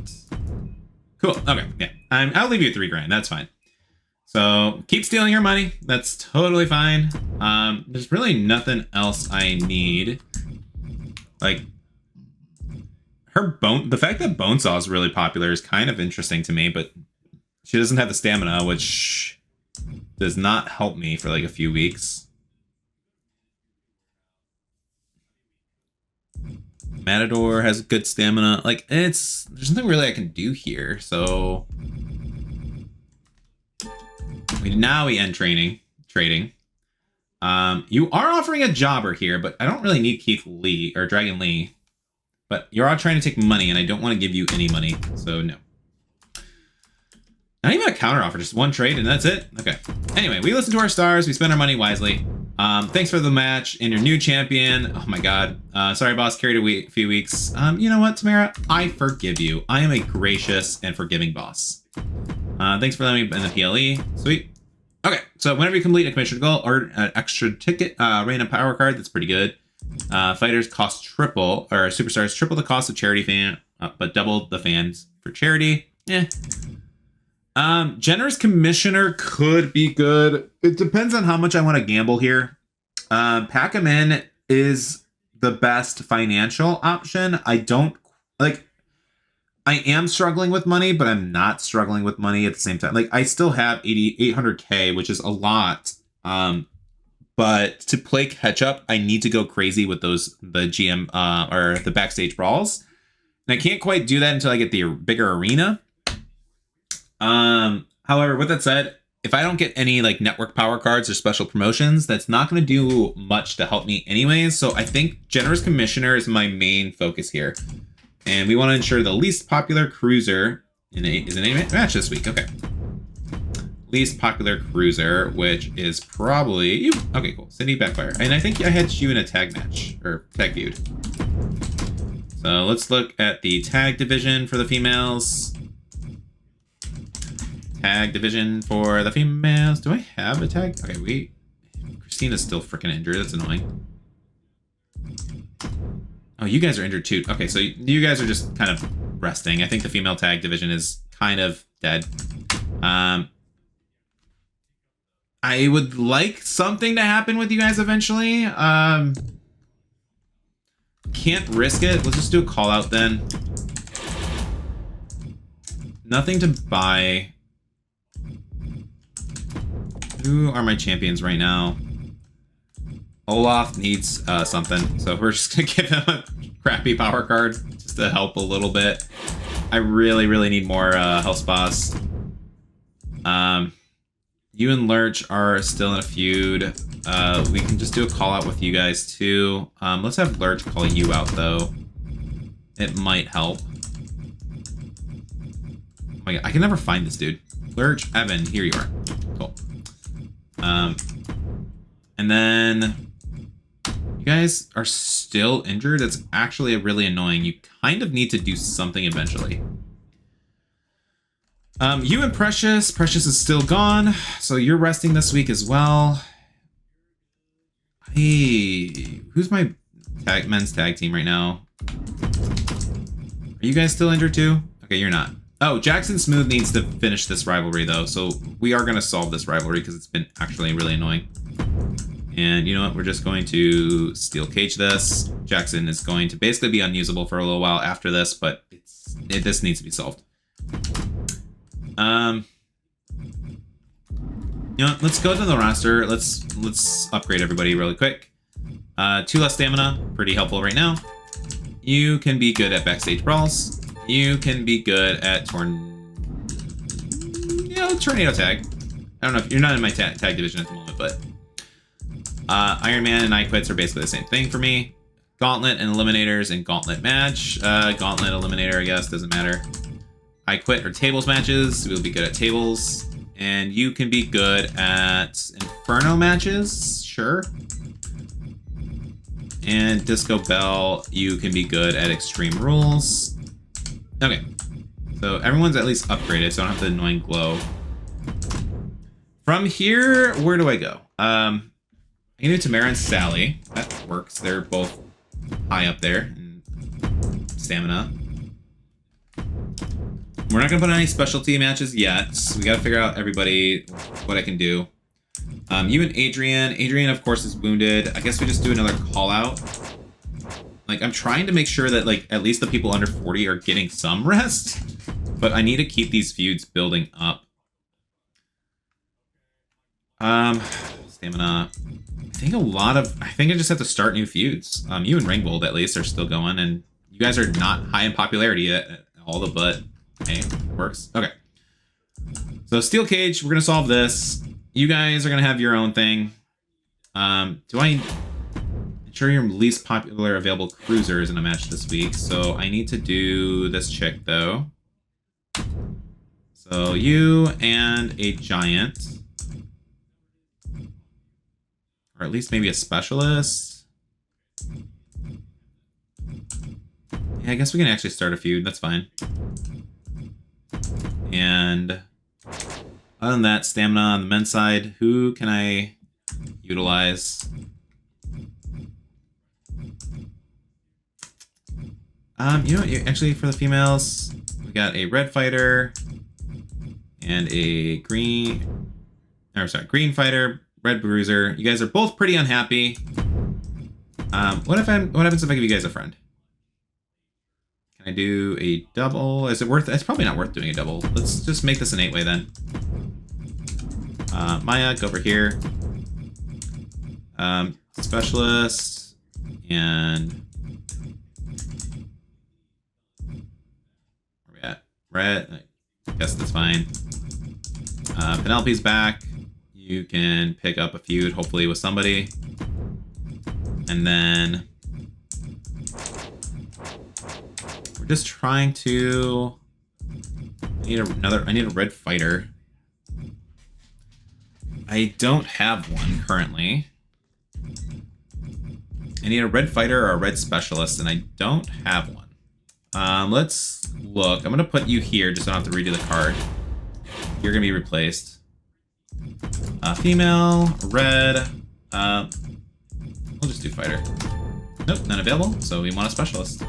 Cool. Okay, yeah. I'll leave you 3 grand. That's fine. So keep stealing your money. That's totally fine. There's really nothing else I need. Like the fact that Bonesaw is really popular is kind of interesting to me, but she doesn't have the stamina, which does not help me for like a few weeks. Matador has good stamina. Like there's nothing really I can do here. So now we end trading. You are offering a jobber here, but I don't really need Keith Lee or Dragon Lee. But you're all trying to take money, and I don't want to give you any money, so no. Not even a counter offer, just 1 trade, and that's it? Okay. Anyway, we listen to our stars, we spend our money wisely. Thanks for the match, and your new champion. Oh my god. Sorry, boss, carried a few weeks. You know what, Tamara? I forgive you. I am a gracious and forgiving boss. Thanks for letting me in the PLE. Sweet. Okay, so whenever you complete a commissioned goal or an extra ticket, random power card, that's pretty good. Fighters cost triple, or superstars triple the cost of charity fan, but double the fans for charity. Generous commissioner could be good. It depends on how much I want to gamble here. Pack 'em in is the best financial option. I am struggling with money, but I'm not struggling with money at the same time. Like I still have 800K, which is a lot. But to play catch up, I need to go crazy with the GM or the backstage brawls. And I can't quite do that until I get the bigger arena. However, with that said, if I don't get any like network power cards or special promotions, that's not going to do much to help me anyways. So I think Generous Commissioner is my main focus here. And we want to ensure the least popular cruiser is in a match this week. Okay. Least popular cruiser, which is probably you. Okay, cool. Cindy Backfire. And I think I had you in a tag match or tag feud. So let's look at the tag division for the females. tag division for the females. Do I have a tag? Okay, Christina's still freaking injured. That's annoying. Oh, you guys are injured too. Okay, so you guys are just kind of resting. I think the female tag division is kind of dead. I would like something to happen with you guys eventually. Can't risk it. Let's just do a call out then. Nothing to buy. Who are my champions right now? Olaf needs something, so we're just gonna give him a crappy power card just to help a little bit. I really, really need more health spas. You and Lurch are still in a feud. We can just do a call out with you guys too. Let's have Lurch call you out though. It might help. Oh my god, I can never find this dude. Lurch, Evan, here you are. Cool. And then you guys are still injured. It's actually really annoying. You kind of need to do something eventually. You and Precious. Precious is still gone, so you're resting this week as well. Hey, who's my men's tag team right now? Are you guys still injured too? Okay, you're not. Oh, Jackson Smooth needs to finish this rivalry though, so we are going to solve this rivalry because it's been actually really annoying. And you know what? We're just going to steel cage this. Jackson is going to basically be unusable for a little while after this, but this needs to be solved. You know what? Let's go to the roster. Let's upgrade everybody really quick. 2 less stamina, pretty helpful right now. You can be good at backstage brawls. You can be good at tornado tag. I don't know if you're not in my tag division at the moment, but Iron Man and I Quits are basically the same thing for me. Gauntlet and Eliminators and Gauntlet match. Gauntlet Eliminator, I guess, doesn't matter. I Quit or tables matches. We'll be good at tables. And you can be good at Inferno matches, sure. And Disco Bell, you can be good at Extreme Rules. Okay, so everyone's at least upgraded, so I don't have the annoying glow. From here, where do I go? I can do Tamara and Sally. That works. They're both high up there in stamina. We're not gonna put on any specialty matches yet. So we gotta figure out everybody what I can do. You and Adrian. Adrian, of course, is wounded. I guess we just do another call out. Like, I'm trying to make sure that, like, at least the people under 40 are getting some rest. But I need to keep these feuds building up. Stamina. I think I just have to start new feuds. You and Ringgold, at least, are still going. And you guys are not high in popularity yet at all, but hey, it works. Okay. So, Steel Cage, we're going to solve this. You guys are going to have your own thing. Ensure your least popular available cruiser is in a match this week. So I need to do this chick, though. So you and a giant. Or at least maybe a specialist. Yeah, I guess we can actually start a feud. That's fine. And other than that, stamina on the men's side. Who can I utilize? You know, actually for the females, we got a red fighter and a green fighter, red bruiser. You guys are both pretty unhappy. What happens if I give you guys a friend? Can I do a double? Is it worth? It's probably not worth doing a double. Let's just make this an 8-way then. Maya, go over here. Specialist and where are we at? Red. I guess that's fine. Penelope's back. You can pick up a feud, hopefully with somebody, and then we're just trying to. I need a red fighter. I don't have one currently. I need a red fighter or a red specialist, and I don't have one. Let's look. I'm gonna put you here just so I don't have to redo the card. You're gonna be replaced. Female, red. We'll just do fighter. Nope, not available. So we want a specialist.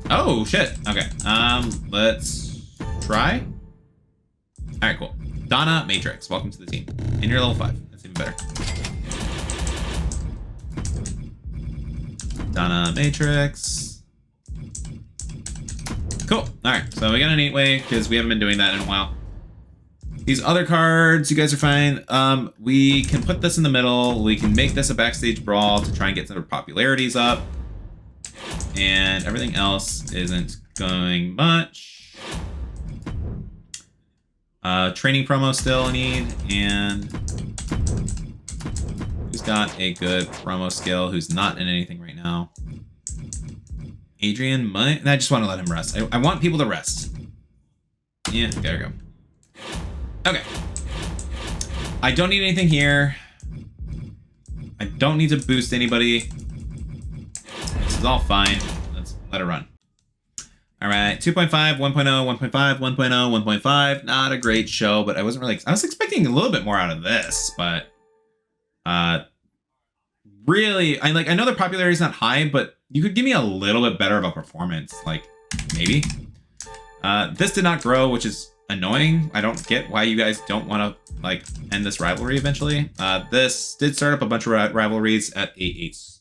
Oh shit. Okay. Let's try. All right, cool. Donna Matrix, welcome to the team. And you're level 5. That's even better. Donna Matrix. Cool. All right, so we got an 8-way because we haven't been doing that in a while. These other cards, you guys are fine. We can put this in the middle. We can make this a backstage brawl to try and get some popularities up. And everything else isn't going much. Training promo still I need. And who's got a good promo skill who's not in anything right now? Adrian might. I just want to let him rest. I want people to rest. Yeah, there we go. Okay. I don't need anything here. I don't need to boost anybody. This is all fine. Let's let it run. All right, 2.5, 1.0, 1.5, 1.0, 1.5. Not a great show, but I wasn't really. I was expecting a little bit more out of this, but really, I know their popularity is not high, but you could give me a little bit better of a performance, like maybe. This did not grow, which is annoying. I don't get why you guys don't want to like end this rivalry eventually. This did start up a bunch of rivalries at 8-8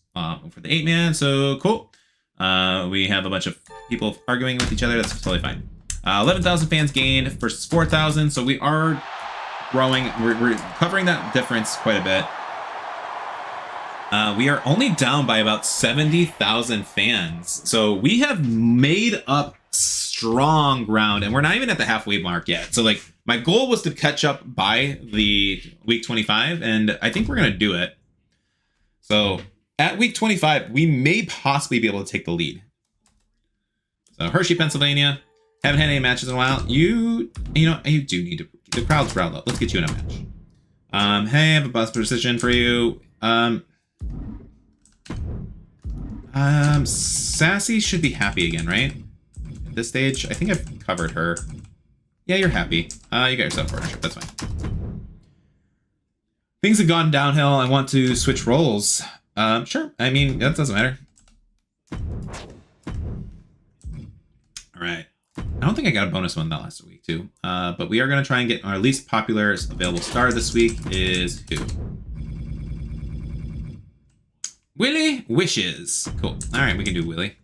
for the 8-man, so cool. We have a bunch of people arguing with each other. That's totally fine. 11,000 fans gained versus 4,000, so we are growing. We're covering that difference quite a bit. We are only down by about 70,000 fans, so we have made up strong ground, and we're not even at the halfway mark yet. So like my goal was to catch up by the week 25, and I think we're gonna do it. So at week 25, we may possibly be able to take the lead. So Hershey, Pennsylvania, haven't had any matches in a while. You know, you do need to. The crowd's riled up. Let's get you in a match. Hey, I have a bus position for you. Sassy should be happy again, right? At this stage, I think I've covered her. Yeah, you're happy. You got yourself a partnership. That's fine. Things have gone downhill. I want to switch roles. Sure. I mean, that doesn't matter. All right. I don't think I got a bonus one that last week too. But we are going to try and get our least popular available star this week is who? Willie Wishes. Cool. All right, we can do Willie.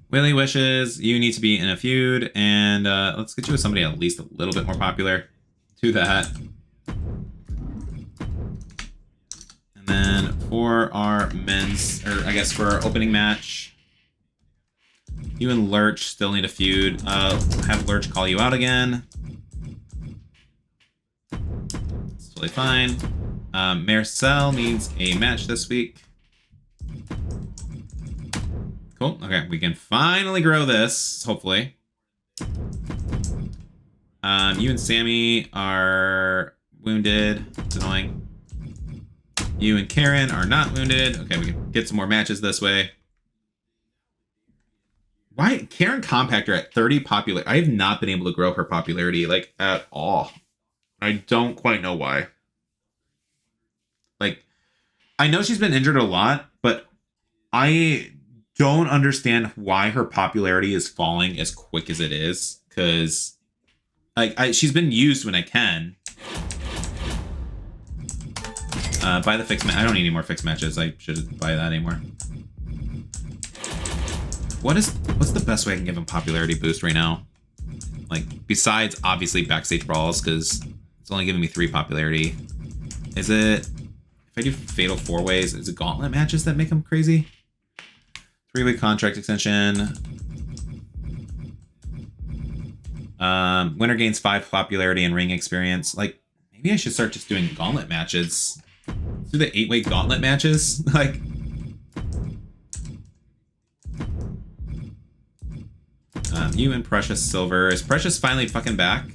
Willie Wishes, you need to be in a feud, and let's get you with somebody at least a little bit more popular. Do that. And then for our men's, or I guess for our opening match, you and Lurch still need a feud. Have Lurch call you out again. It's totally fine. Marcel needs a match this week. Cool. Okay, we can finally grow this, hopefully. You and Sammy are wounded. It's annoying. You and Karen are not wounded. Okay, we can get some more matches this way. Why? Karen Compactor at 30 popular. I have not been able to grow her popularity, like, at all. I don't quite know why. Like, I know she's been injured a lot, but I don't understand why her popularity is falling as quick as it is. Because, like, she's been used when I can. Buy the fixed match. I don't need any more fixed matches. I shouldn't buy that anymore. What's the best way I can give him popularity boost right now? Like, besides, obviously, backstage brawls, because it's only giving me 3 popularity. Is it... If I do fatal 4-ways, is it gauntlet matches that make them crazy? 3-week contract extension. Winner gains 5 popularity and ring experience. Like, maybe I should start just doing gauntlet matches. Let's do the 8-way gauntlet matches. Like... you and Precious Silver. Is Precious finally fucking back?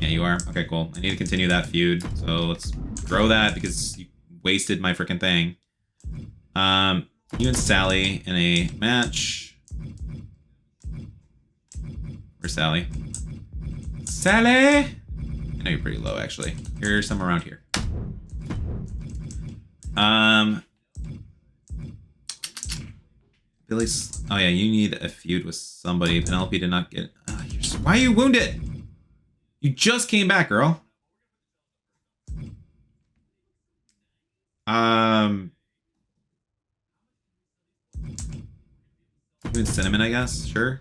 Yeah, you are. Okay, cool. I need to continue that feud. So let's grow that because you wasted my freaking thing. You and Sally in a match. Where's Sally? Sally! I know you're pretty low, actually. You're somewhere around here. Billy's... Oh, yeah, you need a feud with somebody. Penelope did not get... why are you wounded? You just came back, girl. Doing Cinnamon, I guess. Sure.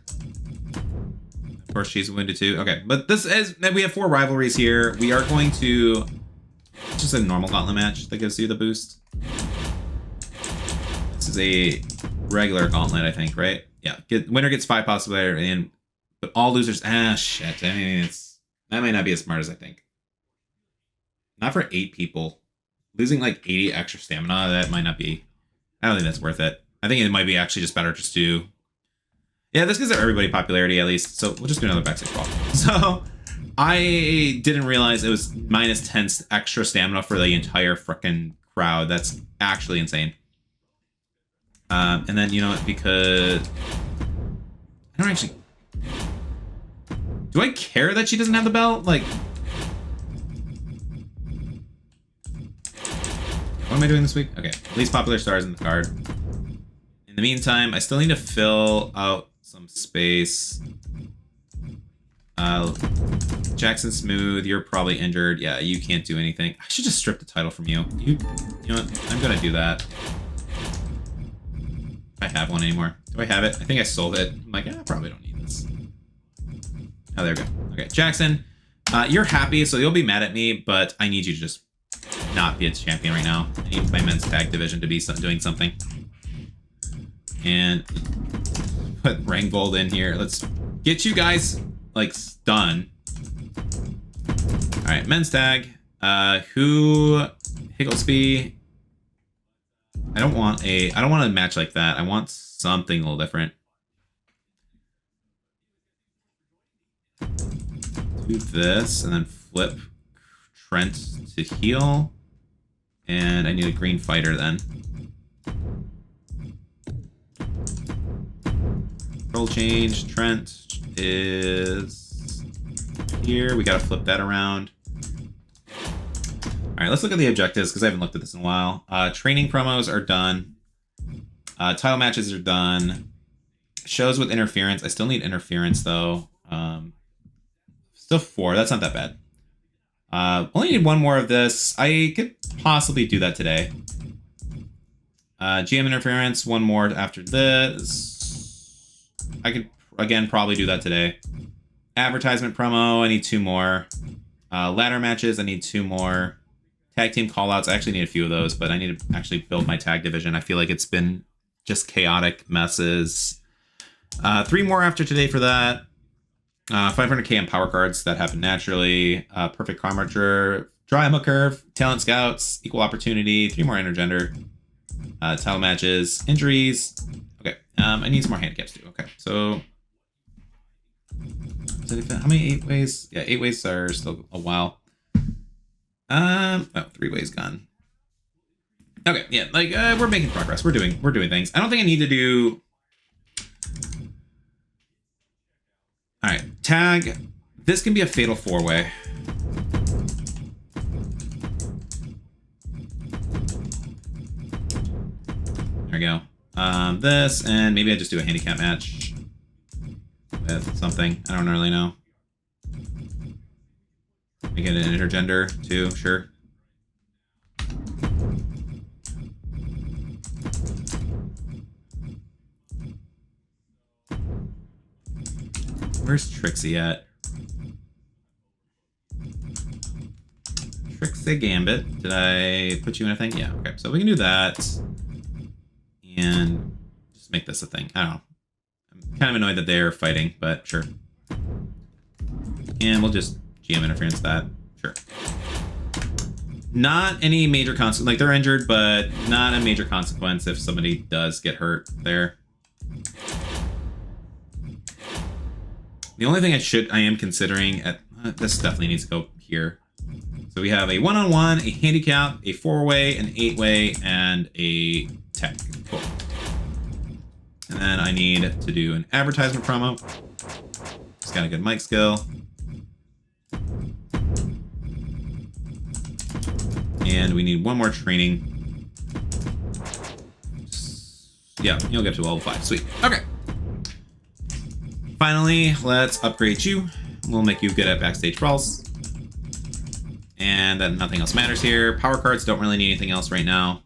Of course, she's wounded too. Okay, but this is... We have 4 rivalries here. We are going to... Just a normal gauntlet match that gives you the boost. This is a regular gauntlet, I think, right? Yeah. Winner gets 5 possibility, and but all losers... Ah, shit. I mean, that might not be as smart as I think. Not for 8 people. Losing like 80 extra stamina, that might not be... I don't think that's worth it. I think it might be actually just better just to... Yeah, this gives everybody popularity at least. So we'll just do another backstage brawl. So I didn't realize it was minus 10 extra stamina for the entire frickin' crowd. That's actually insane. And then, you know what, because... I don't actually... Do I care that she doesn't have the belt? Like... What am I doing this week? Okay, least popular stars in the card. In the meantime, I still need to fill out some space. Jackson Smooth, you're probably injured. Yeah, you can't do anything. I should just strip the title from you. You know what? I'm gonna do that. I have one anymore. Do I have it? I think I sold it. I'm like, I probably don't need this. Oh, there we go. Okay, Jackson, you're happy, so you'll be mad at me, but I need you to just not be a champion right now. I need my men's tag division to be doing something. And put Rangbold in here. Let's get you guys like done. All right, men's tag. Who? Higglesby. I don't want a match like that. I want something a little different. Do this and then flip Trent to heel. And I need a green fighter then. Roll change. Trent is here. We gotta flip that around. All right, let's look at the objectives because I haven't looked at this in a while. Training promos are done. Title matches are done. Shows with interference. I still need interference though. Still 4. That's not that bad. Only need 1 more of this. I could possibly do that today. GM interference, 1 more after this. I could, again, probably do that today. Advertisement promo, I need 2 more. Ladder matches, I need 2 more. Tag team callouts, I actually need a few of those, but I need to actually build my tag division. I feel like it's been just chaotic messes. 3 more after today for that. 500k in power cards, that happened naturally. Perfect Armature, Drama Curve, Talent Scouts, Equal Opportunity, 3 more intergender. Title matches, injuries. Okay, I need some more handicaps too. Okay, so how many 8 ways? Yeah, 8 ways are still a while. 3 ways gone. Okay, yeah, like we're making progress. We're doing things. I don't think I need to do. All right, tag. This can be a fatal 4-way. There we go. This, and maybe I just do a handicap match with something. I don't really know. Make it an intergender too, sure. Where's Trixie at? Trixie Gambit. Did I put you in a thing? Yeah, okay. So we can do that. And just make this a thing. I don't know. I'm kind of annoyed that they're fighting, but sure. And we'll just GM interference that. Sure. Not any major consequence. Like, they're injured, but not a major consequence if somebody does get hurt there. The only thing I am considering at this definitely needs to go here. So we have a 1-on-1, a handicap, a 4-way, an 8-way, and a tech. Cool. And then I need to do an advertisement promo. He's got a good mic skill. And we need one more training. Yeah, you'll get to level 5. Sweet. Okay. Finally, let's upgrade you. We'll make you good at backstage brawls. And then nothing else matters here. Power cards don't really need anything else right now.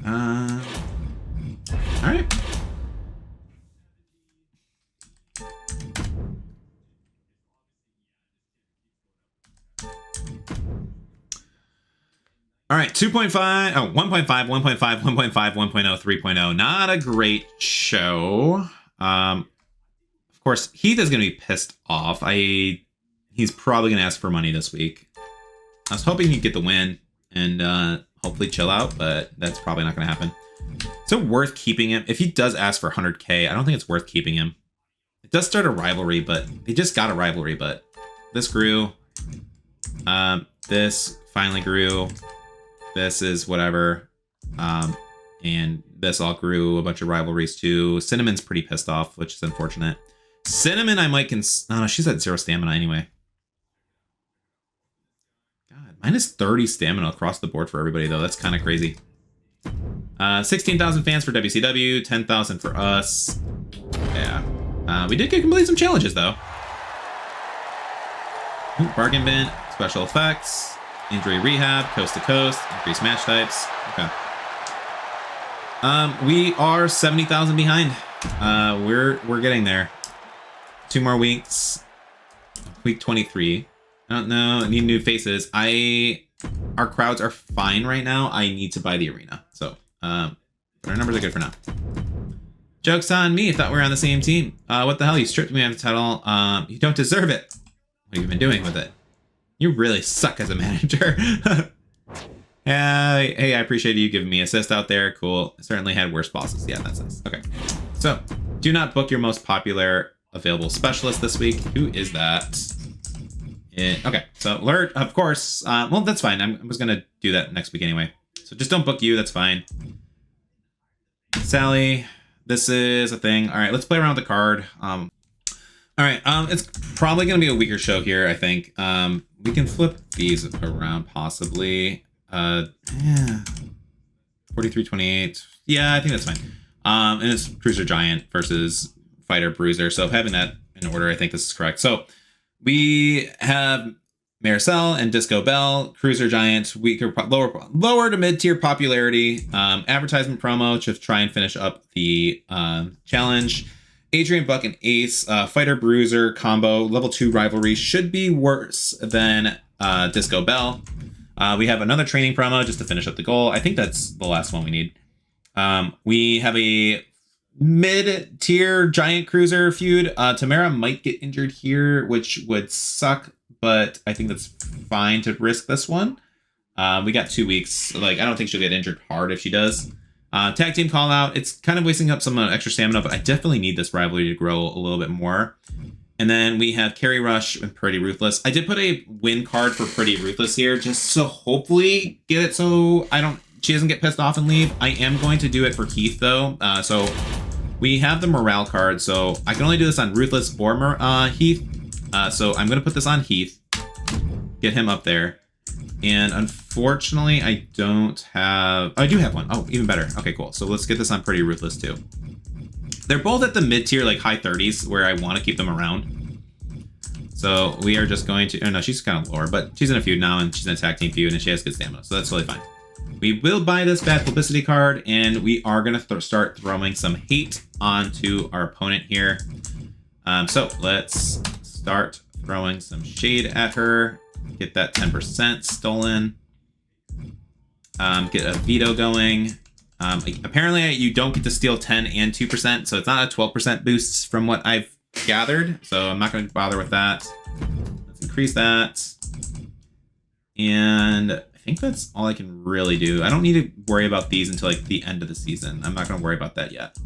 All right. All right, 2.5, 1.5, 1.5, 1.5, 1.0, 3.0. Not a great show. Of course, Heath is going to be pissed off. He's probably going to ask for money this week. I was hoping he'd get the win and hopefully chill out, but that's probably not going to happen. So worth keeping him. If he does ask for 100K, I don't think it's worth keeping him. It does start a rivalry, but he just got a rivalry, but this grew. This finally grew. This is whatever. And this all grew a bunch of rivalries too. Cinnamon's pretty pissed off, which is unfortunate. Cinnamon, I might no, she's at 0 stamina anyway. God, minus 30 stamina across the board for everybody, though. That's kind of crazy. 16,000 fans for WCW, 10,000 for us. Yeah. We did complete some challenges, though. Ooh, bargain bin, special effects, injury rehab, coast to coast, increased match types. Okay. We are 70,000 behind. We're getting there. 2 more weeks. Week 23. I don't know. I need new faces. Our crowds are fine right now. I need to buy the arena. So, but our numbers are good for now. Joke's on me. I thought we were on the same team. What the hell? You stripped me of the title. You don't deserve it. What have you been doing with it? You really suck as a manager. Hey, I appreciate you giving me assist out there. Cool. Certainly had worse bosses. Yeah, that's nice. Okay. So, do not book your most popular available specialist this week. Who is that? Okay, so alert, of course. Well, that's fine. I was going to do that next week anyway. So just don't book you. That's fine. Sally, this is a thing. All right, let's play around with the card. All right, it's probably going to be a weaker show here, I think. We can flip these around possibly. Yeah. 43-28. Yeah, I think that's fine. And it's Cruiser Giant versus Fighter Bruiser. So having that in order, I think this is correct. So we have Maricel and Disco Bell, Cruiser Giant, weaker, lower to mid-tier popularity, advertisement promo to try and finish up the challenge. Adrian Buck and Ace, Fighter Bruiser combo, level 2 rivalry should be worse than Disco Bell. We have another training promo just to finish up the goal. I think that's the last one we need. We have a mid-tier Giant Cruiser feud. Tamara might get injured here, which would suck, but I think that's fine to risk this one. We got 2 weeks. Like, I don't think she'll get injured hard if she does. Tag team call out. It's kind of wasting up some extra stamina, but I definitely need this rivalry to grow a little bit more. And then we have Carrie Rush and Pretty Ruthless. I did put a win card for Pretty Ruthless here, just so hopefully get it so she doesn't get pissed off and leave. I am going to do it for Heath though. So we have the morale card, so I can only do this on Ruthless or Heath. So I'm going to put this on Heath, get him up there. And unfortunately, I don't have... I do have one. Oh, even better. Okay, cool. So let's get this on Pretty Ruthless too. They're both at the mid-tier, like high 30s, where I want to keep them around. So we are just going to... Oh, no, she's kind of lower, but she's in a feud now, and she's in a tag team feud, and she has good stamina, so that's totally fine. We will buy this bad publicity card, and we are going to start throwing some hate onto our opponent here. So let's start throwing some shade at her. Get that 10% stolen. Get a veto going. Apparently, you don't get to steal 10 and 2%, so it's not a 12% boost from what I've gathered. So I'm not going to bother with that. Let's increase that. And I think that's all I can really do. I don't need to worry about these until like the end of the season. I'm not going to worry about that yet.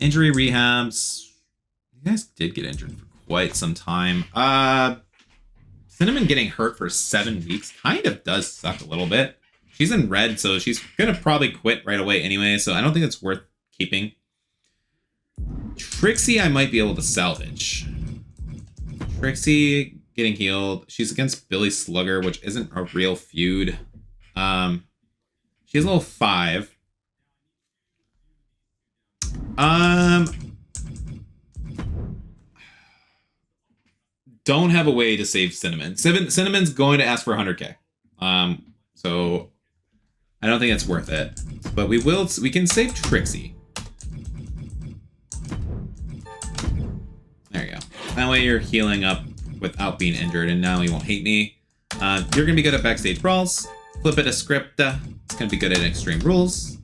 Injury rehabs. You guys did get injured for quite some time. Cinnamon getting hurt for 7 weeks kind of does suck a little bit. She's in red, so she's gonna probably quit right away anyway, so I don't think it's worth keeping. Trixie I might be able to salvage. Trixie getting healed. She's against Billy Slugger, which isn't a real feud. She has level 5. Don't have a way to save Cinnamon. Cinnamon's going to ask for 100k. So I don't think it's worth it. But we can save Trixie. There you go. That way you're healing up without being injured, and now you won't hate me. You're gonna be good at backstage brawls. Flip it a script. It's gonna be good at extreme rules.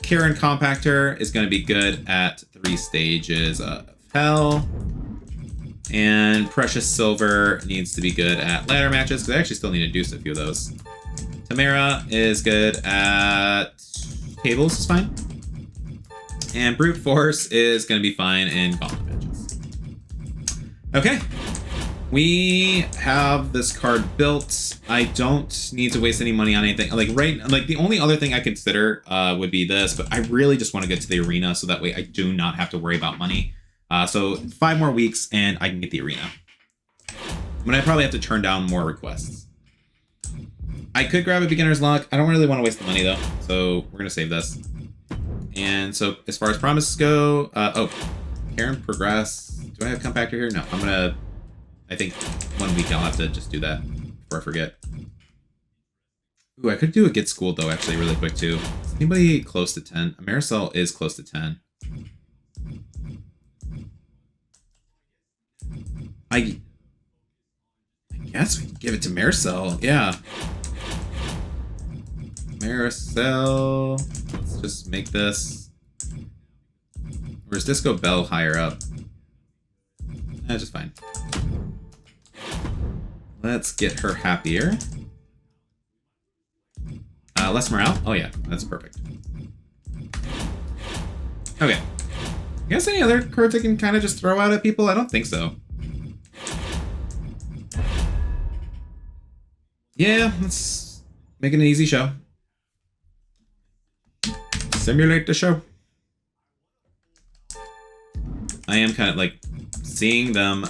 Karen Compactor is gonna be good at 3 stages of hell. And Precious Silver needs to be good at ladder matches, because I actually still need to do a few of those. Tamara is good at tables, is fine. And Brute Force is going to be fine in gauntlet matches. Okay. We have this card built. I don't need to waste any money on anything. Like the only other thing I consider would be this, but I really just want to get to the arena so that way I do not have to worry about money. So 5 more weeks and I can get the arena. But I probably have to turn down more requests. I could grab a beginner's luck. I don't really want to waste the money though. So we're going to save this. And so as far as promises go, Karen progress. Do I have compactor here? No, I think 1 week I'll have to just do that before I forget. Ooh, I could do a get schooled though, actually, really quick too. Is anybody close to 10? Marisol is close to 10. I guess we can give it to Marisol. Yeah. Marisol. Let's just make this. Or is Disco Bell higher up? Just fine. Let's get her happier. Less morale? Oh yeah, that's perfect. Okay. I guess any other cards I can kind of just throw out at people? I don't think so. Yeah, let's make it an easy show. Simulate the show. I am kind of like seeing them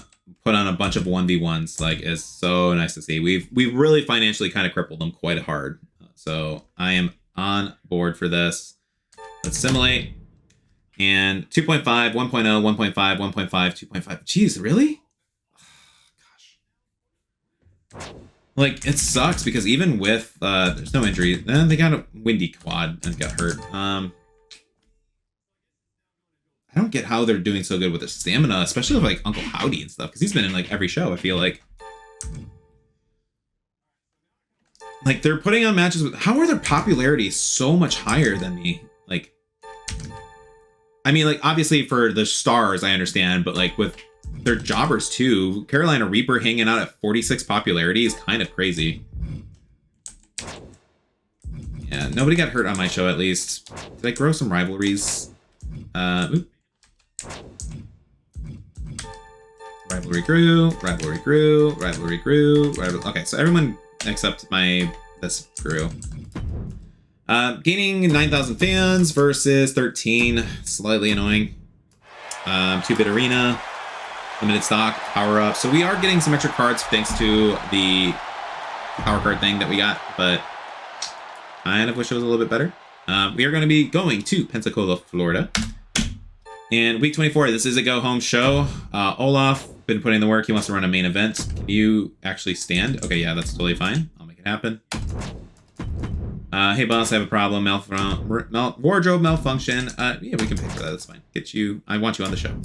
put on a bunch of 1v1s like is so nice to see. We've really financially kind of crippled them quite hard. So I am on board for this. Let's simulate. And 2.5, 1.0, 1.5, 1.5, 2.5. Jeez, really? Oh, gosh. Like, it sucks because even with, there's no injury. Then they got a windy quad and got hurt. I don't get how they're doing so good with their stamina, especially with, like, Uncle Howdy and stuff. Because he's been in, like, every show, I feel like. Like, they're putting on matches with... How are their popularity so much higher than me? Like... I mean, like, obviously for the stars, I understand. But, like, with... They're jobbers too. Carolina Reaper hanging out at 46 popularity is kind of crazy. Yeah, nobody got hurt on my show at least. Did I grow some rivalries? Rivalry grew, rivalry grew, rivalry grew, okay, so everyone except this grew. Gaining 9,000 fans versus 13. Slightly annoying. 2-bit arena. Limited stock, power up. So we are getting some extra cards thanks to the power card thing that we got, but I kind of wish it was a little bit better. We are going to be going to Pensacola, Florida. And week 24, this is a go-home show. Olaf, been putting in the work. He wants to run a main event. Can you actually stand? Okay, yeah, that's totally fine. I'll make it happen. Hey, boss, I have a problem. Wardrobe malfunction. Yeah, we can pay for that. That's fine. Get you. I want you on the show.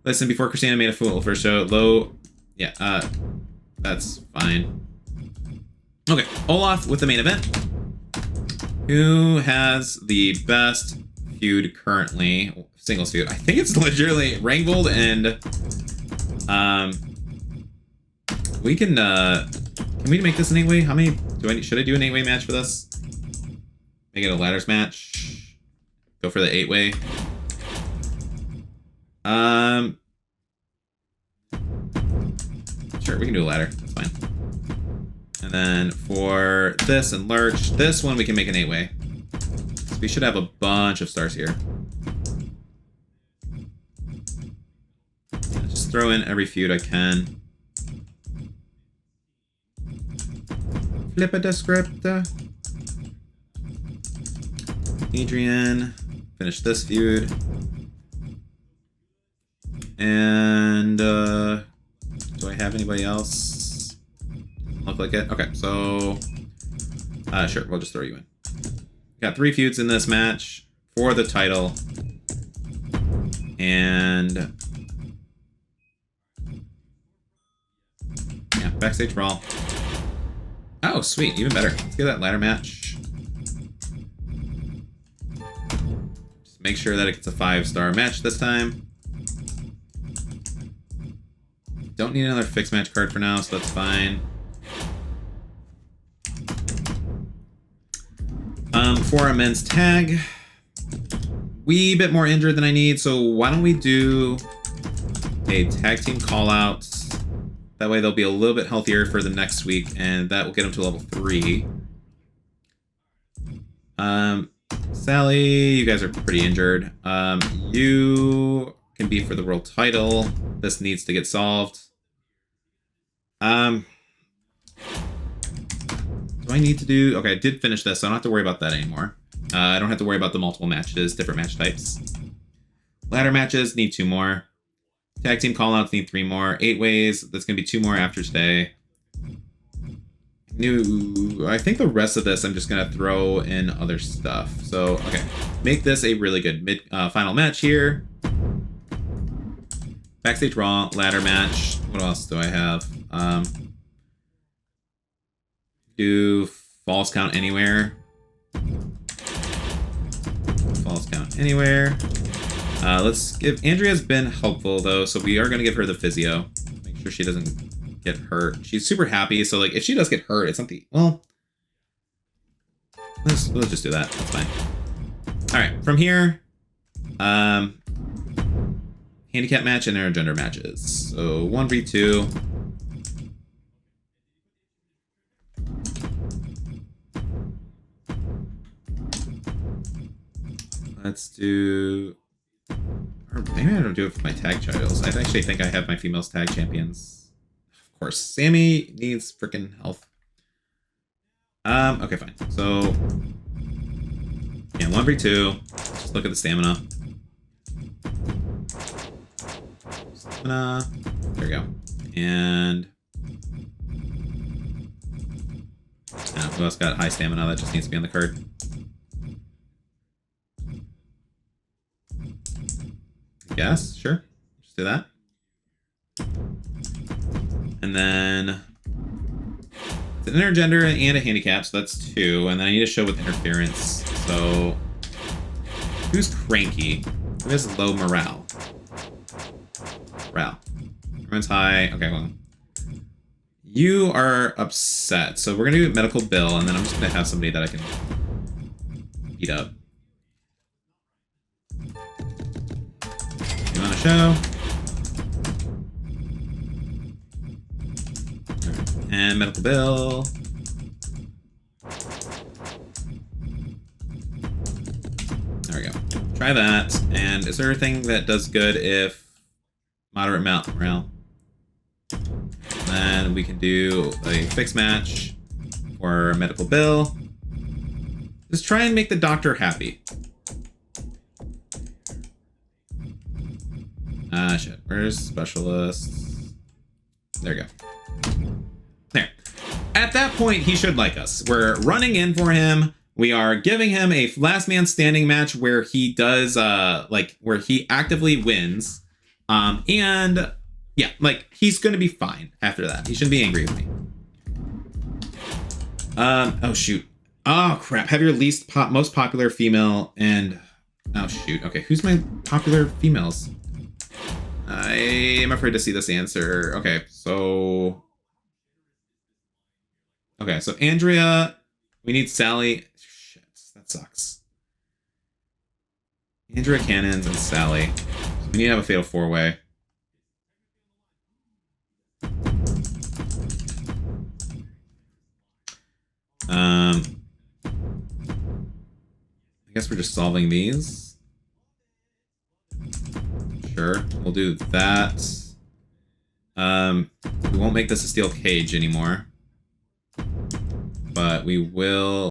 Listen, before Christina made a fool for a show, yeah, that's fine. Okay, Olaf with the main event. Who has the best feud currently? Singles feud. I think it's legitimately Rangvold and we can we make this an 8-way? How many should I do an 8-way match for this? Make it a ladders match. Go for the 8-way. Sure, we can do a ladder. That's fine. And then for this and Lurch, this one we can make an 8-way. So we should have a bunch of stars here. throw in every feud I can. Flip a script. Adrian, finish this feud. And do I have anybody else? Look like it. Okay, so sure, we'll just throw you in. Got 3 feuds in this match for the title. And yeah, backstage brawl. Oh, sweet, even better. Let's get that ladder match. Just make sure that it gets a 5-star match this time. Don't need another fixed match card for now, so that's fine. For our men's tag, wee bit more injured than I need, so why don't we do a tag team call out? That way they'll be a little bit healthier for the next week, and that will get them to level 3. Sally, you guys are pretty injured. You can be for the world title. This needs to get solved. Do I need to do... Okay, I did finish this, so I don't have to worry about that anymore. I don't have to worry about the multiple matches, different match types. Ladder matches need 2 more. Tag team callouts need 3 more. 8 ways, that's going to be 2 more after today. I think the rest of this I'm just going to throw in other stuff. So, okay. Make this a really good final match here. Backstage Raw, ladder match. What else do I have? Do falls count anywhere. Falls count anywhere. Let's give... Andrea's been helpful, though, so we are going to give her the physio. Make sure she doesn't get hurt. She's super happy, so, like, if she does get hurt, it's not the... Well, we'll just do that. That's fine. All right, from here, handicap match and intergender matches. So 1v2. Let's do... Or maybe I don't do it for my tag titles. I actually think I have my females tag champions. Of course, Sammy needs freaking health. Okay, fine. So, yeah, 1v2. Just look at the stamina. There we go. And who else got high stamina? That just needs to be on the card. Yes, sure. Just do that. And then it's an intergender and a handicap, so that's 2. And then I need to show with interference. So who's cranky? Who has low morale? Morale. Everyone's high. Okay, well. You are upset. So we're gonna do medical bill, and then I'm just gonna have somebody that I can beat up. You wanna show? And medical bill. There we go. Try that. And is there a thing that does good if moderate morale? Then we can do a fixed match for medical bill. Just try and make the doctor happy. Ah, shit. Where's specialists? There we go. There. At that point, he should like us. We're running in for him. We are giving him a last man standing match where he does, where he actively wins. And yeah, like, he's gonna be fine after that. He shouldn't be angry with me. Oh, shoot. Oh, crap. Have your most popular female and... Oh, shoot. Okay, who's my popular females? I am afraid to see this answer. Okay, so... Okay, so Andrea, we need Sally. Shit, that sucks. Andrea Cannons and Sally. So we need to have a fatal 4-way. I guess we're just solving these. Sure, we'll do that. We won't make this a steel cage anymore. But we will